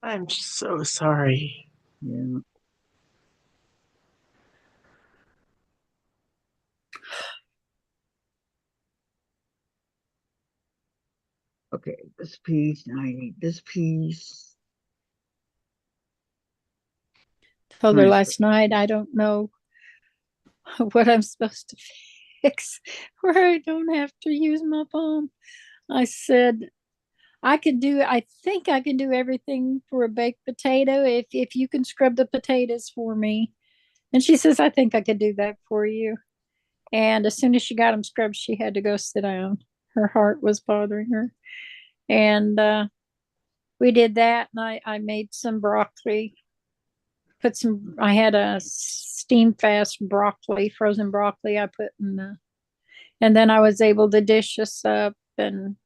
I'm so sorry. Yeah. Okay, this piece, and I need this piece. Told her Nice. last night, I don't know what I'm supposed to fix where I don't have to use my phone. I said, I think I can do everything for a baked potato if you can scrub the potatoes for me. And she says, I think I could do that for you. And as soon as she got them scrubbed, she had to go sit down. Her heart was bothering her. And we did that. And I made some broccoli. I had a steam fast broccoli, frozen broccoli I put in and then I was able to dish this up and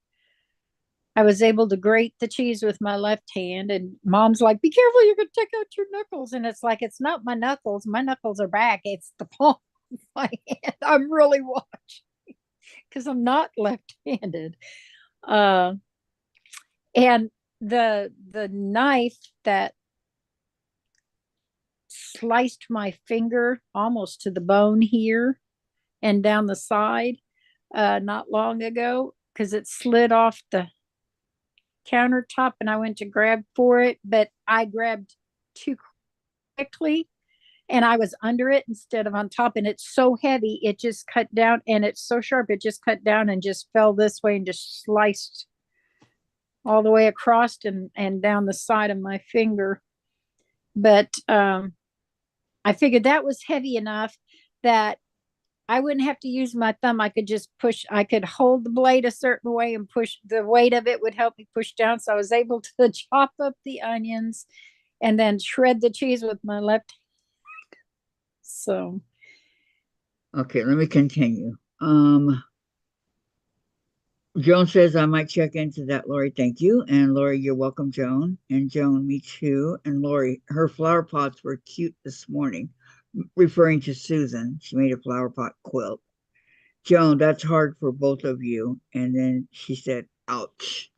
I was able to grate the cheese with my left hand. And Mom's like, be careful, you're going to take out your knuckles. And it's like, it's not my knuckles. My knuckles are back. It's the palm of my hand. I'm really watching because I'm not left-handed. And the knife that sliced my finger almost to the bone here and down the side not long ago because it slid off the countertop and I went to grab for it, but I grabbed too quickly and I was under it instead of on top. And it's so heavy, it just cut down, and it's so sharp, it just cut down and just fell this way and just sliced all the way across and down the side of my finger. But I figured that was heavy enough that I wouldn't have to use my thumb. I could just push, I could hold the blade a certain way and push, the weight of it would help me push down. So I was able to chop up the onions and then shred the cheese with my left. So. Okay, let me continue. Joan says I might check into that, Lori. Thank you. And Lori, you're welcome, Joan. And Joan, me too. And Lori, her flower pots were cute this morning, referring to Susan. She made a flower pot quilt. Joan, that's hard for both of you. And then she said, ouch.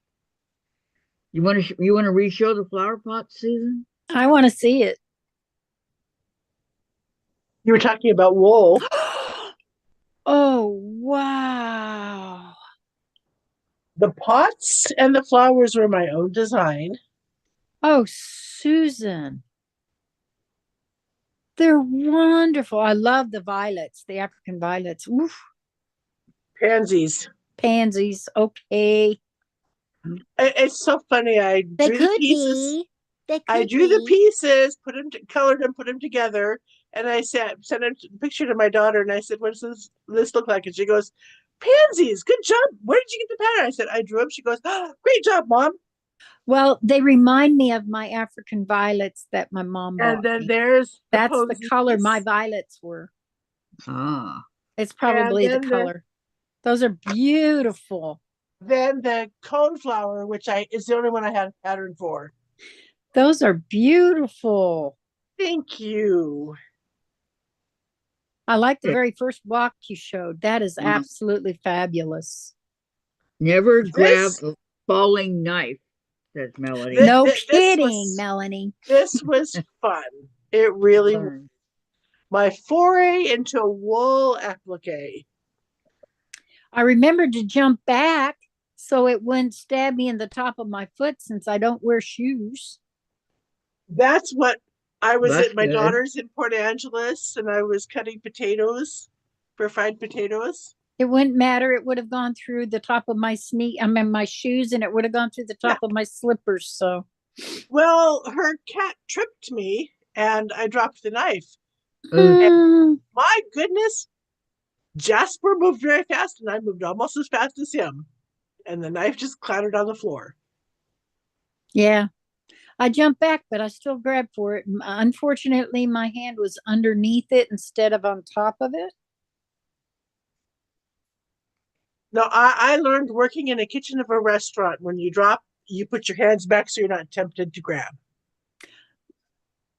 You want to re-show the flower pot, Susan? I want to see it. You were talking about wool. Oh, wow. The pots and the flowers were my own design. Oh, Susan. They're wonderful. I love the violets, the African violets. Oof. Pansies. Pansies. Okay. It's so funny. I drew the pieces. I drew the pieces, colored them, put them together, and I sent a picture to my daughter, and I said, "What does this look like?" And she goes, "Pansies. Good job. Where did you get the pattern?" I said, "I drew them." She goes, "Oh, great job, Mom." Well, they remind me of my African violets that my mom bought And then me. there's That's the posies. color my violets were. Ah. It's probably the then color. Those are beautiful. Then the coneflower, which is the only one I had a pattern for. Those are beautiful. Thank you. I like the very first block you showed. That is absolutely fabulous. Never grab a falling knife, says Melody. No kidding, Melanie. This was fun. It really was. My foray into wool applique. I remembered to jump back so it wouldn't stab me in the top of my foot since I don't wear shoes. That's what I was That's at my good. daughter's in Port Angeles and I was cutting potatoes for fried potatoes. It wouldn't matter. It would have gone through the top of my my shoes, and it would have gone through the top of my slippers. So, Well, her cat tripped me and I dropped the knife. Ooh. My goodness, Jasper moved very fast and I moved almost as fast as him. And the knife just clattered on the floor. yeah, I jumped back, but I still grabbed for it. Unfortunately, my hand was underneath it instead of on top of it. No, I learned working in a kitchen of a restaurant when you drop, you put your hands back so you're not tempted to grab.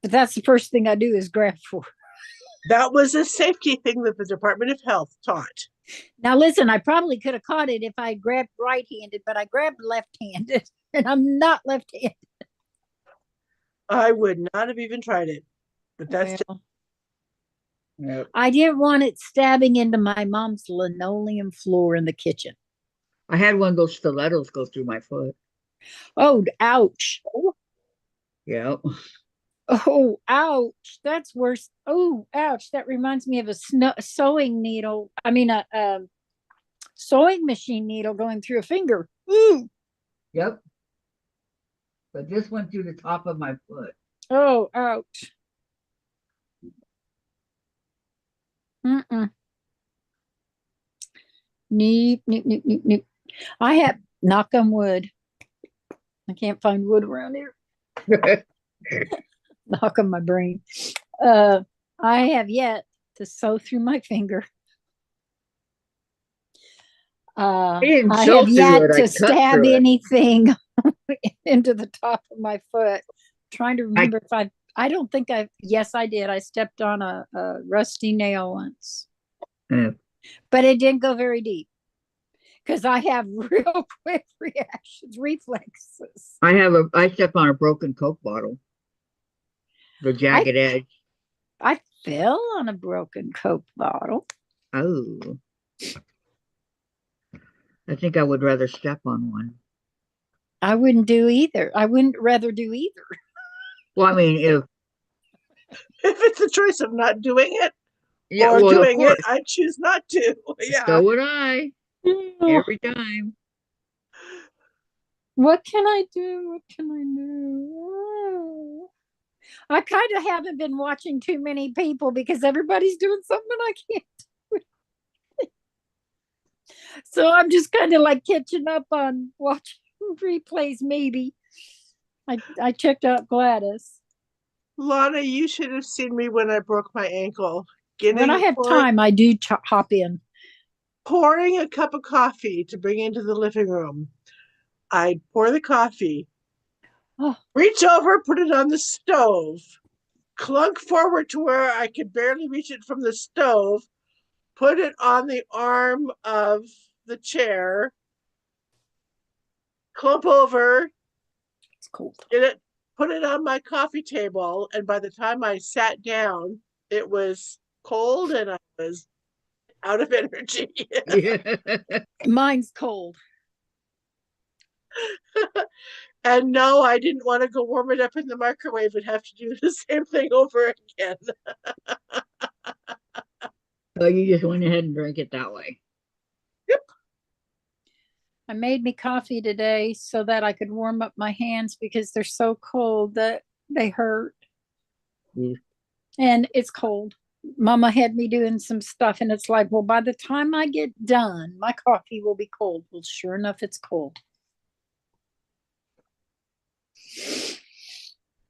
But that's the first thing I do is grab for. That was a safety thing that the Department of Health taught. Now, listen, I probably could have caught it if I grabbed right-handed, but I grabbed left-handed, and I'm not left-handed. I would not have even tried it. But that's Well, Yep. I didn't want it stabbing into my mom's linoleum floor in the kitchen. I had one of those stilettos go through my foot. Oh, ouch. Yep. Oh, ouch. That's worse. Oh, ouch. That reminds me of a sewing needle. I mean, a sewing machine needle going through a finger. Ooh. Yep. But this went through the top of my foot. Oh, ouch. Mm-mm. Nope, nope, nope, nope, nope. I have, knock on wood. I can't find wood around here. Knock on my brain. I have yet to sew through my finger. didn't I sew have through yet it, I to cut stab through it. anything into the top of my foot. Trying to remember if I don't think yes, I did. I stepped on a rusty nail once, Yeah. but it didn't go very deep because I have real quick reactions, reflexes. I stepped on a broken Coke bottle. The jagged edge. I fell on a broken Coke bottle. Oh. I think I would rather step on one. I wouldn't do either. I wouldn't rather do either. Well, I mean, if it's a choice of not doing it yeah, or well, of doing it, course. I choose not to. Yeah. So would I. Oh, Every time. what can I do? What can I do? Oh. I kind of haven't been watching too many people because everybody's doing something I can't do. So I'm just kind of like catching up on watching replays, maybe. I checked out Gladys. Lana, you should have seen me when I broke my ankle. When I have time, I do hop in. Pouring a cup of coffee to bring into the living room. I'd pour the coffee, reach over, put it on the stove, clunk forward to where I could barely reach it from the stove, put it on the arm of the chair, clump over, It's cold. put it on my coffee table, and by the time I sat down, it was cold and I was out of energy. Mine's cold. And no, I didn't want to go warm it up in the microwave and have to do the same thing over again. So you just went ahead and drank it that way. Yep. I made me coffee today so that I could warm up my hands because they're so cold that they hurt. And it's cold. Mama had me doing some stuff, and it's like, well, by the time I get done, my coffee will be cold. Well, sure enough, it's cold.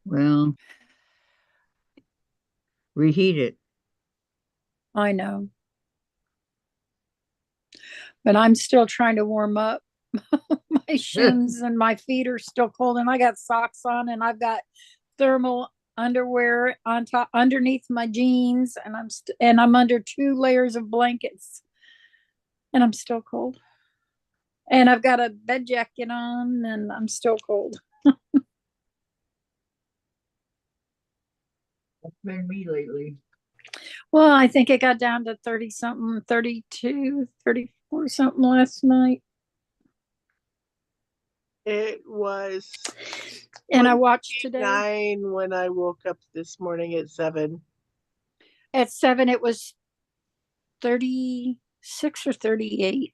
Well, reheat it. I know. But I'm still trying to warm up. My shins and my feet are still cold, and I got socks on, and I've got thermal underwear on top underneath my jeans, and I'm under 2 layers of blankets, and I'm still cold. And I've got a bed jacket on, and I'm still cold. That's been me lately. Well, I think it got down to 30 something, 32, 34 something last night. It was And I watched today 9 when I woke up this morning at 7. at 7, it was 36 or 38.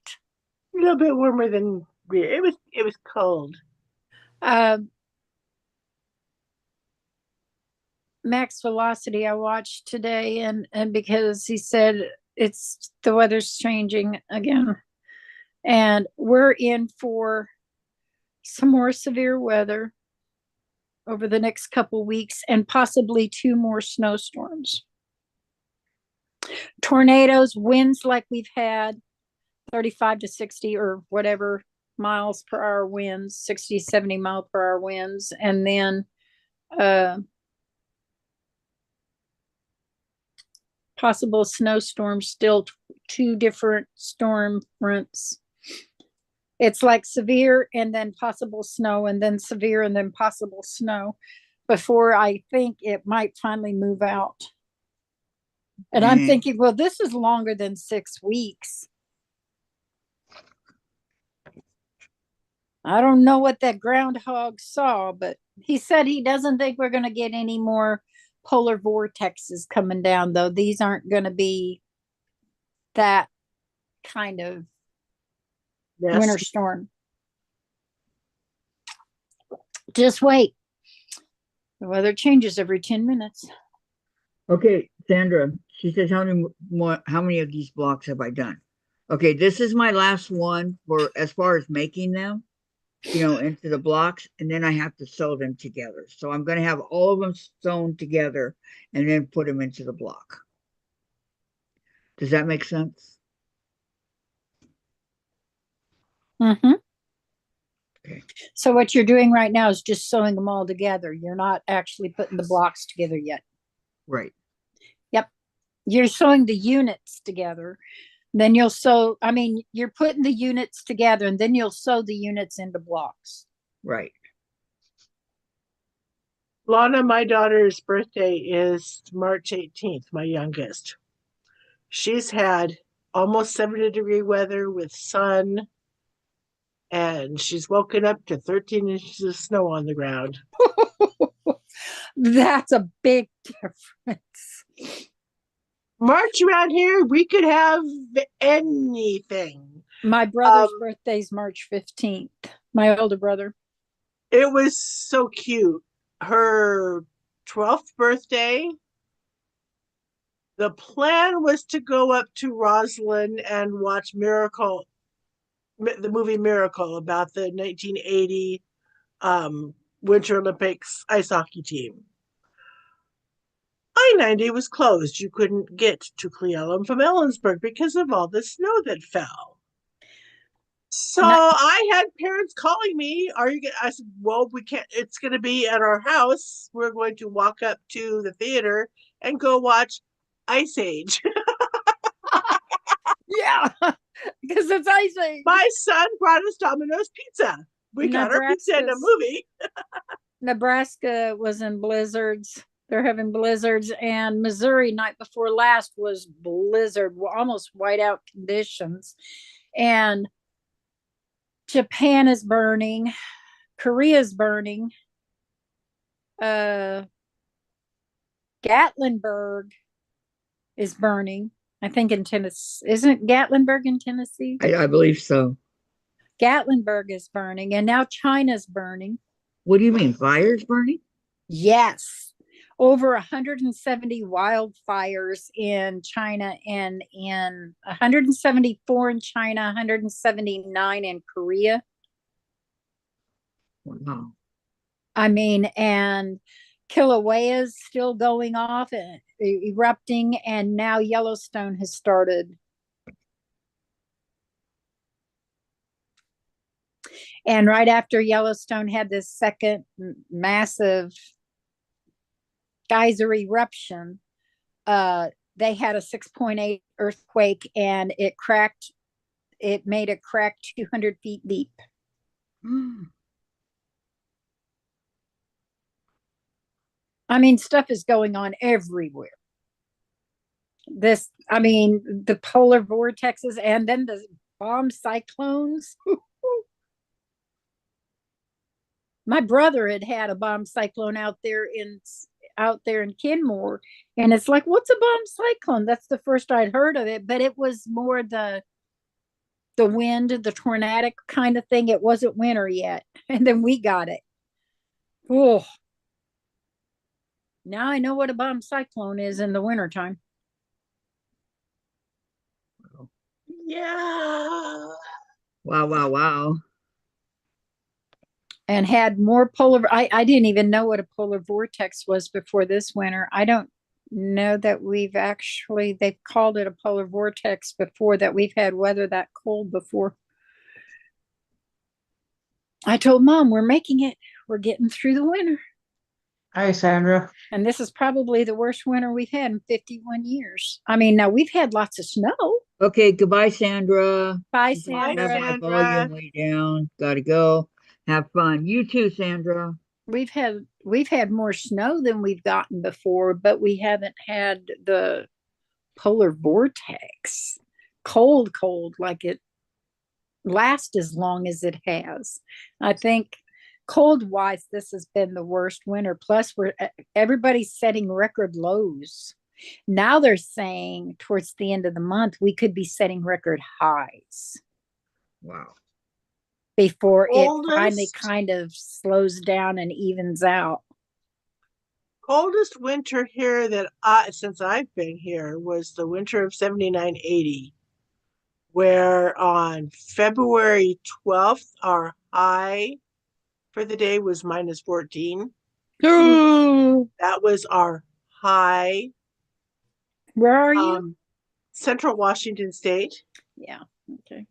A little bit warmer than it was cold. Max Velocity I watched today, and because he said the weather's changing again, and we're in for some more severe weather over the next couple weeks and possibly 2 more snowstorms. Tornadoes, winds like we've had, 35 to 60 or whatever miles per hour winds, 60, 70 mile per hour winds, and then possible snowstorms, still 2 different storm fronts. It's like severe and then possible snow, and then severe and then possible snow before I think it might finally move out. And I'm thinking, well, this is longer than 6 weeks. I don't know what that groundhog saw, but he said he doesn't think we're going to get any more polar vortexes coming down, though. These aren't going to be that kind of winter storm. Just wait. The weather changes every 10 minutes. Okay, Sandra, she says, how many of these blocks have I done? Okay, this is my last one for as far as making them, into the blocks, and then I have to sew them together. So I'm going to have all of them sewn together and then put them into the block. Does that make sense? Mm-hmm. Okay. So what you're doing right now is just sewing them all together. You're not actually putting the blocks together yet. Right. Yep. You're sewing the units together. Then you're putting the units together, and then you'll sew the units into blocks. Right. Lana, my daughter's birthday is March 18th, my youngest. She's had almost 70-degree weather with sun, and she's woken up to 13 inches of snow on the ground. That's a big difference. March around here, we could have anything. My brother's birthday's March 15th. My older brother. It was so cute. Her 12th birthday, the plan was to go up to Roslyn and watch the movie Miracle about the 1980 Winter Olympics ice hockey team. I-90 was closed. You couldn't get to Cle Elum from Ellensburg because of all the snow that fell. So I had parents calling me. I said, well, we can't. It's going to be at our house. We're going to walk up to the theater and go watch Ice Age. Yeah, because it's Ice Age. My son brought us Domino's pizza. We got our pizza in a movie. Nebraska was in blizzards. They're having blizzards, and Missouri night before last was blizzard, almost whiteout conditions. And Japan is burning. Korea's burning. Gatlinburg is burning. I think in Tennessee. Isn't Gatlinburg in Tennessee? I believe so. Gatlinburg is burning, and now China's burning. What do you mean? Fires burning? Yes. Over 170 wildfires in China, and in 174 in China, 179 in Korea. Wow. And Kilauea is still going off and erupting, and now Yellowstone has started. And right after Yellowstone had this second massive geyser eruption, they had a 6.8 earthquake, and it made a crack 200 feet deep. Stuff is going on everywhere. The polar vortexes, and then the bomb cyclones. My brother had a bomb cyclone out there in Kenmore, and it's like, what's a bomb cyclone? That's the first I'd heard of it, but it was more the wind, the tornadic kind of thing. It wasn't winter yet, and then we got it. Oh, now I know what a bomb cyclone is in the wintertime. Yeah. Wow, wow, wow. And had more I didn't even know what a polar vortex was before this winter. I don't know that they've called it a polar vortex before, that we've had weather that cold before. I told Mom, we're making it. We're getting through the winter. Hi, Sandra. And this is probably the worst winter we've had in 51 years. I mean, now we've had lots of snow. Okay, goodbye, Sandra. Bye, Bye, Sandra. Have my Sandra. volume way down. Gotta go. Have fun. You too, Sandra. We've had more snow than we've gotten before, but we haven't had the polar vortex. Cold, like it last as long as it has. I think cold wise, this has been the worst winter. Plus, everybody's setting record lows. Now they're saying towards the end of the month we could be setting record highs Wow. before it finally Coldest, kind of slows down and evens out. coldest winter here since I've been here was the winter of 79-80, where on February 12th, our high for the day was -14. That was our high. Where are you? Central Washington State. Yeah. Okay.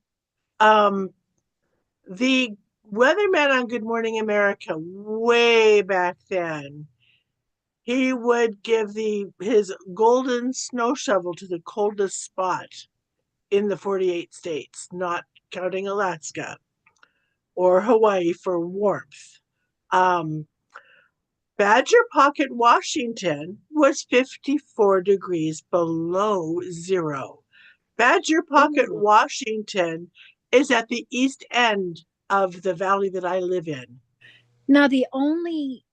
The weatherman on Good Morning America way back then, he would give his golden snow shovel to the coldest spot in the 48 states, not counting Alaska or Hawaii for warmth. Badger Pocket, Washington was 54 degrees below zero. Badger Pocket, Ooh. Washington is at the east end of the valley that I live in. Now the only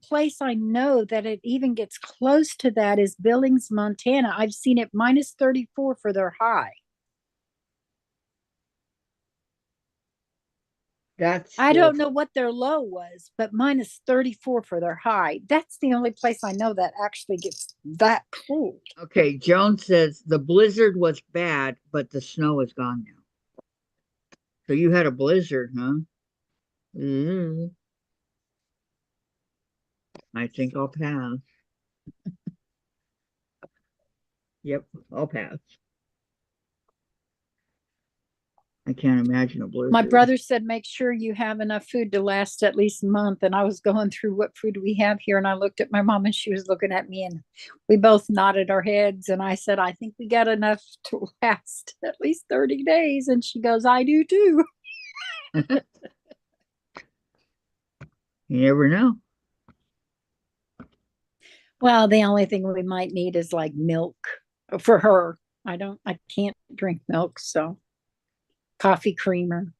place I know that it even gets close to that is Billings, Montana. I've seen it -34 for their high. I don't know what their low was, but -34 for their high. That's the only place I know that actually gets that cold. Okay, Joan says the blizzard was bad, but the snow is gone now. So you had a blizzard, huh? I think I'll pass. Yep, I'll pass. I can't imagine a blizzard. My brother said, make sure you have enough food to last at least a month. And I was going through what food we have here. And I looked at my mom and she was looking at me and we both nodded our heads. And I said, I think we got enough to last at least 30 days. And she goes, I do too. You never know. Well, the only thing we might need is like milk for her. I can't drink milk. So coffee creamer,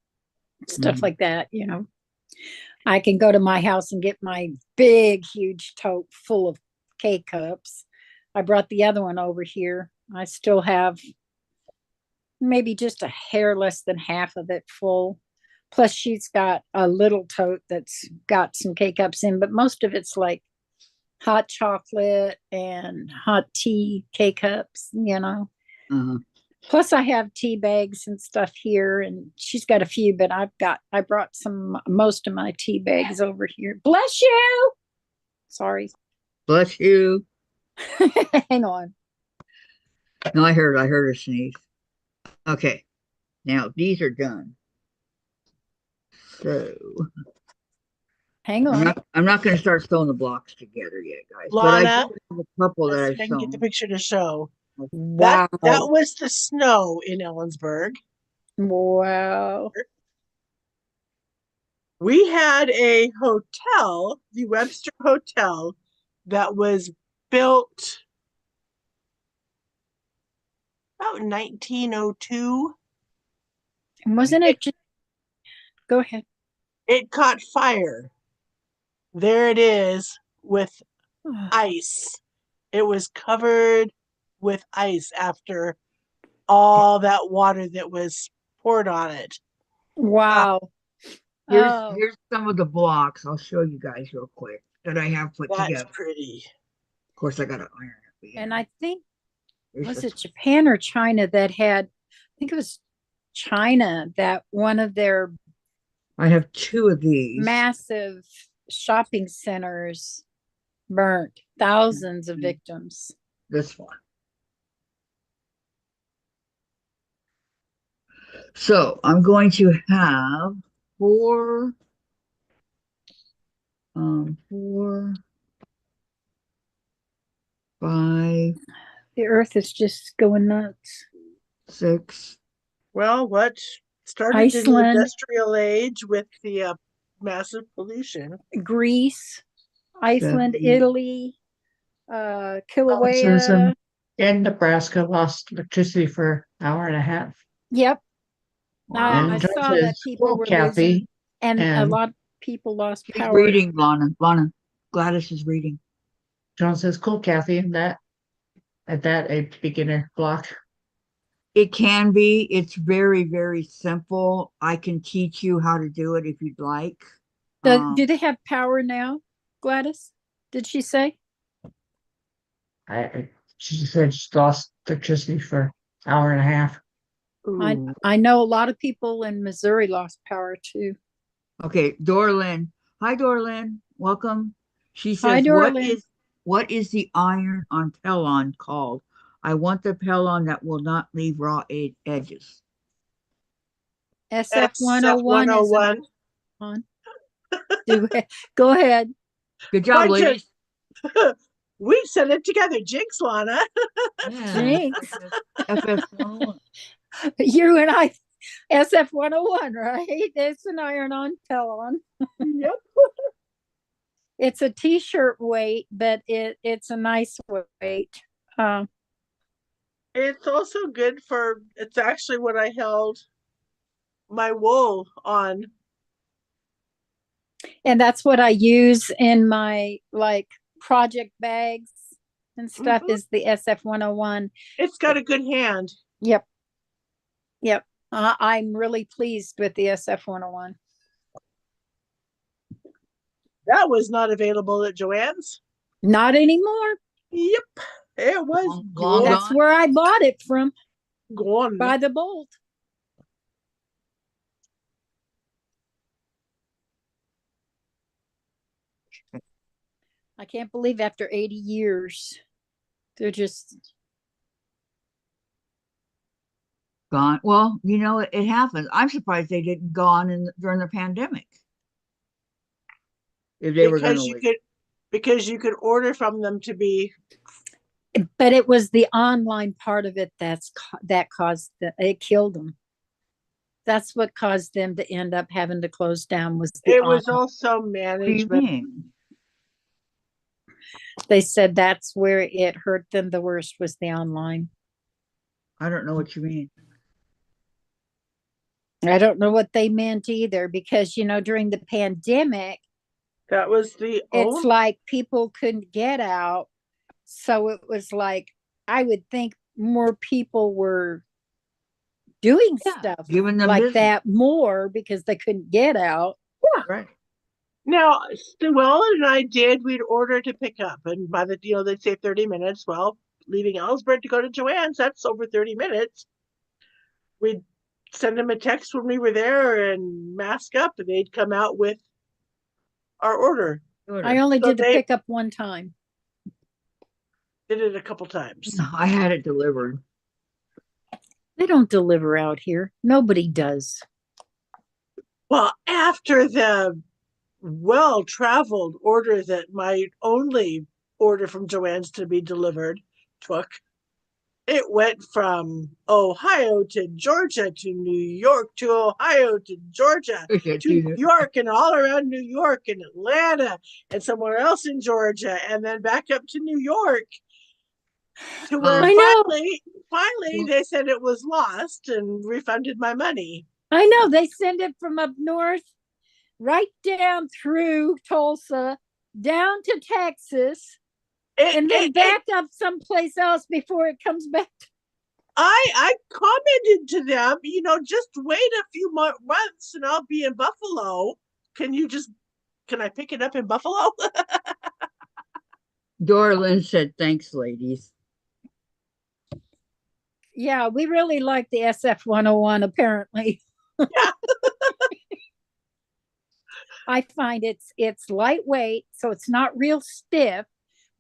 stuff like that, I can go to my house and get my big, huge tote full of K-cups. I brought the other one over here. I still have maybe just a hair less than half of it full. Plus, she's got a little tote that's got some K-cups in, but most of it's like hot chocolate and hot tea K-cups, Uh-huh. Plus, I have tea bags and stuff here, and she's got a few, but I brought most of my tea bags over here. Bless you. Sorry. Bless you. Hang on. No, I heard her sneeze. Okay, now these are done. So Hang on. I'm not going to start sewing the blocks together yet, guys. Lana, but I do have a couple that I've I can get the sewn. picture to show. Wow. That was the snow in Ellensburg. Wow. We had a hotel, the Webster Hotel, that was built about 1902. And wasn't it just go ahead? it caught fire. There it is with Oh, ice. It was covered with ice after all that water that was poured on it. wow. Oh, Here's some of the blocks. I'll show you guys real quick that I have put That's together. pretty. Of course, I got to iron it. and I think, Here's was the- it Japan or China that had, I think it was China that one of their I have two of these. massive shopping centers burnt, thousands of victims. This one. So I'm going to have four, 5, The earth is just going nuts. 6. Well, what started in the Iceland. industrial age with the massive pollution? Greece, Iceland, 7. Italy, Provinces Kilauea. and Nebraska lost electricity for an hour and a half. Yep. Wow. I And saw Georgia that is people full, were Kathy. losing, and a and- lot of people lost She's power. reading, Lana. Lana. Gladys is reading. John says, cool, Kathy, at that a beginner block. It can be. It's very, very simple. I can teach you how to do it if you'd like. Do they have power now, Gladys? Did she say? She said she lost electricity for an hour and a half. Ooh. I know a lot of people in Missouri lost power too. Okay, Dorlin. Hi, Dorlin. Welcome. She Hi, says, Dorlin. what is the iron on Pellon called? I want the Pellon that will not leave raw edges. SF-101 is 101. on. Go ahead. Good job, Bunch of- ladies. We said it together. Jinx, Lana. Yeah. Jinx. FS101. You and I, SF-101, right? It's an iron-on Pellon. Yep. It's a t-shirt weight, but it's a nice weight. It's also good for, it's actually what I held my wool on. And that's what I use in my like project bags and stuff Mhm. is the SF-101. It's got a good hand. Yep. I'm really pleased with the SF-101. That was not available at Joann's. Not anymore. Yep. It was Long gone. That's where I bought it from, Gone. by the bolt. I can't believe after 80 years, they're just, Gone. Well, you know, it happens. I'm surprised they didn't go on during the pandemic. If they were going to because you could order from them to be. but it was the online part of it that caused it killed them. That's what caused them to end up having to close down was the It was online. also What do you management. mean? They said that's where it hurt them the worst was the online. I don't know what you mean. I don't know what they meant either because, during the pandemic, That was the it's only. like people couldn't get out. So it was like, I would think more people were doing Yeah, stuff giving them like business. that more because they couldn't get out. Right. Now, Llewellyn and I did. We'd order to pick up, and by the they'd say 30 minutes. Well, leaving Ellsburg to go to Joann's, that's over 30 minutes. We'd send them a text when we were there and mask up, and they'd come out with our order. I only So did the they- pickup one time. Did it a couple times. I had it delivered. They don't deliver out here. Nobody does. Well, after the well-traveled order that my only order from Joann's to be delivered took, it went from Ohio to Georgia to New York to Ohio to Georgia to New York and all around New York and Atlanta and somewhere else in Georgia and then back up to New York to where I know. finally they said it was lost and refunded my money. I know they send it from up north right down through Tulsa, down to Texas, and then back up someplace else before it comes back. I commented to them, just wait a few months and I'll be in Buffalo. Can I pick it up in Buffalo? Dora Lynn said, thanks, ladies. Yeah, we really like the SF-101, apparently. Yeah. I find it's lightweight, so it's not real stiff,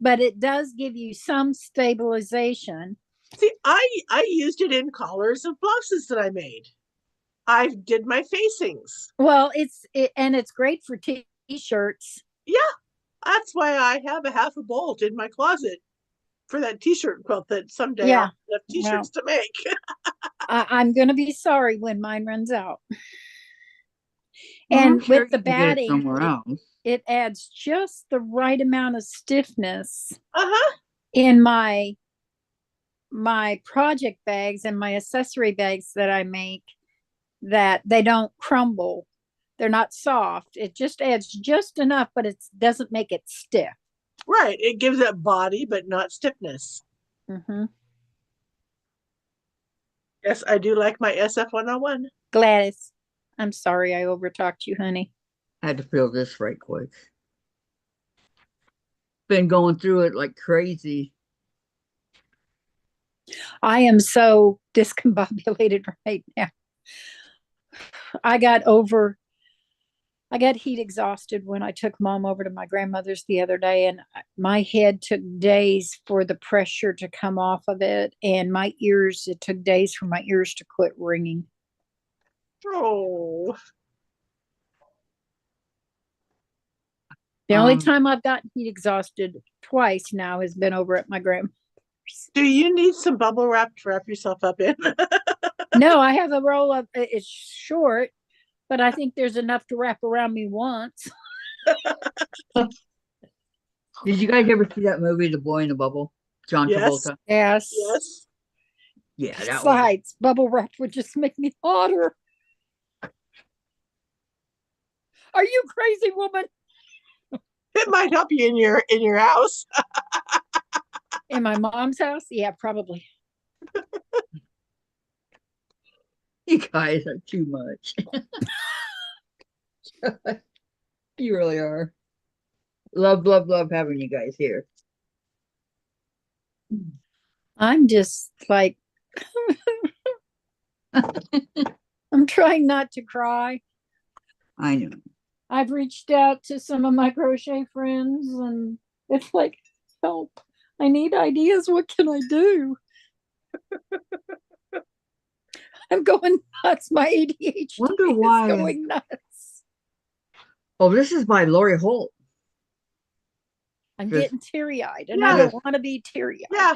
but it does give you some stabilization. See, I used it in collars of blouses that I made. I did my facings. Well, it's great for t-shirts. Yeah, that's why I have a half a bolt in my closet for that t-shirt quilt that someday I'll have t-shirts to make. I'm going to be sorry when mine runs out. Well, And sure with the batting, it adds just the right amount of stiffness in my project bags and my accessory bags that I make, that they don't crumble. They're not soft. It just adds just enough, but it doesn't make it stiff. Right. It gives it body, but not stiffness. Mm-hmm. Yes, I do like my SF-101. Gladys, I'm sorry I overtalked you, honey. I had to feel this right quick. Been going through it like crazy. I am so discombobulated right now. I got heat exhausted when I took Mom over to my grandmother's the other day, and my head took days for the pressure to come off of it, and it took days for my ears to quit ringing. Oh. The only time I've gotten heat exhausted twice now has been over at my grandmother's. Do you need some bubble wrap to wrap yourself up in? No, I have a roll up. It's short, but I think there's enough to wrap around me once. Did you guys ever see that movie, The Boy in the Bubble? John Travolta? Yes. Yes. Yeah, that Besides, bubble wrap would just make me hotter. Are you crazy, woman? It might help you in your house. In my mom's house? Yeah, probably. You guys are too much. You really are. Love having you guys here. I'm just like, I'm trying not to cry. I know. I've reached out to some of my crochet friends, and it's like, help. I need ideas. What can I do? I'm going nuts. My ADHD Wonder is why. going nuts. Oh, this is by Lori Holt. I'm getting teary-eyed, and Yeah. I don't want to be teary-eyed. Yeah.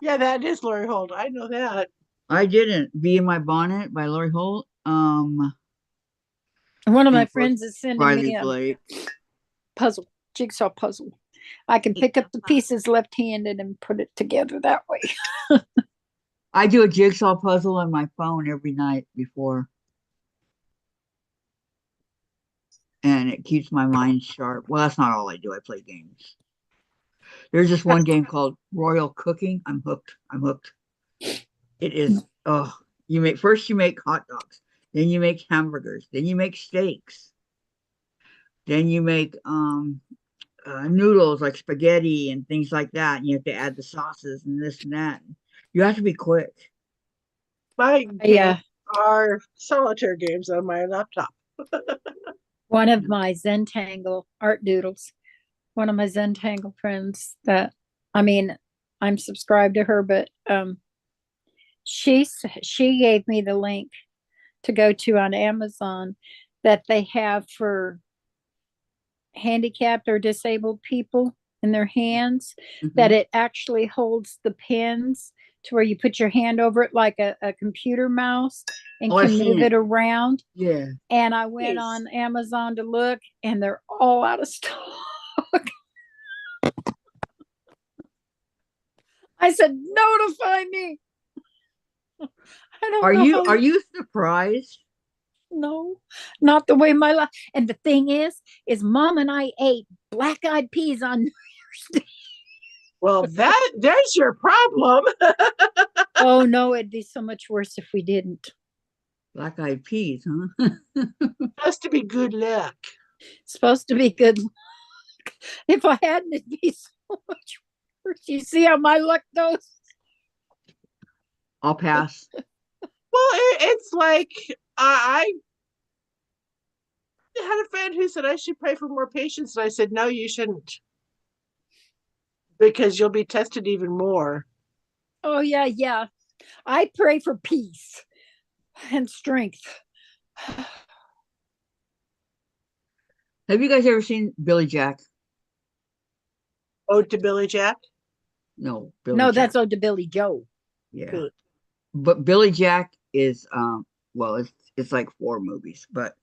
Yeah, that is Lori Holt. I know that. I didn't. Be in My Bonnet by Lori Holt. One of my friends is sending me a jigsaw puzzle. I can pick up the pieces left-handed and put it together that way. I do a jigsaw puzzle on my phone every night before. And it keeps my mind sharp. Well, that's not all I do. I play games. There's this one game called Royal Cooking. I'm hooked. It is, you make hot dogs, then you make hamburgers, then you make steaks, then you make noodles like spaghetti and things like that. And you have to add the sauces and this and that. You have to be quick. My games are solitaire games on my laptop. One of my Zentangle art doodles, one of my Zentangle friends I'm subscribed to her, but she gave me the link to go to on Amazon that they have for handicapped or disabled people in their hands, that it actually holds the pins to where you put your hand over it like a computer mouse and can move it around. Yeah. And I went on Amazon to look, and they're all out of stock. I said, notify me. Are you surprised No, not the way my life. And the thing is Mom and I ate black-eyed peas on New Year's Day. Well, there's your problem. Oh no, it'd be so much worse if we didn't. Black-eyed peas, huh? Has to be good luck. It's supposed to be good luck. If I hadn't, it'd be so much worse. You see how my luck goes? I'll pass. Well, it's like I had a friend who said I should pray for more patience, and I said no, you shouldn't, because you'll be tested even more. Oh yeah, yeah. I pray for peace and strength. Have you guys ever seen Billy Jack? Ode to Billy Jack. No, Billy No, Jack. that's Ode to Billy Joe. Yeah. Good. But Billy Jack is well, it's like 4 movies, but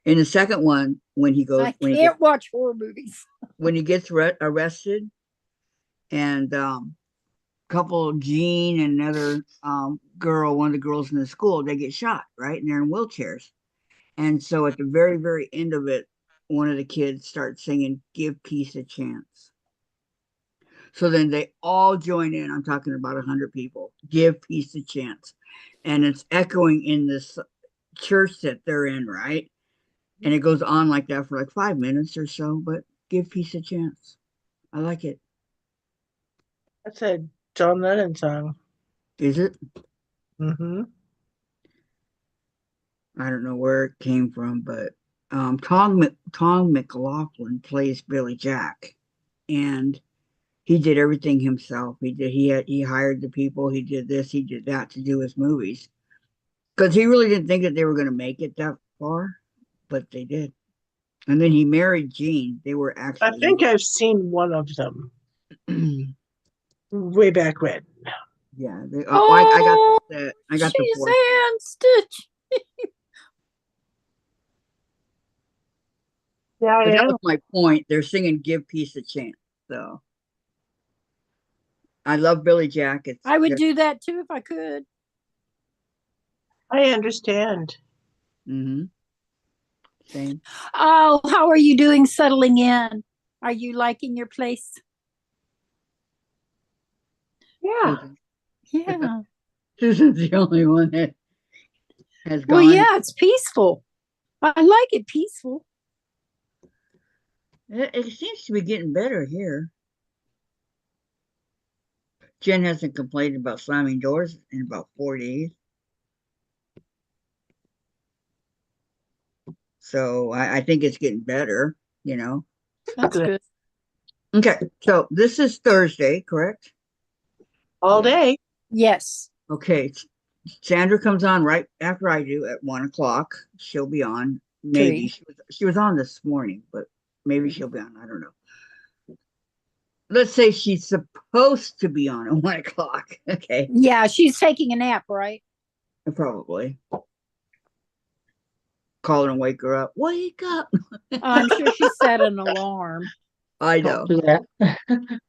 in the second one, when he goes I can't watch horror movies. when he gets arrested, and couple Jean and another girl, one of the girls in the school, they get shot, right? And they're in wheelchairs. And so at the very, very end of it, one of the kids starts singing, "Give Peace a Chance." So then they all join in. I'm talking about 100 people. Give peace a chance. And it's echoing in this church that they're in, right? And it goes on like that for like 5 minutes or so, but give peace a chance. I like it. That's a John Lennon song. Is it? Mm-hmm. I don't know where it came from, but Tom McLaughlin plays Billy Jack, and he did everything himself. He hired the people. He did this. He did that to do his movies, because he really didn't think that they were going to make it that far, but they did. And then he married Jean. They were I actually. think I've seen one of them way back when. Yeah. Oh, I got the she's fourth. hand stitch. Yeah, But I that am. was my point. They're singing "Give Peace a Chance." So I love Billy Jack. It's I would just, do that too if I could. I understand. same. Oh, how are you doing settling in? Are you liking your place? Yeah. Susan. Yeah. Susan's the only one that has Well, gone. yeah, it's peaceful. I like it peaceful. It seems to be getting better here. Jen hasn't complained about slamming doors in about 4 days. So I think it's getting better, you know. That's Good. good. Okay, so this is Thursday, correct? All day. Yes. Okay, Sandra comes on right after I do at 1 o'clock. She'll be on. Maybe 3. she was on this morning, but maybe she'll be on. I don't know. Let's say she's supposed to be on at 1 o'clock. Okay, Yeah, she's taking a nap, right? probably. Call her and wake her up. Wake up. I'm sure she set an alarm. I know. Don't do that.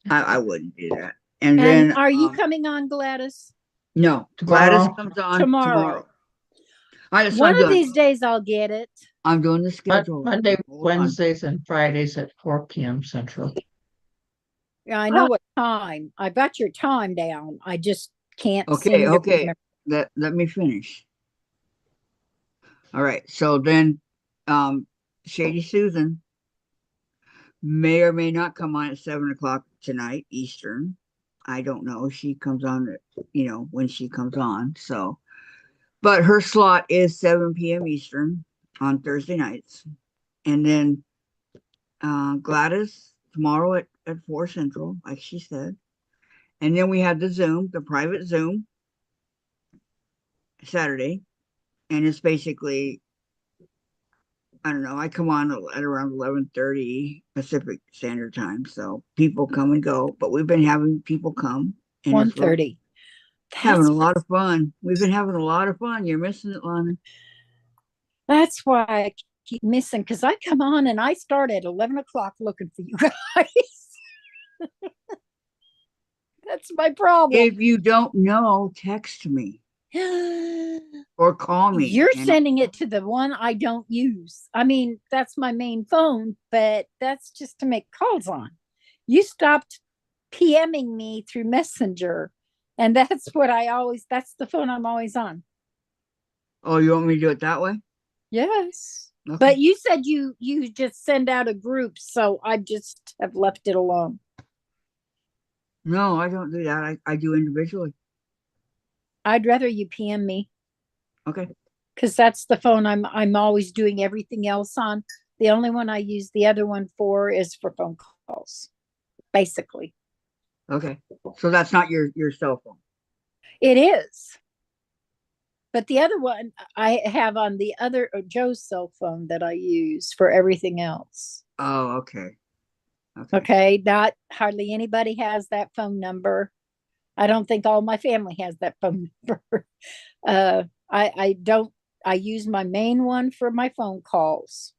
I wouldn't do that. And And then are you coming on, Gladys? no, Tomorrow? Gladys comes on Tomorrow. tomorrow. That's what One I'm of doing. these days I'll get it. I'm doing the schedule. Monday, Hold on. Wednesdays, and Fridays at 4 p.m. Central. Yeah, I know what time. I got your time down. I just can't Okay, seem to okay. remember. Let me finish. All right. So then Shady Susan may or may not come on at 7 o'clock tonight, Eastern. I don't know. She comes on, when she comes on. So, but her slot is 7 p.m. Eastern on Thursday nights. And then Gladys tomorrow at 4 Central, like she said. And then we have the private Zoom Saturday. And it's basically, I don't know, I come on at around 11:30 Pacific Standard Time. So people come and go, but we've been having people come. And 1:30. having a lot of fun. We've been having a lot of fun. You're missing it, Lana. That's why I keep missing, because I come on and I start at 11 o'clock looking for you guys. That's my problem. If you don't know, text me. or call me. You're and- sending it to the one I don't use. I mean, that's my main phone, but that's just to make calls on. You stopped PMing me through Messenger, and that's that's the phone I'm always on. Oh, you want me to do it that way? Yes. Okay. But you said you just send out a group, so I just have left it alone. No, I don't do that. I do individually. I'd rather you PM me Okay. because that's the phone I'm always doing everything else on. The only one I use the other one for is for phone calls, basically. Okay. So that's not your cell phone. It is. But the other one I have on the other Joe's cell phone that I use for everything else. Oh, okay. Okay. Okay. Not hardly anybody has that phone number. I don't think all my family has that phone number. I don't, I use my main one for my phone calls.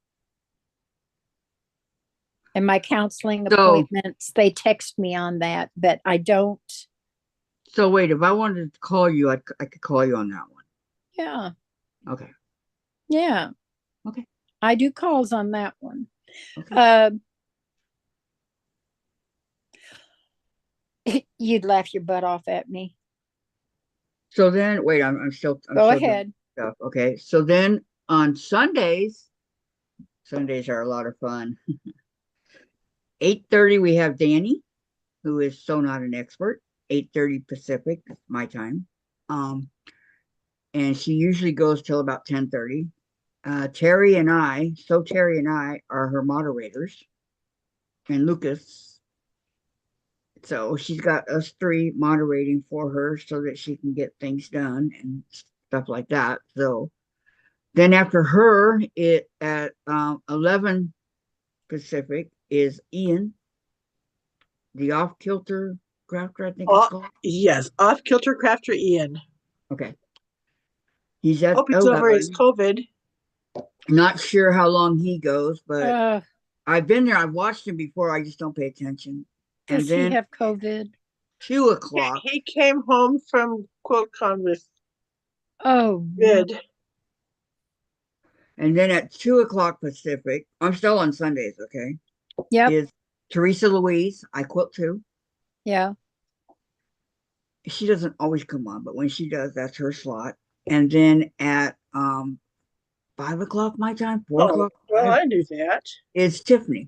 And my counseling So- appointments, they text me on that, but I don't. So wait, if I wanted to call you, I could call you on that one. Yeah. Okay. Yeah. Okay. I do calls on that one. Okay. You'd laugh your butt off at me. So then, wait, I'm still. Go still doing ahead. Stuff. Okay. So then on Sundays are a lot of fun. 8:30 we have Danny, who is so not an expert. 8:30 Pacific, my time. And she usually goes till about 10:30. Terry and I are her moderators, and Lucas. So she's got us three moderating for her so that she can get things done and stuff like that. So then after her, it at 11 Pacific is Ian, the off-kilter crafter, I think it's called. Yes, off kilter crafter Ian. Okay. He's at Hope he's over his 11. COVID. Not sure how long he goes, but Uh, I've been there. I've watched him before. I just don't pay attention. And does he then have COVID? 2:00. He came home from QuiltCon with Oh, good. And then at 2:00 Pacific, I'm still on Sundays, okay? yep. Is Teresa Louise. I quilt too. Yeah. She doesn't always come on, but when she does, that's her slot. And then at 5:00 my time, 4:00, Well, I knew that. it's Tiffany.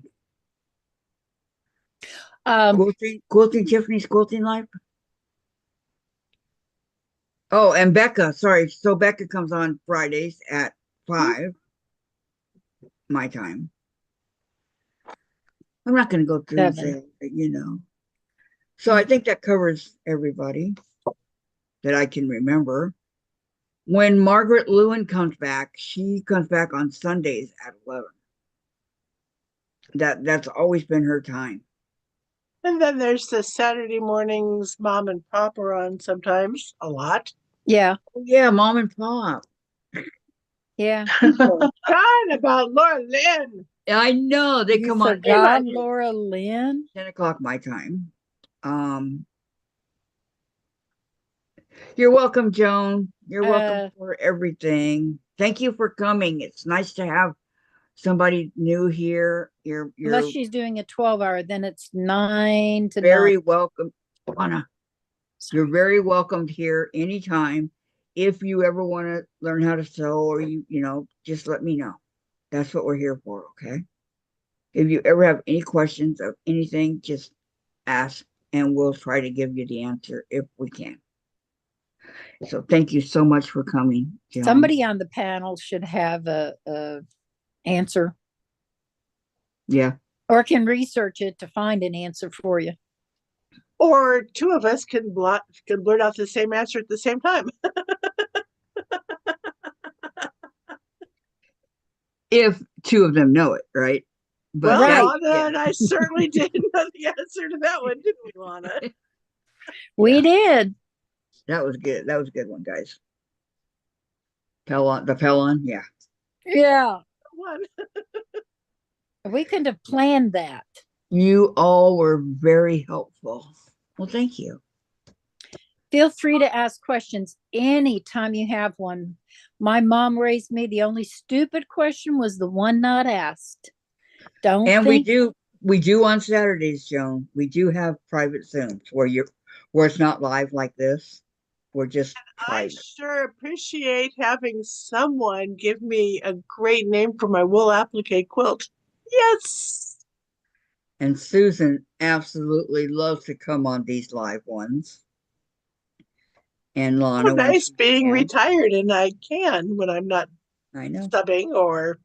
Um, Quilting Tiffany's Quilting Life. Oh, and Becca, sorry. So Becca comes on Fridays at 5 my time. I'm not going to go through and 7. say, So I think that covers everybody that I can remember. When Margaret Lewin comes back, she comes back on Sundays at 11. That's always been her time. And then there's the Saturday mornings mom and pop are on sometimes, a lot. Yeah. Yeah, Mom and Pop. Yeah. God, about Laura Lynn. I know they You come on forgot you. Laura Lynn? 10:00 my time. You're welcome, Joan. You're welcome for everything. Thank you for coming. It's nice to have somebody new here. You're Unless she's doing a 12-hour, then it's 9 to very 9. welcome. Anna, you're very welcomed here anytime. If you ever want to learn how to sew or just let me know. That's what we're here for, okay? If you ever have any questions of anything, just ask and we'll try to give you the answer if we can. So thank you so much for coming, Joan. Somebody on the panel should have a answer Yeah. or can research it to find an answer for you. Or two of us can blurt out the same answer at the same time. If two of them know it, right? Well, Right. Lana and I certainly didn't know the answer to that one, didn't we, Lana? We did. That was good. That was a good one, guys. The Pellon, yeah. Yeah. One. We couldn't have planned that. You all were very helpful. Well, thank you. Feel free to ask questions anytime you have one. My mom raised me. The only stupid question was the one not asked. Don't And think we do on Saturdays, Joan. We do have private Zooms where it's not live like this. We're just I private. sure appreciate having someone give me a great name for my wool applique quilt. Yes. And Susan absolutely loves to come on these live ones. And Lana, Oh, when nice she being can. retired and I can when I'm not I know. stubbing or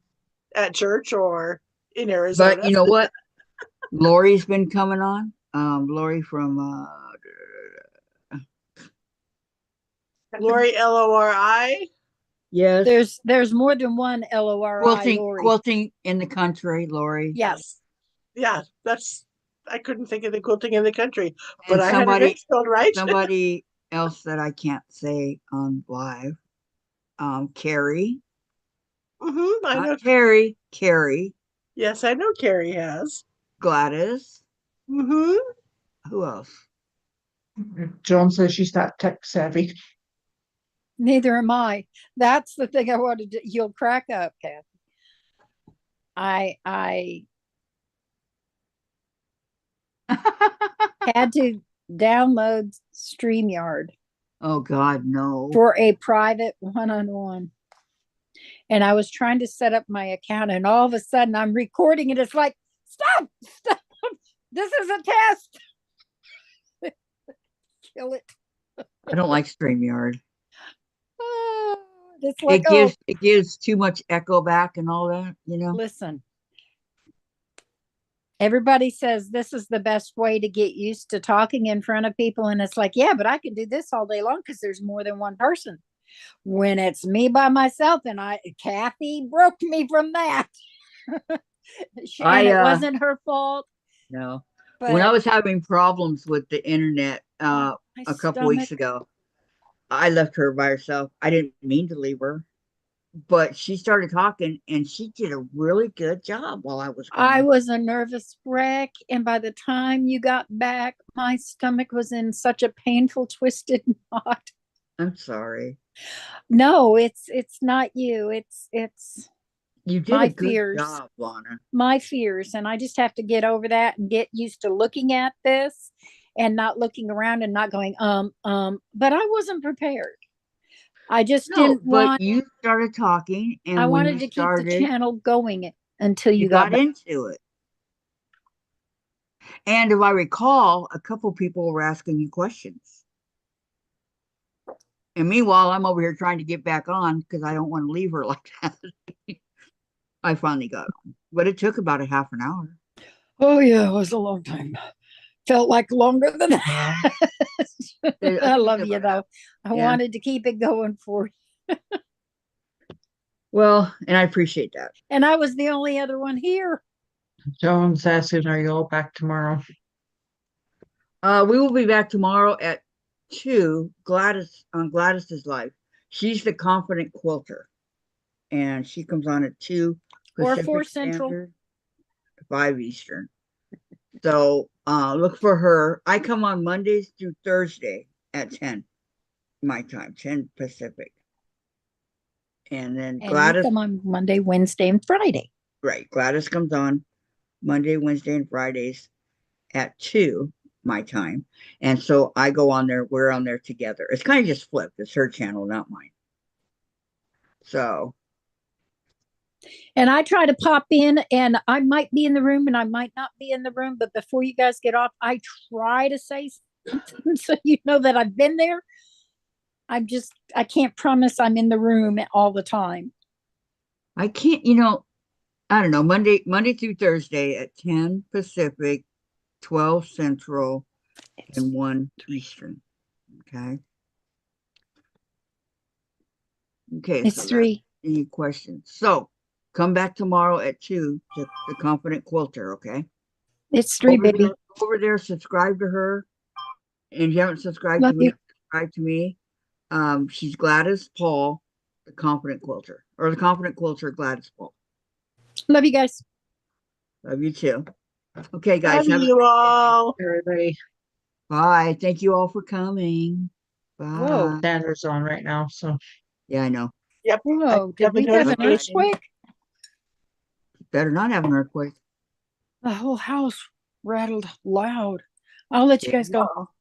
at church or in But Arizona. you know what? Lori's been coming on. Lori from Lori, Lori. yes, there's more than one LORI Lori. quilting in the country, Lori. Yes. Yeah, I couldn't think of the cool thing in the country, but And I had it spelled right. somebody else that I can't say on live. Carrie. I know. Not Carrie. Carrie. Yes, I know Carrie has. Gladys. hmm Who else? Joan says she's not tech savvy. Neither am I. That's the thing I wanted to. You'll crack up, Kathy. I had to download StreamYard Oh God, no. for a private one-on-one. And I was trying to set up my account, and all of a sudden I'm recording and it's like, stop. This is a test. Kill it. I don't like StreamYard. Oh, it's like, It gives too much echo back and all that, you know. listen. Everybody says this is the best way to get used to talking in front of people. And it's like, yeah, but I can do this all day long because there's more than one person. When it's me by myself, and Kathy broke me from that. And it wasn't her fault. No. But When I was having problems with the internet my a couple weeks ago, I left her by herself. I didn't mean to leave her, but she started talking and she did a really good job while I was gone. I was a nervous wreck, and by the time you got back, my stomach was in such a painful, twisted knot. I'm sorry. No, it's not you. It's You did my a good fears. job, Lana. My fears, and I just have to get over that and get used to looking at this and not looking around and not going but I wasn't prepared. I just No, but you started talking, and I when wanted you to keep started, the channel going until you you got back. into it. And if I recall, a couple people were asking you questions. And meanwhile, I'm over here trying to get back on because I don't want to leave her like that. I finally got on, but it took about a half an hour. Oh yeah, it was a long time. Felt like longer than that. I love you though. I wanted to keep it going for you. Well, and I appreciate that. And I was the only other one here. Joan's asking, are you all back tomorrow? We will be back tomorrow at 2. Gladys's live. She's the confident quilter, and she comes on at 2 Or Pacific 4 Central. Standard, 5 Eastern. So look for her. I come on Mondays through Thursday at 10 my time, 10 Pacific. And then Gladys, you come on Monday, Wednesday, and Friday. Right. Gladys comes on Monday, Wednesday, and Fridays at 2 my time. And so I go on there, we're on there together. It's kind of just flipped. It's her channel, not mine. So. And I try to pop in, and I might be in the room and I might not be in the room, but before you guys get off, I try to say something so you know that I've been there. I can't promise I'm in the room all the time. I can't, I don't know, Monday through Thursday at 10 Pacific, 12 Central, and 1 Eastern. Okay. Okay. It's 3. Any questions? So come back tomorrow at 2 to the Confident Quilter. Okay. It's 3, baby. Over there, subscribe to her. And if you haven't subscribed to me, subscribe to me. She's Gladys Paul, the Confident Quilter, or the Confident Quilter, Gladys Paul. Love you guys. Love you too. Okay, guys. Love you all. Everybody. Bye. Thank you all for coming. Bye. Standards on right now, so Yeah, I know. Yep. I Whoa, got did the we have an notification. earthquake? Better not have an earthquake. The whole house rattled loud. I'll let you guys go.